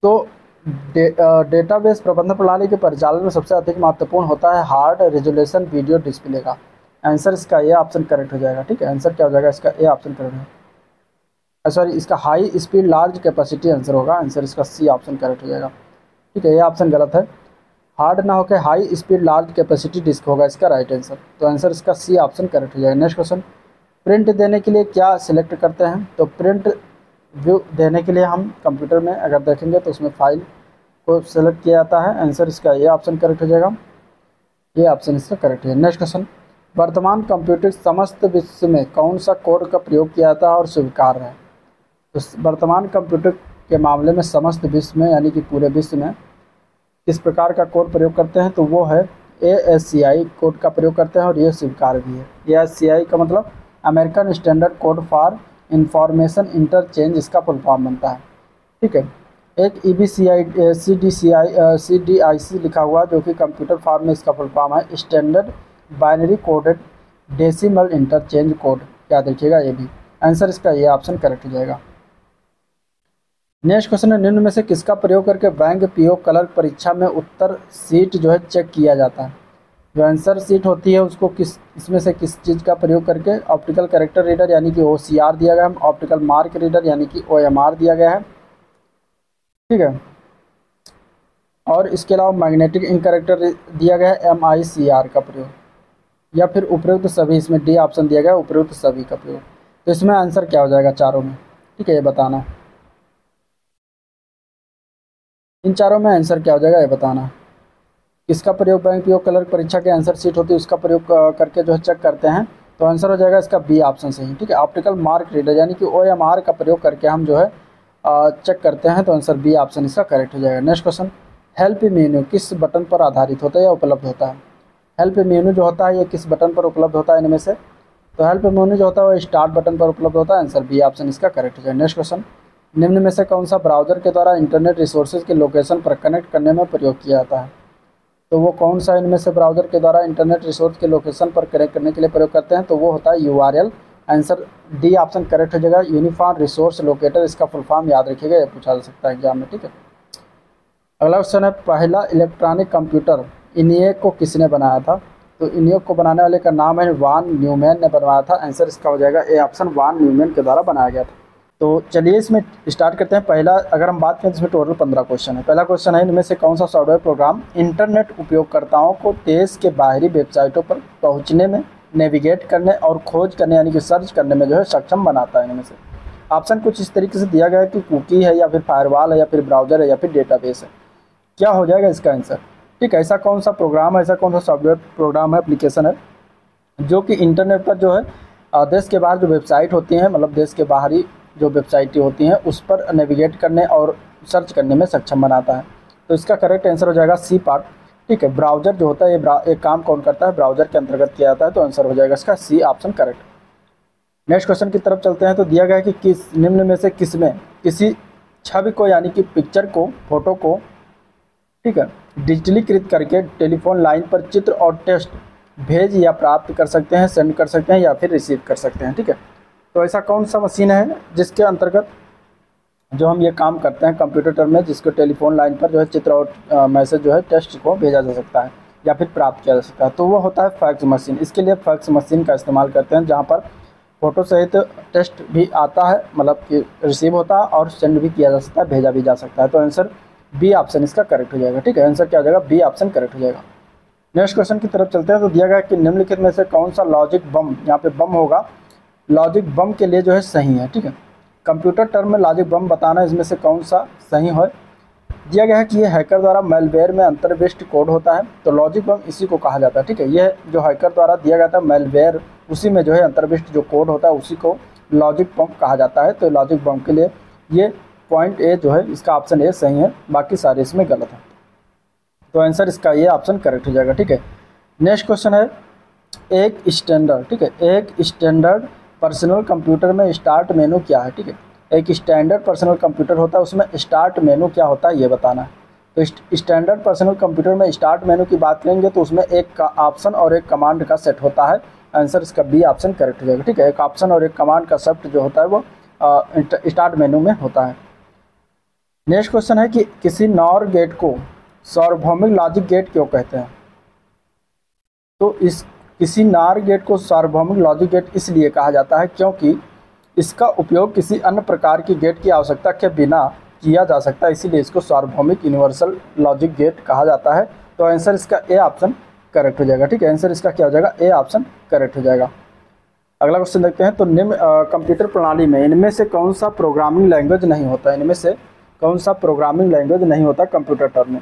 तो डेटाबेस प्रबंध प्रणाली के परिचालन में सबसे अधिक महत्वपूर्ण होता है हार्ड रेजोल्यूशन वीडियो डिस्प्ले का। आंसर इसका ए ऑप्शन करेक्ट हो जाएगा, ठीक है। आंसर क्या हो जाएगा इसका, ए ऑप्शन करेक्ट है, सॉरी इसका high speed large capacity answer होगा। आंसर इसका सी ऑप्शन करेक्ट हो जाएगा, ठीक है। ये ऑप्शन गलत है, हार्ड ना होकर high speed large capacity disk होगा इसका राइट आंसर। तो आंसर इसका सी ऑप्शन करेक्ट हो जाएगा। नेक्स्ट क्वेश्चन, प्रिंट देने के लिए क्या सिलेक्ट करते हैं। तो प्रिंट व्यू देने के लिए हम कंप्यूटर में अगर देखेंगे तो उसमें फाइल को सिलेक्ट किया जाता है। आंसर इसका ये ऑप्शन करेक्ट हो जाएगा, ये ऑप्शन इसका करेक्ट है। नेक्स्ट क्वेश्चन, वर्तमान कंप्यूटर समस्त विश्व में कौन सा कोड का प्रयोग किया जाता है और स्वीकार्य है। तो वर्तमान कंप्यूटर के मामले में समस्त विश्व में यानी कि पूरे विश्व में किस प्रकार का कोड प्रयोग करते हैं तो वो है ASCII कोड का प्रयोग करते हैं और ये स्वीकार्य भी है। ASCII का मतलब American standard code for information interchange इसका फुल फॉर्म बनता है, ठीक है। एक CDIC लिखा हुआ जो कि कंप्यूटर फॉर्म में इसका फुल फॉर्म है standard binary coded decimal interchange code, याद रखिएगा ये भी। आंसर इसका ये ऑप्शन करेक्ट हो जाएगा। नेक्स्ट क्वेश्चन है, निम्न में से किसका प्रयोग करके बैंक पीओ क्लर्क परीक्षा में उत्तर सीट जो है चेक किया जाता है। जो आंसर सीट होती है उसको इसमें से किस चीज़ का प्रयोग करके, ऑप्टिकल कैरेक्टर रीडर यानी कि OCR दिया गया है, ऑप्टिकल मार्क रीडर यानी कि OMR दिया गया है, ठीक है। और इसके अलावा मैग्नेटिक इंक कैरेक्टर दिया गया है MICR का प्रयोग, या फिर उपयुक्त सभी, इसमें डी ऑप्शन दिया गया है उपयुक्त सभी का प्रयोग। तो इसमें आंसर क्या हो जाएगा चारों में, ठीक है, ये बताना। इन चारों में आंसर क्या हो जाएगा ये बताना। किसका प्रयोग बैंक पीओ क्लर्क परीक्षा के आंसर सीट होती है उसका प्रयोग करके जो है चेक करते हैं, तो आंसर हो जाएगा इसका बी ऑप्शन सही, ठीक है। ऑप्टिकल मार्क रीडर यानी कि OMR का प्रयोग करके हम जो है चेक करते हैं, तो आंसर बी ऑप्शन इसका करेक्ट हो जाएगा। नेक्स्ट क्वेश्चन, हेल्प मेन्यू किस बटन पर आधारित होता है या उपलब्ध होता है। हेल्प मेन्यू जो होता है ये किस बटन पर उपलब्ध होता है इनमें से, तो हेल्प मेन्यू जो होता है वो स्टार्ट बटन पर उपलब्ध होता है, आंसर बी ऑप्शन इसका करेक्ट हो जाएगा। नेक्स्ट क्वेश्चन, निम्न में से कौन सा ब्राउज़र के द्वारा इंटरनेट रिसोर्सेज के लोकेशन पर कनेक्ट करने में प्रयोग किया जाता है। तो वो कौन सा इनमें से ब्राउज़र के द्वारा इंटरनेट रिसोर्स के लोकेशन पर कनेक्ट करने के लिए प्रयोग करते हैं, तो वो होता है URL, answer D option correct हो जाएगा। यूनिफॉर्म रिसोर्स लोकेटर, इसका फुल फॉर्म याद रखिएगा, ये पूछा जा सकता है एग्जाम में, ठीक है। अगला क्वेश्चन है, पहला इलेक्ट्रॉनिक कंप्यूटर ENIAC को किसने बनाया था। तो ENIAC को बनाने वाले का नाम है वान न्यूमैन ने बनवाया था, आंसर इसका हो जाएगा ए ऑप्शन, वान न्यूमैन के द्वारा बनाया गया था। तो चलिए इसमें स्टार्ट करते हैं। पहला अगर हम बात करें तो इसमें टोटल 15 क्वेश्चन है। पहला क्वेश्चन है, इनमें से कौन सा सॉफ्टवेयर प्रोग्राम इंटरनेट उपयोगकर्ताओं को देश के बाहरी वेबसाइटों पर पहुंचने में, नेविगेट करने और खोज करने यानी कि सर्च करने में जो है सक्षम बनाता है। इनमें से ऑप्शन कुछ इस तरीके से दिया गया है कि कुकी है या फिर फायरवॉल है या फिर ब्राउज़र है या फिर डेटाबेस है। क्या हो जाएगा इसका आंसर, ठीक है। ऐसा कौन सा प्रोग्राम है, ऐसा कौन सा सॉफ्टवेयर प्रोग्राम है, एप्लीकेशन है जो कि इंटरनेट पर जो है देश के बाहर जो वेबसाइट होती हैं, मतलब देश के बाहरी जो वेबसाइटें होती हैं उस पर नेविगेट करने और सर्च करने में सक्षम बनाता है। तो इसका करेक्ट आंसर हो जाएगा सी पार्ट, ठीक है। ब्राउज़र जो होता है ये एक काम कौन करता है, ब्राउज़र के अंतर्गत किया जाता है, तो आंसर हो जाएगा इसका C option correct. Next question की तरफ चलते हैं। तो दिया गया है कि किस निम्न में से किसमें किसी छवि को यानी कि पिक्चर को, फोटो को, ठीक है, डिजिटलीकृत करके टेलीफोन लाइन पर चित्र और टेक्स्ट भेज या प्राप्त कर सकते हैं, सेंड कर सकते हैं या फिर रिसीव कर सकते हैं, ठीक है। तो ऐसा कौन सा मशीन है जिसके अंतर्गत जो हम ये काम करते हैं कंप्यूटर टर्म में, जिसको टेलीफोन लाइन पर जो है चित्र और मैसेज जो है टेक्स्ट को भेजा जा सकता है या फिर प्राप्त किया जा सकता है, तो वो होता है फैक्स मशीन। इसके लिए फैक्स मशीन का इस्तेमाल करते हैं जहाँ पर फ़ोटो सहित टेक्स्ट भी आता है, मतलब कि रिसीव होता है और सेंड भी किया जा सकता है, भेजा भी जा सकता है। तो आंसर बी ऑप्शन इसका करेक्ट हो जाएगा, ठीक है। आंसर क्या हो जाएगा, बी ऑप्शन करेक्ट हो जाएगा। नेक्स्ट क्वेश्चन की तरफ चलते हैं। तो दिया गया कि निम्नलिखित में से कौन सा लॉजिक बम, यहाँ पे बम होगा, लॉजिक बम के लिए जो है सही है, ठीक है। कंप्यूटर टर्म में लॉजिक बम बताना, इसमें से कौन सा सही है। दिया गया है कि ये हैकर द्वारा मेलवेयर में अंतर्विष्ट कोड होता है, तो लॉजिक बम इसी को कहा जाता है, ठीक है। यह जो हैकर द्वारा दिया गया था मेलवेयर, उसी में जो है अंतर्विष्ट जो कोड होता है उसी को लॉजिक बम कहा जाता है। तो लॉजिक बम के लिए ये पॉइंट ए जो है इसका ऑप्शन ए सही है, बाकी सारे इसमें गलत है। तो आंसर इसका ये ऑप्शन करेक्ट हो जाएगा, ठीक है। नेक्स्ट क्वेश्चन है, एक स्टैंडर्ड, ठीक है, एक स्टैंडर्ड पर्सनल कंप्यूटर में स्टार्ट मेनू क्या है, ठीक है। एक स्टैंडर्ड पर्सनल कंप्यूटर होता है, उसमें स्टार्ट मेनू क्या होता है ये बताना है। तो स्टैंडर्ड पर्सनल कंप्यूटर में स्टार्ट मेनू की बात करेंगे तो उसमें एक का ऑप्शन और एक कमांड का सेट होता है, आंसर इसका बी ऑप्शन करेक्ट हो जाएगा, ठीक है। एक ऑप्शन और एक कमांड का सेट जो होता है वो स्टार्ट मेनू में होता है। नेक्स्ट क्वेश्चन है कि किसी नॉर गेट को सार्वभौमिक लॉजिक गेट क्यों कहते हैं। तो इस किसी नार गेट को सार्वभौमिक लॉजिक गेट इसलिए कहा जाता है क्योंकि इसका उपयोग किसी अन्य प्रकार की गेट की आवश्यकता के बिना किया जा सकता है, इसीलिए इसको सार्वभौमिक यूनिवर्सल लॉजिक गेट कहा जाता है। तो आंसर इसका ए ऑप्शन करेक्ट हो जाएगा, ठीक है। आंसर इसका क्या हो जाएगा, ए ऑप्शन करेक्ट हो जाएगा। अगला क्वेश्चन देखते हैं। तो निम्न कंप्यूटर प्रणाली में इनमें से कौन सा प्रोग्रामिंग लैंग्वेज नहीं होता, इनमें से कौन सा प्रोग्रामिंग लैंग्वेज नहीं होता कंप्यूटर टर्म में।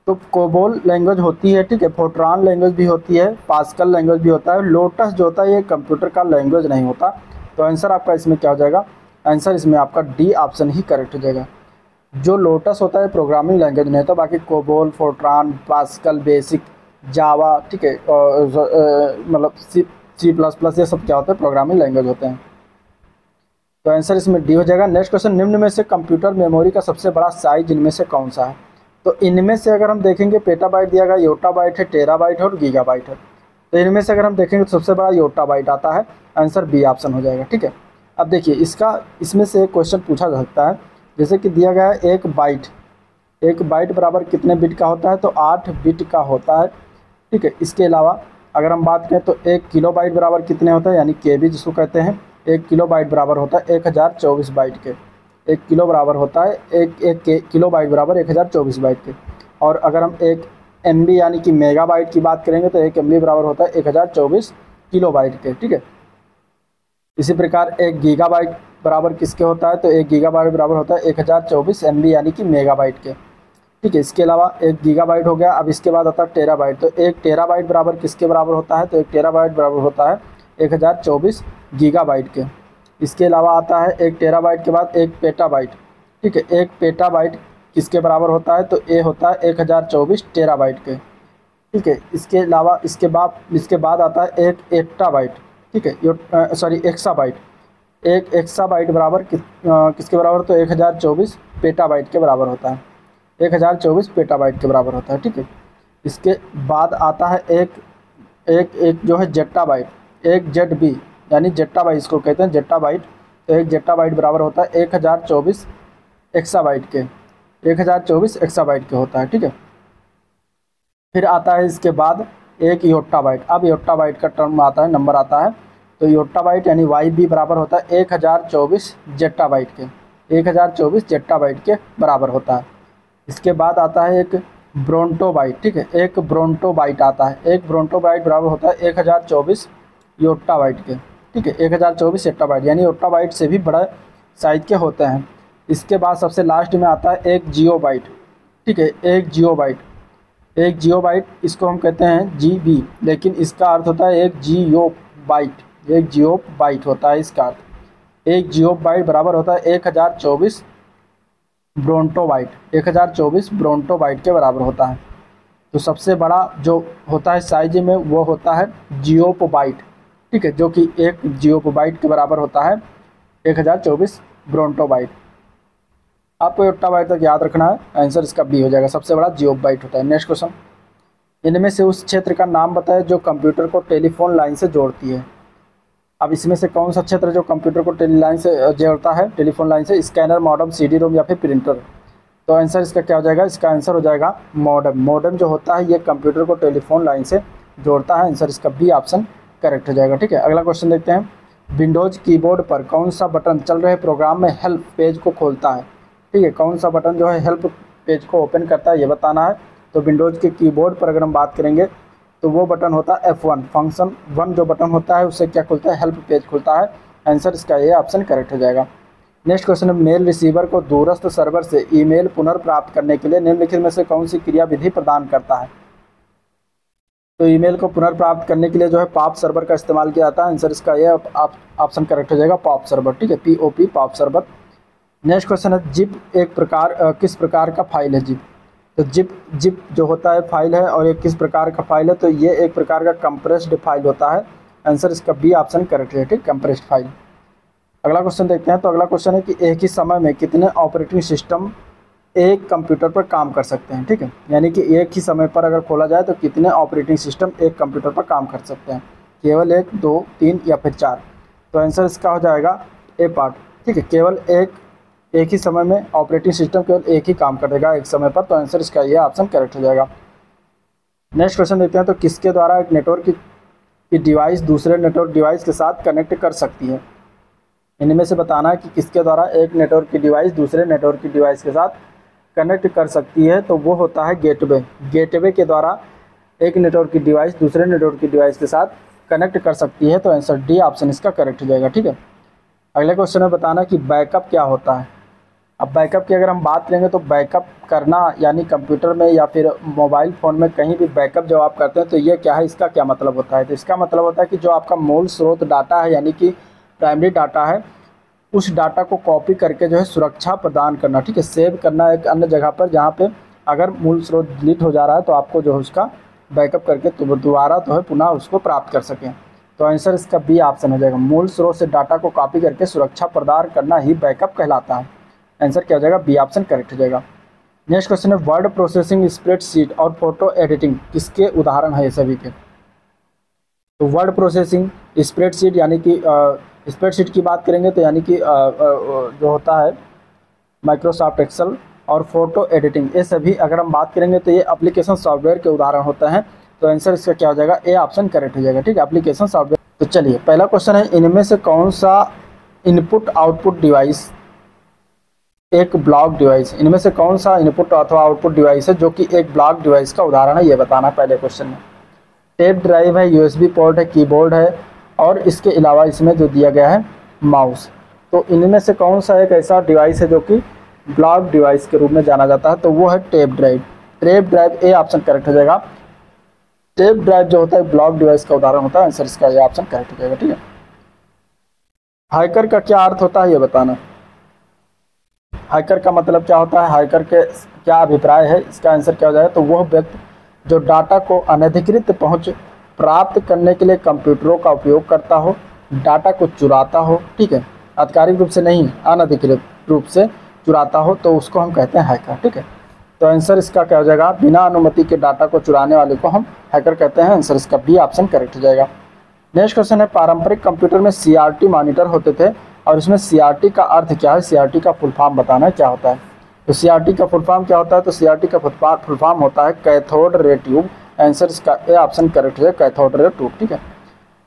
तो कोबोल लैंग्वेज होती है, ठीक है, फोर्ट्रान लैंग्वेज भी होती है, पास्कल लैंग्वेज भी होता है, लोटस जो होता है ये कंप्यूटर का लैंग्वेज नहीं होता। तो आंसर आपका इसमें क्या हो जाएगा, आंसर इसमें आपका डी ऑप्शन ही करेक्ट हो जाएगा। जो लोटस होता है प्रोग्रामिंग लैंग्वेज नहीं होता, बाकी कोबोल, फोर्ट्रान, पास्कल, बेसिक, जावा, ठीक है, मतलब C++ ये सब क्या होता है, प्रोग्रामिंग लैंग्वेज होते हैं। तो आंसर इसमें डी हो जाएगा। नेक्स्ट क्वेश्चन, निम्न में से कंप्यूटर मेमोरी का सबसे बड़ा साइज इनमें से कौन सा है। तो इनमें से अगर हम देखेंगे पेटाबाइट दिया गया, योटाबाइट है, टेराबाइट है और गीगाबाइट है। तो इनमें से अगर हम देखेंगे तो सबसे बड़ा योटाबाइट आता है, आंसर बी ऑप्शन हो जाएगा, ठीक है। अब देखिए इसमें से क्वेश्चन पूछा जा सकता है जैसे कि दिया गया है एक बाइट बराबर कितने बिट का होता है, तो 8 बिट का होता है, ठीक है। इसके अलावा अगर हम बात करें तो 1 किलो बाइट बराबर कितने होता है, यानी केबी जिसको कहते हैं, 1 किलो बाइट बराबर होता है 1024 बाइट के। 1 किलो बराबर होता है एक किलो बाइट बराबर 1024 बाइट के। और अगर हम 1 MB यानी कि मेगाबाइट की बात करेंगे तो 1 MB बराबर होता है 1024 किलो बाइट के, ठीक है। इसी प्रकार 1 गीगाबाइट बराबर किसके होता है, तो 1 गीगाबाइट बराबर होता है 1024 MB यानी कि मेगाबाइट के, ठीक है। इसके अलावा 1 गीगाबाइट हो गया। अब इसके बाद आता है टेराबाइट, तो 1 टेराबाइट बराबर किसके बराबर होता है, तो 1 टेराबाइट बराबर होता है 1024 गीगाबाइट के। इसके अलावा आता है 1 टेराबाइट के बाद 1 पेटाबाइट, ठीक है। 1 पेटाबाइट किसके बराबर होता है, तो ये होता है 1024 टेराबाइट के, ठीक है। इसके अलावा इसके बाद आता है 1 एक्टाबाइट, ठीक है, सॉरी एक्साबाइट। 1 एक्साबाइट बराबर किसके बराबर, तो 1024 पेटाबाइट के बराबर होता है, 1024 पेटाबाइट के बराबर होता है, ठीक है। इसके बाद आता है एक जो है जेट्टाबाइट, 1 ZB यानी जेट्टाबाइट इसको कहते हैं जेट्टाबाइट। तो 1 जेट्टाबाइट बराबर होता है 1024 एक्साबाइट के, 1024 एक्साबाइट के होता है, ठीक है। फिर आता है इसके बाद 1 योट्टाबाइट। अब योट्टाबाइट का टर्म आता है, नंबर आता है, तो योट्टाबाइट यानी YB बराबर होता है 1024 जेट्टाबाइट के, 1024 जेट्टाबाइट के बराबर होता है। इसके बाद आता है एक ब्रोंटोबाइट, ठीक है, एक ब्रोंटोबाइट आता है। 1 ब्रोंटोबाइट बराबर होता है 1024 योट्टाबाइट के, ठीक है, 1024 योट्टाबाइट यानी योट्टाबाइट से भी बड़ा साइज के होते हैं। इसके बाद सबसे लास्ट में आता है 1 जियोबाइट, ठीक है, 1 जियोबाइट। 1 जियोबाइट इसको हम कहते हैं GB, लेकिन इसका अर्थ होता है 1 जियोबाइट, 1 जियोबाइट होता है इसका अर्थ। 1 जियोबाइट बराबर होता है 1024 ब्रोंटोबाइट, 1024 ब्रोंटोबाइट के बराबर होता है। तो सबसे बड़ा जो होता है साइज में वो होता है जियोबाइट, ठीक है, जो कि 1 जियोबाइट के बराबर होता है 1024 ब्रोंटोबाइट। आपको योट्टाबाइट तक याद रखना है, आंसर इसका B हो जाएगा, सबसे बड़ा जियोबाइट होता है। नेक्स्ट क्वेश्चन, इनमें से उस क्षेत्र का नाम बताएं जो कंप्यूटर को टेलीफोन लाइन से जोड़ती है। अब इसमें से कौन सा क्षेत्र जो कंप्यूटर को लाइन से जोड़ता है, टेलीफोन लाइन से, स्कैनर, मॉडेम, CD-ROM या फिर प्रिंटर। तो आंसर इसका क्या हो जाएगा, इसका आंसर हो जाएगा मॉडेम। मॉडेम जो होता है ये कंप्यूटर को टेलीफोन लाइन से जोड़ता है, आंसर इसका B ऑप्शन करेक्ट हो जाएगा, ठीक है। अगला क्वेश्चन देखते हैं, विंडोज़ कीबोर्ड पर कौन सा बटन चल रहे प्रोग्राम में हेल्प पेज को खोलता है, ठीक है, कौन सा बटन जो है हेल्प पेज को ओपन करता है ये बताना है। तो विंडोज़ के कीबोर्ड पर अगर हम बात करेंगे तो वो बटन होता है F1, फंक्शन 1 जो बटन होता है उससे क्या खुलता है, हेल्प पेज खुलता है, आंसर इसका ये ऑप्शन करेक्ट हो जाएगा। नेक्स्ट क्वेश्चन है, मेल रिसीवर को दूरस्थ सर्वर से ईमेल पुनर्प्राप्त करने के लिए निम्नलिखित में से कौन सी क्रियाविधि प्रदान करता है। तो ईमेल को पुनर्प्राप्त करने के लिए जो है पॉप सर्वर का इस्तेमाल किया जाता है, आंसर इसका ये ऑप्शन करेक्ट हो जाएगा, पॉप सर्वर, ठीक है, POP pop server. Next question है, जिप किस प्रकार का फाइल है जिप। तो जिप जो होता है फाइल है और ये किस प्रकार का फाइल है, तो ये एक प्रकार का कंप्रेस्ड फाइल होता है, आंसर इसका B ऑप्शन करेक्ट है, ठीक, कंप्रेस्ड फाइल। अगला क्वेश्चन देखते हैं, तो अगला क्वेश्चन है कि एक ही समय में कितने ऑपरेटिंग सिस्टम एक कंप्यूटर पर काम कर सकते हैं, ठीक है, यानी कि एक ही समय पर अगर खोला जाए तो कितने ऑपरेटिंग सिस्टम एक कंप्यूटर पर काम कर सकते हैं, केवल 1, 2, 3 या फिर 4। तो आंसर इसका हो जाएगा A पार्ट, ठीक है, केवल एक ही समय में ऑपरेटिंग सिस्टम केवल एक ही काम करेगा एक समय पर, तो आंसर इसका ये ऑप्शन करेक्ट हो जाएगा। नेक्स्ट क्वेश्चन देखते हैं, तो किसके द्वारा एक नेटवर्क की डिवाइस दूसरे नेटवर्क डिवाइस के साथ कनेक्ट कर सकती है। इनमें से बताना है कि किसके द्वारा एक नेटवर्क की डिवाइस दूसरे नेटवर्क की डिवाइस के साथ कनेक्ट कर सकती है, तो वो होता है गेटवे। गेटवे के द्वारा एक नेटवर्क की डिवाइस दूसरे नेटवर्क की डिवाइस के साथ कनेक्ट कर सकती है, तो आंसर D ऑप्शन इसका करेक्ट हो जाएगा, ठीक है। अगले क्वेश्चन में बताना कि बैकअप क्या होता है। अब बैकअप की अगर हम बात करेंगे तो बैकअप करना यानी कंप्यूटर में या फिर मोबाइल फ़ोन में कहीं भी बैकअप जब आप करते हैं तो ये क्या है, इसका क्या मतलब होता है। तो इसका मतलब होता है कि जो आपका मूल स्रोत डाटा है यानी कि प्राइमरी डाटा है, उस डाटा को कॉपी करके जो है सुरक्षा प्रदान करना, ठीक है, सेव करना एक अन्य जगह पर जहाँ पे अगर मूल स्रोत डिलीट हो जा रहा है तो आपको जो है उसका बैकअप करके तो दोबारा तो है पुनः उसको प्राप्त कर सकें। तो आंसर इसका B ऑप्शन हो जाएगा, मूल स्रोत से डाटा को कॉपी करके सुरक्षा प्रदान करना ही बैकअप कहलाता है, आंसर क्या हो जाएगा, B ऑप्शन करेक्ट हो जाएगा। नेक्स्ट क्वेश्चन है, वर्ड प्रोसेसिंग, स्प्रेडशीट और फोटो एडिटिंग किसके उदाहरण है ये सभी के। तो वर्ड प्रोसेसिंग, स्प्रेडशीट यानी कि स्प्रेडशीट की बात करेंगे तो यानी कि जो होता है माइक्रोसॉफ्ट एक्सेल और फोटो एडिटिंग, ये सभी अगर हम बात करेंगे तो ये एप्लीकेशन सॉफ्टवेयर के उदाहरण होते हैं। तो आंसर इसका क्या हो जाएगा, ए ऑप्शन करेक्ट हो जाएगा। ठीक है, एप्लीकेशन सॉफ्टवेयर। तो चलिए पहला क्वेश्चन है, इनमें से कौन सा इनपुट आउटपुट डिवाइस एक ब्लॉक डिवाइस, इनमें से कौन सा इनपुट अथवा आउटपुट डिवाइस है जो कि एक ब्लॉक डिवाइस का उदाहरण है, ये बताना है पहले क्वेश्चन में। टेप ड्राइव है, यूएसबी पोर्ट है, कीबोर्ड है और इसके अलावा इसमें जो दिया गया है माउस। तो इनमें से कौन सा एक ऐसा डिवाइस है जो कि ब्लॉक डिवाइस के रूप में जाना जाता है, तो वो है tape drive. Tape drive, A option correct हो जाएगा। टेप ड्राइव जो होता है ब्लॉक डिवाइस का उदाहरण होता है, आंसर इसका ये ऑप्शन करेक्ट हो जाएगा। ठीक है, हैकर का क्या अर्थ होता है ये बताना। हैकर का मतलब क्या होता है, हैकर के क्या अभिप्राय है, इसका आंसर क्या हो जाएगा, तो वह व्यक्ति जो डाटा को अनधिकृत पहुंच प्राप्त करने के लिए कंप्यूटरों का उपयोग करता हो, डाटा को चुराता हो, ठीक है, आधिकारिक रूप से नहीं अनधिकृत रूप से चुराता हो, तो उसको हम कहते हैं हैकर। ठीक है, तो आंसर इसका क्या हो जाएगा, बिना अनुमति के डाटा को चुराने वाले को हम हैकर कहते हैं। आंसर इसका बी ऑप्शन करेक्ट हो जाएगा। नेक्स्ट क्वेश्चन है, पारंपरिक कंप्यूटर में सीआरटी मॉनिटर होते थे और इसमें सीआरटी का अर्थ क्या है, सीआरटी का फुल फॉर्म बताना है क्या होता है। तो सीआरटी का फुल फॉर्म क्या होता है, तो सीआरटी का फुल फॉर्म होता है कैथोड रे ट्यूब। आंसर इसका ए ऑप्शन करेक्ट है, कैथोड रे ट्यूब। ठीक है,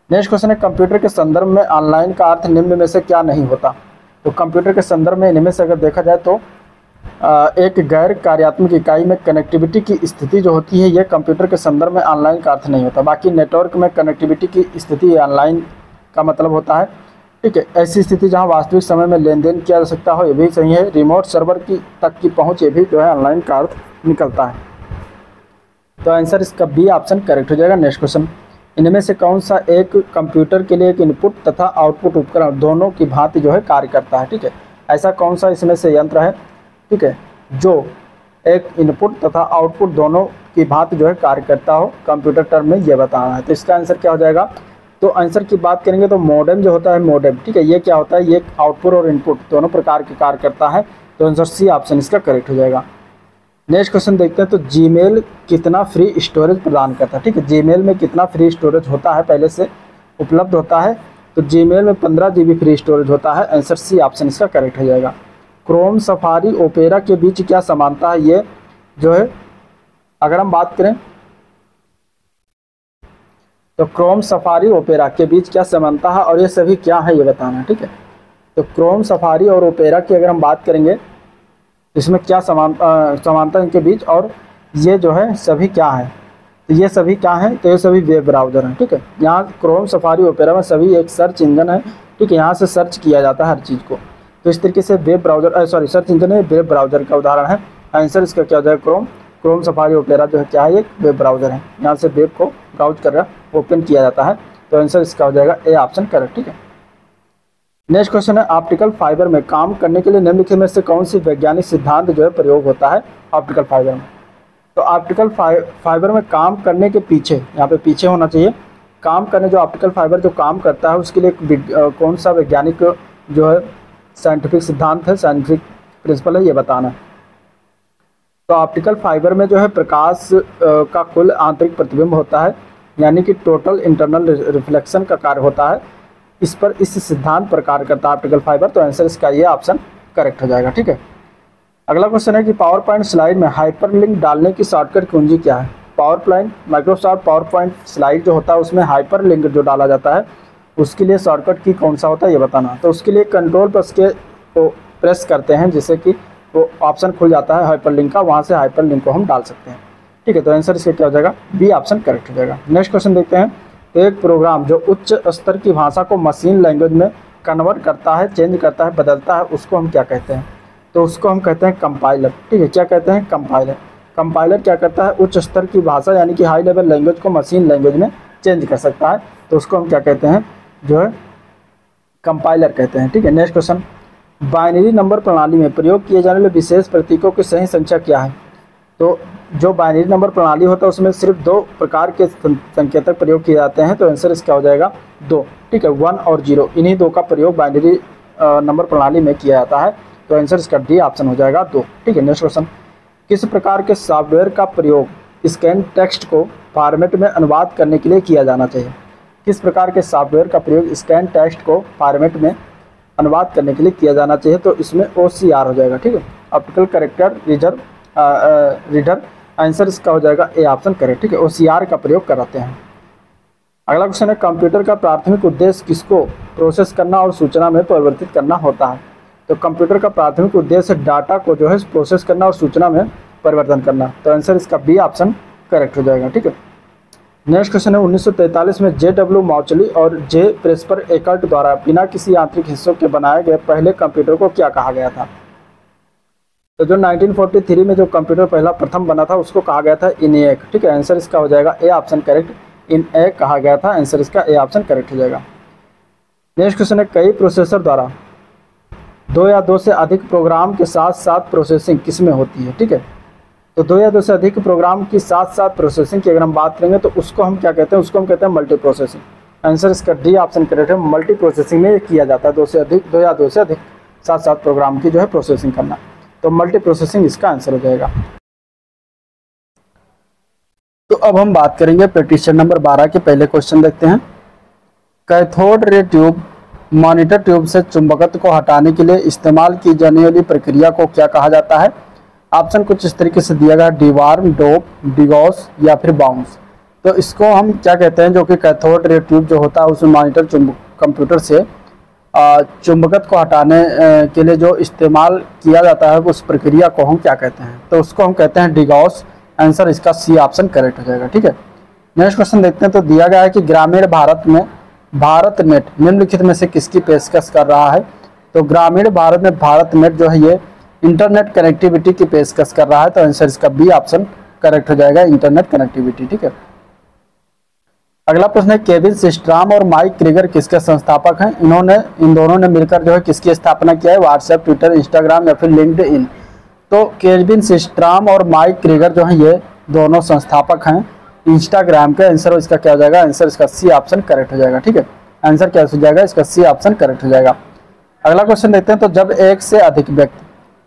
नेक्स्ट क्वेश्चन है, कंप्यूटर के संदर्भ में ऑनलाइन का अर्थ निम्न में से क्या नहीं होता। तो कंप्यूटर के संदर्भ में इनमें से अगर देखा जाए तो एक गैर कार्यात्मक इकाई में कनेक्टिविटी की स्थिति जो होती है, यह कंप्यूटर के संदर्भ में ऑनलाइन का अर्थ नहीं होता। बाकी नेटवर्क में कनेक्टिविटी की स्थिति ऑनलाइन का मतलब होता है। ठीक है, ऐसी स्थिति जहां वास्तविक समय में लेन देन किया जा सकता हो, ये भी सही है। रिमोट सर्वर की तक की पहुंच, ये भी जो है ऑनलाइन का अर्थ निकलता है। तो आंसर इसका बी ऑप्शन करेक्ट हो जाएगा। नेक्स्ट क्वेश्चन, इनमें से कौन सा एक कंप्यूटर के लिए एक इनपुट तथा आउटपुट उपकरण दोनों की भांति जो है कार्य करता है। ठीक है, ऐसा कौन सा इसमें से यंत्र है, ठीक है, जो एक इनपुट तथा आउटपुट दोनों की भांति जो है कार्य करता हो कंप्यूटर टर्म में, ये बताना है। तो इसका आंसर क्या हो जाएगा, तो आंसर की बात करेंगे तो मॉडेम जो होता है, मॉडेम, ठीक है, ये क्या होता है, ये आउटपुट और इनपुट दोनों प्रकार के कार्य करता है। तो आंसर सी ऑप्शन इसका करेक्ट हो जाएगा। नेक्स्ट क्वेश्चन देखते हैं, तो जीमेल कितना फ्री स्टोरेज प्रदान करता है। ठीक है, जीमेल में कितना फ्री स्टोरेज होता है, पहले से उपलब्ध होता है। तो जीमेल में 15 GB फ्री स्टोरेज होता है। आंसर सी ऑप्शन इसका करेक्ट हो जाएगा। क्रोम, सफारी, ओपेरा के बीच क्या समानता है, ये जो है अगर हम बात करें तो क्रोम, सफारी, ओपेरा के बीच क्या समानता है और ये सभी क्या है ये बताना है। ठीक है, तो क्रोम, सफारी और ओपेरा की अगर हम बात करेंगे इसमें क्या समानता इनके बीच, और ये जो है सभी क्या है, तो ये सभी क्या है, तो ये सभी वेब ब्राउज़र हैं। ठीक है, यहाँ क्रोम, सफारी, ओपेरा में सभी एक सर्च इंजन है। ठीक है, यहाँ से सर्च किया जाता है हर चीज़ को। तो इस तरीके से वेब ब्राउज़र सर्च इंजन है, वेब ब्राउज़र का उदाहरण है। आंसर इसका क्या हो जाएगा, क्रोम, सफारी, ओपेरा जो है क्या है, एक वेब ब्राउज़र है। यहाँ से वेब को ब्राउज कर रहा ओपन किया जाता है। तो आंसर इसका हो जाएगा ए ऑप्शन करेक्ट। ठीक है, नेक्स्ट क्वेश्चन है, ऑप्टिकल फाइबर में काम करने के लिए निम्नलिखित में से कौन सी वैज्ञानिक सिद्धांत जो है प्रयोग होता है ऑप्टिकल फाइबर में। तो ऑप्टिकल फाइबर में काम करने के पीछे, यहाँ पे पीछे होना चाहिए, काम करने जो ऑप्टिकल फाइबर जो काम करता है उसके लिए कौन सा वैज्ञानिक जो है साइंटिफिक सिद्धांत है, साइंटिफिक प्रिंसिपल है, ये बताना है। तो ऑप्टिकल फाइबर में जो है प्रकाश का कुल आंतरिक प्रतिबिंब होता है, यानी कि टोटल इंटरनल रिफ्लेक्शन का कार्य होता है। इस सिद्धांत पर कार्य करता है ऑप्टिकल फाइबर। तो आंसर इसका ये ऑप्शन करेक्ट हो जाएगा। ठीक है, अगला क्वेश्चन है कि पावर पॉइंट स्लाइड में हाइपरलिंक डालने की शॉर्टकट कुंजी क्या है। माइक्रोसॉफ्ट पावर पॉइंट स्लाइड जो होता है उसमें हाइपरलिंक जो डाला जाता है उसके लिए शॉर्टकट की कौन सा होता है ये बताना। तो उसके लिए कंट्रोल प्लस के को प्रेस करते हैं, जिससे कि वो ऑप्शन खुल जाता है हाइपरलिंक का, वहाँ से हाइपरलिंक को हम डाल सकते हैं। ठीक है, तो आंसर इसका क्या हो जाएगा, बी ऑप्शन करेक्ट हो जाएगा। नेक्स्ट क्वेश्चन देखते हैं, तो एक प्रोग्राम जो उच्च स्तर की भाषा को मशीन लैंग्वेज में कन्वर्ट करता है, चेंज करता है, बदलता है, उसको हम क्या कहते हैं। तो उसको हम कहते हैं कंपाइलर। ठीक है, क्या कहते हैं, कंपाइलर। कंपाइलर क्या करता है, उच्च स्तर की भाषा यानी कि हाई लेवल लैंग्वेज को मशीन लैंग्वेज में चेंज कर सकता है। तो उसको हम क्या कहते हैं, जो है कंपाइलर कहते हैं। ठीक है, नेक्स्ट क्वेश्चन, बाइनरी नंबर प्रणाली में प्रयोग किए जाने वाले विशेष प्रतीकों की सही संख्या क्या है। तो जो बाइनरी नंबर प्रणाली होता है उसमें सिर्फ 2 प्रकार के संकेतक प्रयोग किए जाते हैं। तो आंसर इसका हो जाएगा 2। ठीक है, 1 और 0, इन्हीं 2 का प्रयोग बाइनरी नंबर प्रणाली में किया जाता है। तो आंसर इसका डी ऑप्शन हो जाएगा 2। ठीक है, नेक्स्ट क्वेश्चन, किस प्रकार के सॉफ्टवेयर का प्रयोग स्कैन टेक्स्ट को फॉर्मेट में अनुवाद करने के लिए किया जाना चाहिए। किस प्रकार के सॉफ्टवेयर का प्रयोग स्कैन टेक्स्ट को फॉर्मेट में अनुवाद करने के लिए किया जाना चाहिए, तो इसमें OCR हो जाएगा। ठीक है, ऑप्टिकल कैरेक्टर रीडर, आंसर इसका हो जाएगा ए ऑप्शन करेक्ट। ठीक है, OCR का प्रयोग कराते हैं। अगला क्वेश्चन है कंप्यूटर का प्राथमिक उद्देश्य किसको प्रोसेस करना और सूचना में परिवर्तित करना होता है। तो कंप्यूटर का प्राथमिक उद्देश्य डाटा को जो है प्रोसेस करना और सूचना में परिवर्तन करना, तो आंसर इसका बी ऑप्शन करेक्ट हो जाएगा। ठीक है, नेक्स्ट क्वेश्चन है 1943 में JW माउचली और J प्रेस्पर एकर्ट द्वारा बिना किसी यांत्रिक हिस्सों के बनाए गए पहले कंप्यूटर को क्या कहा गया था। तो जो 1943 में जो कंप्यूटर प्रथम बना था उसको कहा गया था ENIAC। ठीक है, आंसर इसका हो जाएगा ए ऑप्शन करेक्ट, ENIAC कहा गया था, आंसर इसका ए ऑप्शन करेक्ट हो जाएगा। नेक्स्ट क्वेश्चन है कई प्रोसेसर द्वारा 2 या 2 से अधिक प्रोग्राम के साथ साथ प्रोसेसिंग किसमें होती है। ठीक है, तो 2 या 2 से अधिक प्रोग्राम की साथ साथ प्रोसेसिंग की अगर हम बात करेंगे तो उसको हम क्या कहते हैं, उसको हम कहते हैं मल्टी प्रोसेसिंग। आंसर इसका डी ऑप्शन करेक्ट है, मल्टी प्रोसेसिंग में किया जाता है 2 या 2 से अधिक साथ साथ प्रोग्राम की जो है प्रोसेसिंग करना, तो मल्टी प्रोसेसिंग इसका आंसर हो जाएगा। तो अब हम बात करेंगे पेटिशन नंबर 12 के पहले क्वेश्चन देखते हैं। Cathode ray tube monitor tube से चुंबकत्व को हटाने के लिए इस्तेमाल की जाने वाली प्रक्रिया को क्या कहा जाता है। ऑप्शन कुछ इस तरीके से दिया गया, डिवार्म, डोप, डिगॉस या फिर बाउंस। तो इसको हम क्या कहते हैं, जो कि कैथोड रे ट्यूब जो होता है उसमें मॉनिटर कंप्यूटर से चुंबकत्व को हटाने के लिए जो इस्तेमाल किया जाता है उस प्रक्रिया को हम क्या कहते हैं, तो उसको हम कहते हैं डिगॉस। आंसर इसका सी ऑप्शन करेक्ट हो जाएगा। ठीक है, नेक्स्ट क्वेश्चन देखते हैं। तो दिया गया है कि ग्रामीण भारत में भारत नेट निम्नलिखित में से किसकी पेशकश कर रहा है। तो ग्रामीण भारत में भारत नेट जो है ये इंटरनेट कनेक्टिविटी की पेशकश कर रहा है, तो आंसर इसका बी ऑप्शन करेक्ट हो जाएगा, इंटरनेट कनेक्टिविटी। ठीक है, अगला प्रश्न है केविन सिस्ट्राम और माइक क्रीगर किसके संस्थापक हैं। इन दोनों ने मिलकर जो है किसकी स्थापना किया है, व्हाट्सएप, ट्विटर, इंस्टाग्राम या फिर लिंक्डइन। तो केविन सिस्ट्राम और माइक क्रीगर जो है ये दोनों संस्थापक हैं इंस्टाग्राम के। आंसर इसका क्या हो जाएगा, आंसर इसका सी ऑप्शन करेक्ट हो जाएगा। ठीक है, आंसर क्या हो जाएगा, इसका सी ऑप्शन करेक्ट हो जाएगा। अगला क्वेश्चन देखते हैं। तो जब एक से अधिक व्यक्ति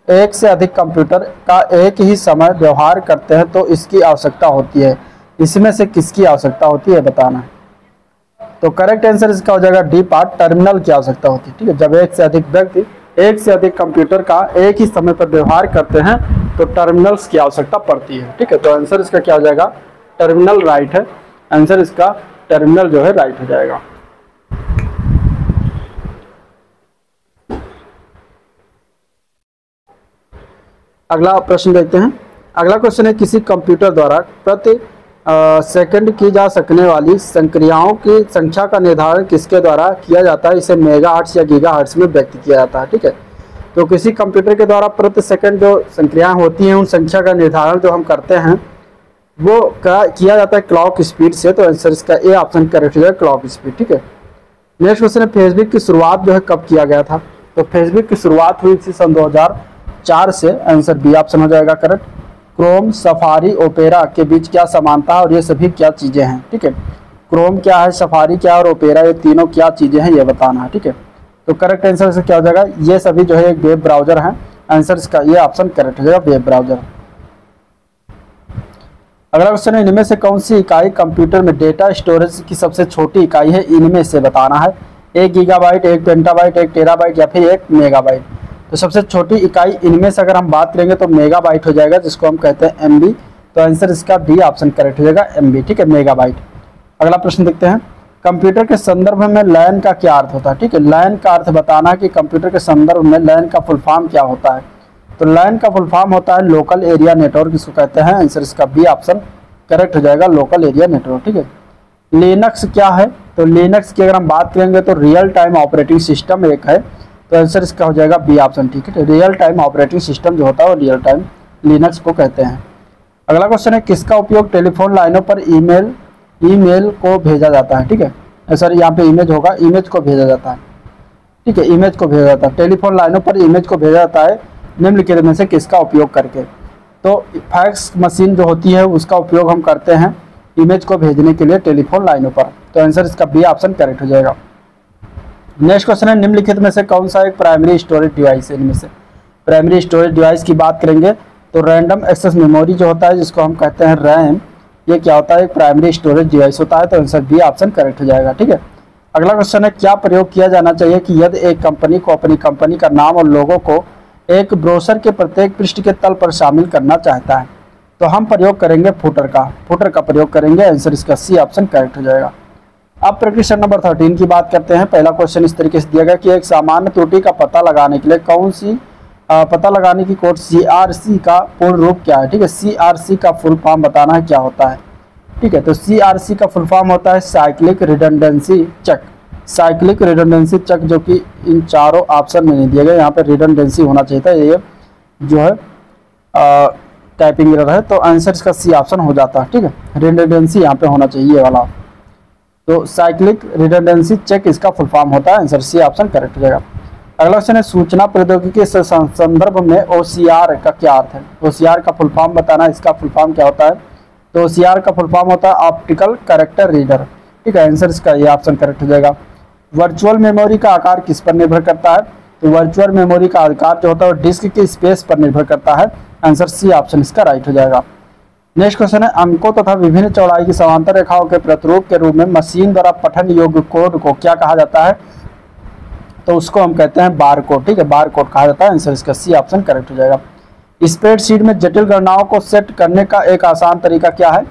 एक से अधिक कंप्यूटर का एक ही समय व्यवहार करते हैं तो इसकी आवश्यकता होती है, इसमें से किसकी आवश्यकता होती है बताना। तो करेक्ट आंसर इसका हो जाएगा डी पार्ट, टर्मिनल की आवश्यकता होती है। ठीक है, जब एक से अधिक व्यक्ति एक से अधिक कंप्यूटर का एक ही समय पर व्यवहार करते हैं तो टर्मिनल्स की आवश्यकता पड़ती है। ठीक है, तो आंसर इसका क्या हो जाएगा, टर्मिनल राइट है, आंसर इसका टर्मिनल जो है राइट हो जाएगा। अगला प्रश्न देखते हैं। अगला क्वेश्चन है किसी कंप्यूटर द्वारा प्रति सेकंड की जा सकने वाली संक्रियाओं की संख्या का निर्धारण किसके द्वारा किया जाता है, इसे मेगाहर्ट्ज या गीगाहर्ट्ज में व्यक्त किया जाता है। ठीक है, तो किसी कंप्यूटर के द्वारा प्रति सेकंड जो संक्रियाएं होती हैं उन संख्या का निर्धारण जो हम करते हैं वो किया जाता है क्लॉक स्पीड से, तो आंसर इसका ए ऑप्शन करेक्ट हो जाएगा, क्लॉक स्पीड। ठीक है, नेक्स्ट क्वेश्चन है फेसबुक की शुरुआत जो है कब किया गया था। तो फेसबुक की शुरुआत हुई थी सन 2004 से, आंसर बी ऑप्शन हो जाएगा करेक्ट। क्रोम, सफारी, ओपेरा के बीच क्या समानता है और ये सभी क्या चीज़ें हैं। ठीक है, क्रोम क्या है, सफारी क्या है और ओपेरा, ये तीनों क्या चीज़ें हैं ये बताना है। ठीक है, तो करेक्ट आंसर से क्या हो जाएगा, ये सभी जो है एक वेब ब्राउजर हैं, आंसर इसका ये ऑप्शन करेक्ट हो जाएगा, वेब ब्राउजर। अगला क्वेश्चन है इनमें से कौन सी इकाई कंप्यूटर में डेटा स्टोरेज की सबसे छोटी इकाई है, इनमें से बताना है। 1 गीगाबाइट, 1 पेंटाबाइट, 1 टेराबाइट या फिर 1 मेगाबाइट। तो सबसे छोटी इकाई इनमें से अगर हम बात करेंगे तो मेगाबाइट हो जाएगा, जिसको हम कहते हैं एमबी, तो आंसर इसका डी ऑप्शन करेक्ट हो जाएगा, एमबी। ठीक है, मेगाबाइट। अगला प्रश्न देखते हैं। कंप्यूटर के संदर्भ में लैन का क्या अर्थ होता है। ठीक है, लैन का अर्थ बताना है कि कंप्यूटर के संदर्भ में लैन का फुल फॉर्म क्या होता है। तो लैन का फुल फॉर्म होता है लोकल एरिया नेटवर्क, इसको कहते हैं, आंसर इसका बी ऑप्शन करेक्ट हो जाएगा, लोकल एरिया नेटवर्क। ठीक है, लिनक्स क्या है। तो लिनक्स की अगर हम बात करेंगे तो रियल टाइम ऑपरेटिंग सिस्टम एक है, तो आंसर इसका हो जाएगा बी ऑप्शन। ठीक है, रियल टाइम ऑपरेटिंग सिस्टम जो होता है वो रियल टाइम लिनक्स को कहते हैं। अगला क्वेश्चन है किसका उपयोग टेलीफोन लाइनों पर ईमेल को भेजा जाता है। ठीक है, सर यहाँ पे इमेज होगा, इमेज को भेजा जाता है। ठीक है, इमेज को भेजा जाता है, टेलीफोन लाइनों पर इमेज को भेजा जाता है निम्नलिखित में से किसका उपयोग करके। तो फैक्स मशीन जो होती है उसका उपयोग हम करते हैं इमेज को भेजने के लिए टेलीफोन लाइनों पर, तो आंसर इसका बी ऑप्शन करेक्ट हो जाएगा। नेक्स्ट क्वेश्चन है निम्नलिखित में से कौन सा एक प्राइमरी स्टोरेज डिवाइस है। इनमें से प्राइमरी स्टोरेज डिवाइस की बात करेंगे तो रैंडम एक्सेस मेमोरी जो होता है जिसको हम कहते हैं रैम, ये क्या होता है, एक प्राइमरी स्टोरेज डिवाइस होता है, तो आंसर बी ऑप्शन करेक्ट हो जाएगा। ठीक है, अगला क्वेश्चन है, क्या प्रयोग किया जाना चाहिए कि यदि एक कंपनी को अपनी कंपनी का नाम और लोगो को एक ब्रोशर के प्रत्येक पृष्ठ के तल पर शामिल करना चाहता है? तो हम प्रयोग करेंगे फुटर का प्रयोग करेंगे। आंसर इसका सी ऑप्शन करेक्ट हो जाएगा। अब प्रश्न नंबर 13 की बात करते हैं। पहला क्वेश्चन इस तरीके से दिया गया कि एक सामान्य त्रुटि का पता लगाने के लिए पता लगाने की कोड CRC का पूर्ण रूप क्या है? ठीक है, CRC का फुल फॉर्म बताना है क्या होता है। ठीक है, तो CRC का फुल फॉर्म होता है cyclic redundancy check. Cyclic redundancy check, जो कि इन चारों ऑप्शन में नहीं दिया गया, यहाँ पे रिडंडेंसी होना चाहिए था, ये जो है टाइपिंग एरर है, तो आंसर इसका सी ऑप्शन हो जाता है। ठीक है, रिडंडेंसी यहाँ पे होना चाहिए ये वाला, तो साइक्लिक रिडंडेंसी चेक इसका फुल फॉर्म होता है। आंसर सी ऑप्शन करेक्ट हो जाएगा। अगला क्वेश्चन है, सूचना प्रौद्योगिकी के संदर्भ में OCR का क्या अर्थ है? OCR का फुल फॉर्म बताना, इसका फुल फॉर्म क्या होता है? तो OCR का फुल फॉर्म होता है ऑप्टिकल कैरेक्टर रीडर। ठीक है, आंसर इसका ये ऑप्शन करेक्ट हो जाएगा। वर्चुअल मेमोरी का आकार किस पर निर्भर करता है? तो वर्चुअल मेमोरी का आकार जो होता है वो डिस्क की स्पेस पर निर्भर करता है। आंसर सी ऑप्शन इसका राइट हो जाएगा। नेक्स्ट क्वेश्चन है, अंकों तथा विभिन्न चौड़ाई की समांतर रेखाओं के प्रतिरूप के रूप में मशीन द्वारा पठन योग्य कोड को क्या कहा जाता है? तो उसको हम कहते हैं बार कोड। ठीक है, बार कोड कहा जाता है। आंसर इसका सी ऑप्शन करेक्ट हो जाएगा। स्प्रेडशीट में जटिल गणनाओं को सेट करने का एक आसान तरीका क्या है?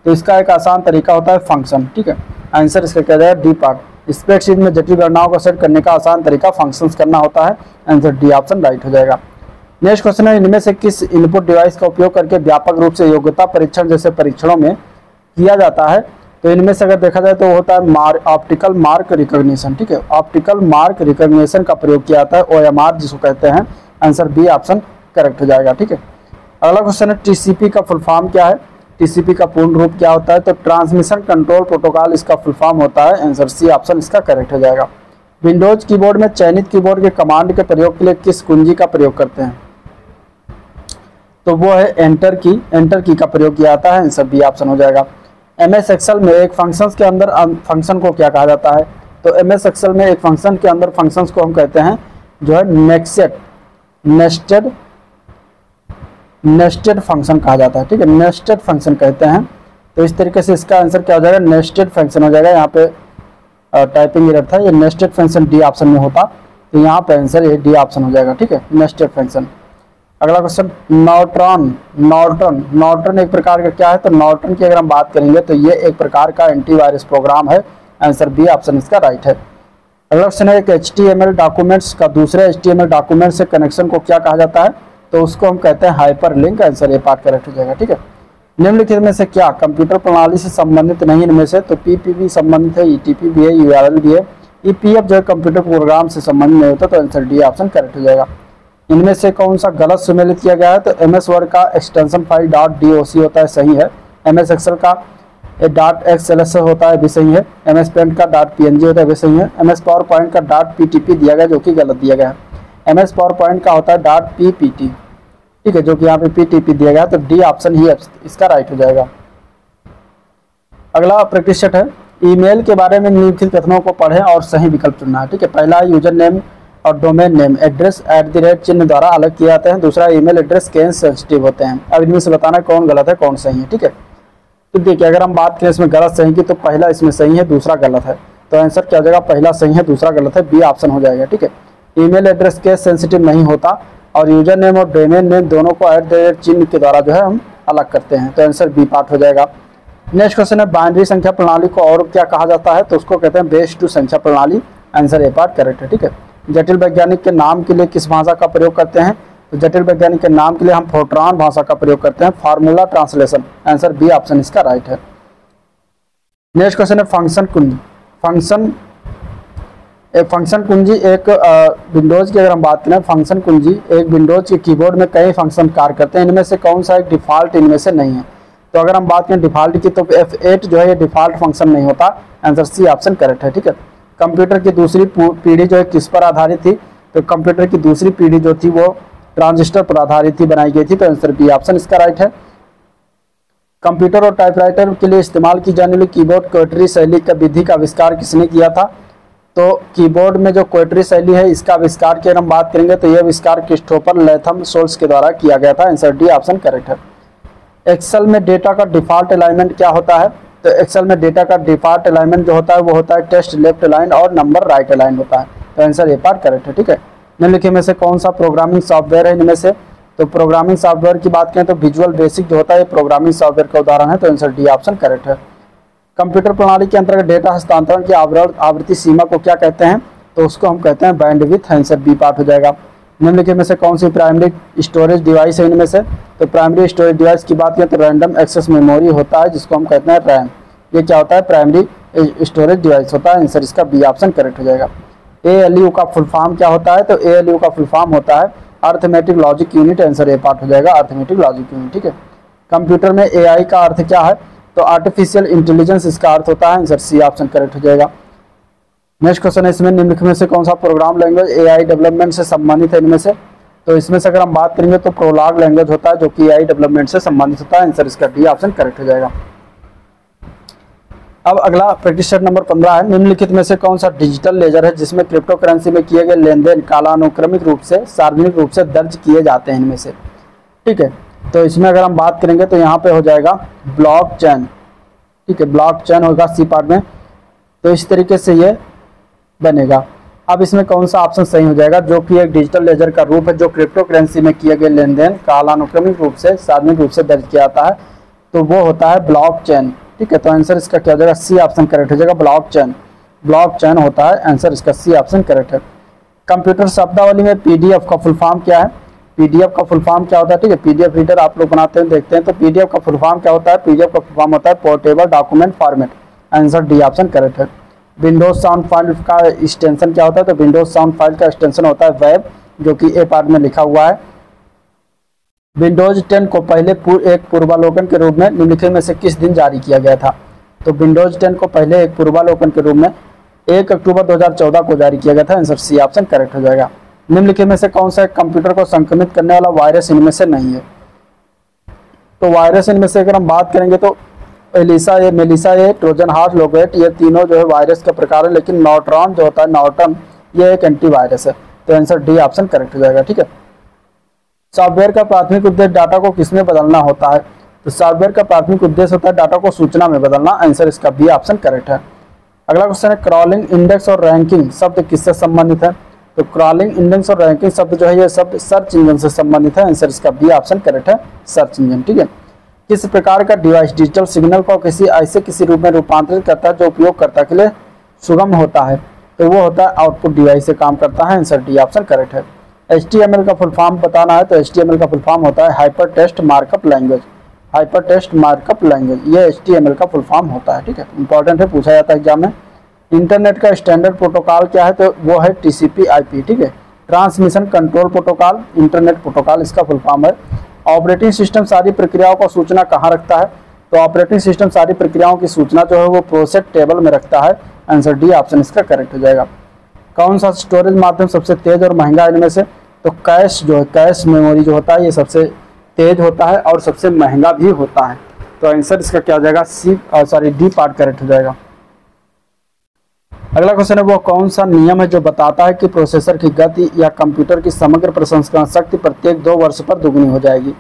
तो इसका एक आसान तरीका होता है फंक्शन। ठीक है, आंसर इसका क्या जाएगा? D part. स्प्रेडशीट में जटिल गणनाओं को सेट करने का आसान तरीका फंक्शंस करना होता है। आंसर डी ऑप्शन राइट हो जाएगा। नेक्स्ट क्वेश्चन है, इनमें से किस इनपुट डिवाइस का उपयोग करके व्यापक रूप से योग्यता परीक्षण जैसे परीक्षणों में किया जाता है? तो इनमें से अगर देखा जाए तो होता है ऑप्टिकल मार्क रिकॉग्निशन। ठीक है, ऑप्टिकल मार्क रिकॉग्निशन का प्रयोग किया जाता है, OMR जिसको कहते हैं। आंसर बी ऑप्शन करेक्ट हो जाएगा। ठीक है, अगला क्वेश्चन है, TCP का फुल फॉर्म क्या है? TCP का पूर्ण रूप क्या होता है? तो ट्रांसमिशन कंट्रोल प्रोटोकॉल इसका फुल फॉर्म होता है। आंसर सी ऑप्शन इसका करेक्ट हो जाएगा। विंडोज कीबोर्ड में चयनित कीबोर्ड के कमांड के प्रयोग के लिए किस कुंजी का प्रयोग करते हैं? तो वो है एंटर की का प्रयोग किया जाता है। आंसर बी ऑप्शन हो जाएगा। MS एक्सेल में एक फंक्शन के अंदर फंक्शन को क्या कहा जाता है? तो MS एक्सेल में एक फंक्शन के अंदर फंक्शंस को हम कहते हैं जो है नेस्टेड फंक्शन कहा जाता है। ठीक है, नेस्टेड फंक्शन कहते हैं। तो इस तरीके से इसका आंसर क्या हो जाएगा? नेस्टेड फंक्शन हो जाएगा। यहाँ पे टाइपिंग एरर था, ये नेस्टेड फंक्शन डी ऑप्शन में होता, तो यहाँ पे आंसर ये डी ऑप्शन हो जाएगा। ठीक है, नेस्टेड फंक्शन। अगला क्वेश्चन, नॉर्टन एक प्रकार का क्या है? तो नॉर्टन की अगर हम बात करेंगे तो ये एक प्रकार का एंटीवायरस प्रोग्राम है। आंसर बी ऑप्शन इसका राइट है। अगला क्वेश्चन है, एक HTML डॉक्यूमेंट्स का दूसरे HTML डॉक्यूमेंट से कनेक्शन को क्या कहा जाता है? तो उसको हम कहते हैं हाइपर लिंक। आंसर ये पार्ट करेक्ट हो जाएगा। ठीक है, निम्नलिखित में से क्या कंप्यूटर प्रणाली से संबंधित नहीं? इनमें से तो PPP संबंधित है, ETP भी है, URL भी है। EPF जो है कंप्यूटर प्रोग्राम से संबंधित नहीं होता, तो आंसर डी ऑप्शन करेक्ट हो जाएगा। इनमें से कौन सा गलत सम्मिलित किया गया है? तो MS वर्ड का एक्सटेंशन फाइल .doc होता है, सही है। MS एक्सेल का .xls होता है, भी सही है। MS पेंट का .png होता है, भी सही है। MS पावर पॉइंट का .ptp दिया गया, जो कि गलत दिया गया है। MS पावर पॉइंट का होता है .ppt। ठीक है, जो कि यहाँ पे PTP दिया गया, तो डी ऑप्शन ही इसका राइट हो जाएगा। अगला प्रतिशत है, ईमेल के बारे में निम्नलिखित कथनों को पढ़ें और सही विकल्प चुनना है। ठीक है, पहला यूजर नेम और डोमेन नेम एड्रेस @ चिन्ह द्वारा अलग किए जाते हैं। दूसरा, ईमेल एड्रेस केस सेंसिटिव होते हैं। अब इनमें से बताना कौन गलत है कौन सही है। ठीक है, तो देखिए अगर हम बात करें इसमें गलत सही की, तो पहला इसमें सही है, दूसरा गलत है। तो आंसर क्या हो जाएगा? पहला सही है, दूसरा गलत है, बी ऑप्शन हो जाएगा। ठीक है, ईमेल एड्रेस केस सेंसिटिव नहीं होता, और यूजर नेम और डोमेन नेम दोनों को @ चिन्ह के द्वारा जो है हम अलग करते हैं, तो आंसर बी पार्ट हो जाएगा। नेक्स्ट क्वेश्चन है, बाइनरी संख्या प्रणाली को और क्या कहा जाता है? तो उसको कहते हैं बेस 2 संख्या प्रणाली। आंसर ए पार्ट करेक्ट है। ठीक है, जटिल वैज्ञानिक के नाम के लिए किस भाषा का प्रयोग करते हैं? तो जटिल वैज्ञानिक के नाम के लिए हम फोर्ट्रान भाषा का प्रयोग करते हैं, formula translation. Answer B option इसका राइट है। नेक्स्ट क्वेश्चन है, फंक्शन कुंजी। फंक्शन कुंजी एक विंडोज की अगर हम बात करें, फंक्शन कुंजी एक विंडोज के कीबोर्ड में कई फंक्शन कार्य करते हैं। इनमें से कौन सा एक डिफॉल्ट इनमें से नहीं है? तो अगर हम बात करें डिफॉल्ट की, तो F8 जो है ये डिफॉल्ट फंक्शन नहीं होता। आंसर सी ऑप्शन करेक्ट है। ठीक है, कंप्यूटर की दूसरी पीढ़ी जो है किस पर आधारित थी? तो कंप्यूटर की दूसरी पीढ़ी जो थी वो ट्रांजिस्टर पर आधारित थी, बनाई गई थी, तो आंसर बी ऑप्शन इसका राइट है। कंप्यूटर और टाइपराइटर के लिए इस्तेमाल की जाने वाली कीबोर्ड क्वेटरी शैली का विधि का आविष्कार किसने किया था? तो कीबोर्ड में जो क्वेटरी शैली है इसका आविष्कार की अगर हम बात करेंगे तो यह आविष्कार क्रिस्टोफर लैथम सोल्स के द्वारा किया गया था। आंसर डी ऑप्शन करेक्ट है। एक्सेल में डेटा का डिफॉल्ट अलाइनमेंट क्या होता है? तो एक्सेल में डेटा का डिफॉल्ट अलाइनमेंट जो होता है वो होता है टेस्ट लेफ्ट अलाइन और नंबर राइट अलाइन होता है। तो आंसर ए पार्ट करेक्ट है। ठीक है, निम्नलिखित में से कौन सा प्रोग्रामिंग सॉफ्टवेयर है इनमें से? तो प्रोग्रामिंग सॉफ्टवेयर की बात करें तो विजुअल बेसिक जो होता है प्रोग्रामिंग सॉफ्टवेयर का उदाहरण है। तो आंसर डी ऑप्शन करेक्ट है। कंप्यूटर प्रणाली के अंतर्गत डेटा हस्तांतरण की आवृत्ति सीमा को क्या कहते हैं? तो उसको हम कहते हैं बैंडविड्थ। आंसर बी पार्ट हो जाएगा। निम्नलिखित में से कौन सी प्राइमरी स्टोरेज डिवाइस है इनमें से? तो प्राइमरी स्टोरेज डिवाइस की बात करें तो रैंडम एक्सेस मेमोरी होता है, जिसको हम कहते हैं रैम। ये क्या होता है? प्राइमरी स्टोरेज डिवाइस होता है। आंसर इसका बी ऑप्शन करेक्ट हो जाएगा। ALU का फुल फॉर्म क्या होता है? तो ALU का फुल फॉर्म होता है arithmetic logic unit. Answer A part हो जाएगा, अर्थमेटिक लॉजिक यूनिट। ठीक है, कंप्यूटर में AI का अर्थ क्या है? तो आर्टिफिशियल इंटेलिजेंस इसका अर्थ होता है। आंसर सी ऑप्शन करेक्ट हो जाएगा। नेक्स्ट क्वेश्चन है इसमें निम्नलिखित में से कौन सा प्रोग्राम लैंग्वेज AI डेवलपमेंट से संबंधित है इनमें से? तो इसमें से अगर हम बात करेंगे तो प्रोलॉग लैंग्वेज होता है जो कि AI डेवलपमेंट से संबंधित होता है। आंसर इसका डी ऑप्शन करेक्ट हो जाएगा। अब अगला प्रैक्टिस सेट नंबर 15 है। निम्नलिखित में से कौन सा डिजिटल लेजर है जिसमें क्रिप्टो करेंसी में किए गए लेन देन कालानुक्रमिक रूप से सार्वजनिक रूप से दर्ज किए जाते हैं इनमें से? ठीक है, तो इसमें अगर हम बात करेंगे तो यहाँ पे हो जाएगा ब्लॉकचेन। ठीक है, ब्लॉकचेन होगा सी पार्ट में। तो इस तरीके से ये बनेगा। अब इसमें कौन सा ऑप्शन सही हो जाएगा? जो कि एक डिजिटल लेजर का रूप है जो क्रिप्टो करेंसी में किए गए लेन देन कालानुक्रमिक रूप से सार्वजनिक रूप से दर्ज किया जाता है, तो वो होता है ब्लॉकचेन। ठीक है, तो आंसर इसका क्या हो जाएगा? सी ऑप्शन करेक्ट हो जाएगा, ब्लॉकचेन। ब्लॉकचेन होता है, आंसर इसका सी ऑप्शन करेक्ट है। कंप्यूटर शब्दावली में PDF का फुल फॉर्म क्या है? PDF का फुल फॉर्म क्या होता है? ठीक है, PDF रीडर आप लोग बनाते हैं देखते हैं, तो PDF का फुल फॉर्म क्या होता है? PDF का फुल फॉर्म होता है portable document format. Answer D option correct है। विंडोज साउंड फाइल का एक्सटेंशन क्या होता है? तो विंडोज साउंड फाइल का एक्सटेंशन होता है वेब, जो कि ए पार्ट में लिखा हुआ है। विंडोज 10 को पहले एक पूर्वावलोकन के रूप में निम्नलिखित में से किस दिन जारी किया गया था? तो विंडोज 10 को पहले एक पूर्वावलोकन के रूप में 1 अक्टूबर 2014 को जारी किया गया था। आंसर सी ऑप्शन करेक्ट हो जाएगा। निम्नलिखित में से कौन सा कंप्यूटर को संक्रमित करने वाला वायरस इनमें से नहीं है? तो वायरस इनमें से अगर हम बात करेंगे तो मेलिसा ए, ट्रोजन हॉर्स, लोगेट, ये तीनों जो है वायरस का प्रकार है, लेकिन नॉर्टन जो होता है नॉर्टन ये एक एंटीवायरस है। तो आंसर डी ऑप्शन करेक्ट हो जाएगा। ठीक है, सॉफ्टवेयर का प्राथमिक उद्देश्य डाटा को किसमें बदलना होता है? तो सॉफ्टवेयर का प्राथमिक उद्देश्य होता है डाटा को सूचना में बदलना। आंसर इसका बी ऑप्शन करेक्ट है। अगला क्वेश्चन है क्रॉलिंग इंडेक्स और रैंकिंग शब्द किससे संबंधित है? तो क्रॉलिंग इंडेक्स और रैंकिंग शब्द जो है ये शब्द सर्च इंजन से संबंधित है। आंसर इसका बी ऑप्शन करेक्ट है, सर्च इंजन। ठीक है, किस प्रकार का डिवाइस डिजिटल सिग्नल को किसी रूप में रूपांतरित करता है जो उपयोगकर्ता के लिए सुगम होता है? तो वो होता है आउटपुट डिवाइस से काम करता है। आंसर डी ऑप्शन करेक्ट है। HTML का फुल फॉर्म बताना है तो HTML का फुल फॉर्म होता है hyper text markup language. Hyper text markup language ये HTML का फुल फॉर्म होता है। ठीक है, इंपॉर्टेंट है, पूछा जाता है एग्जाम में। इंटरनेट का स्टैंडर्ड प्रोटोकॉल क्या है? तो वो है TCP/IP। ठीक है, transmission control protocol, internet protocol इसका फुल फॉर्म है। ऑपरेटिंग सिस्टम सारी प्रक्रियाओं का सूचना कहाँ रखता है? तो ऑपरेटिंग सिस्टम सारी प्रक्रियाओं की सूचना जो है वो प्रोसेस टेबल में रखता है। आंसर डी ऑप्शन इसका करेक्ट हो जाएगा। कौन सा स्टोरेज माध्यम सबसे तेज और महंगा इनमें से? तो कैश जो है, कैश मेमोरी जो होता है ये सबसे तेज होता है और सबसे महंगा भी होता है। तो आंसर इसका क्या हो जाएगा? डी पार्ट करेक्ट हो जाएगा। अगला क्वेश्चन है वो कौन सा नियम है जो बताता है कि प्रोसेसर की गति या कंप्यूटर की समग्र प्रसंस्करण शक्ति प्रत्येक 2 वर्ष पर दुगनी हो जाएगी?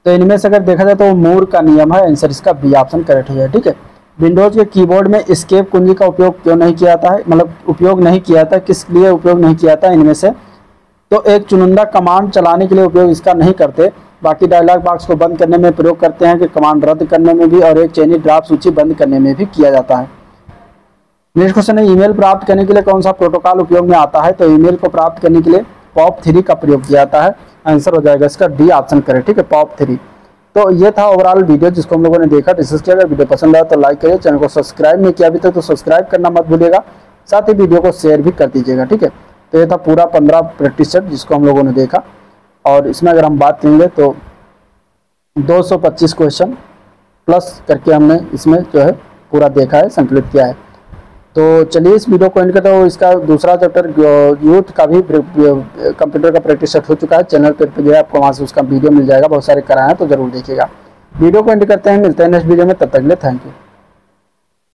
तो इनमें से अगर देखा जाए तो वो मूर का नियम है। आंसर इसका बी ऑप्शन करेक्ट हो जाएगा। ठीक है, विंडोज के कीबोर्ड में एस्केप कुंजी का उपयोग क्यों नहीं किया जाता है? मतलब उपयोग नहीं किया जाता, किस लिए उपयोग नहीं किया जाता इनमें से? तो एक चुनिंदा कमांड चलाने के लिए उपयोग इसका नहीं करते, बाकी डायलॉग बॉक्स को बंद करने में प्रयोग करते हैं कि कमांड रद्द करने में भी, और एक चयनित ड्राफ्ट सूची बंद करने में भी किया जाता है। नेक्स्ट क्वेश्चन है ईमेल प्राप्त करने के लिए कौन सा प्रोटोकॉल उपयोग में आता है? तो ईमेल को प्राप्त करने के लिए POP3 का प्रयोग किया जाता है। आंसर हो जाएगा इसका डी ऑप्शन करेक्ट। ठीक है, POP3। तो ये था ओवरऑल वीडियो जिसको हम लोगों ने देखा, डिस्कस किया। अगर वीडियो पसंद आया तो लाइक करिए, चैनल को सब्सक्राइब नहीं किया अभी तक तो सब्सक्राइब करना मत भूलिएगा, साथ ही वीडियो को शेयर भी कर दीजिएगा। ठीक है, तो ये था पूरा 15 प्रैक्टिस सेट जिसको हम लोगों ने देखा, और इसमें अगर हम बात करेंगे तो 225 क्वेश्चन प्लस करके हमने इसमें जो है पूरा देखा है, संकलित किया है। तो चलिए इस वीडियो को एंड करते हो। इसका दूसरा चैप्टर यूथ का भी कंप्यूटर का प्रैक्टिस सेट हो चुका है, चैनल पर गया आपको, वहाँ से उसका वीडियो मिल जाएगा, बहुत सारे कराए हैं तो जरूर देखिएगा। वीडियो को एंड करते हैं, मिलते हैं नेक्स्ट वीडियो में, तब तक के लिए थैंक यू।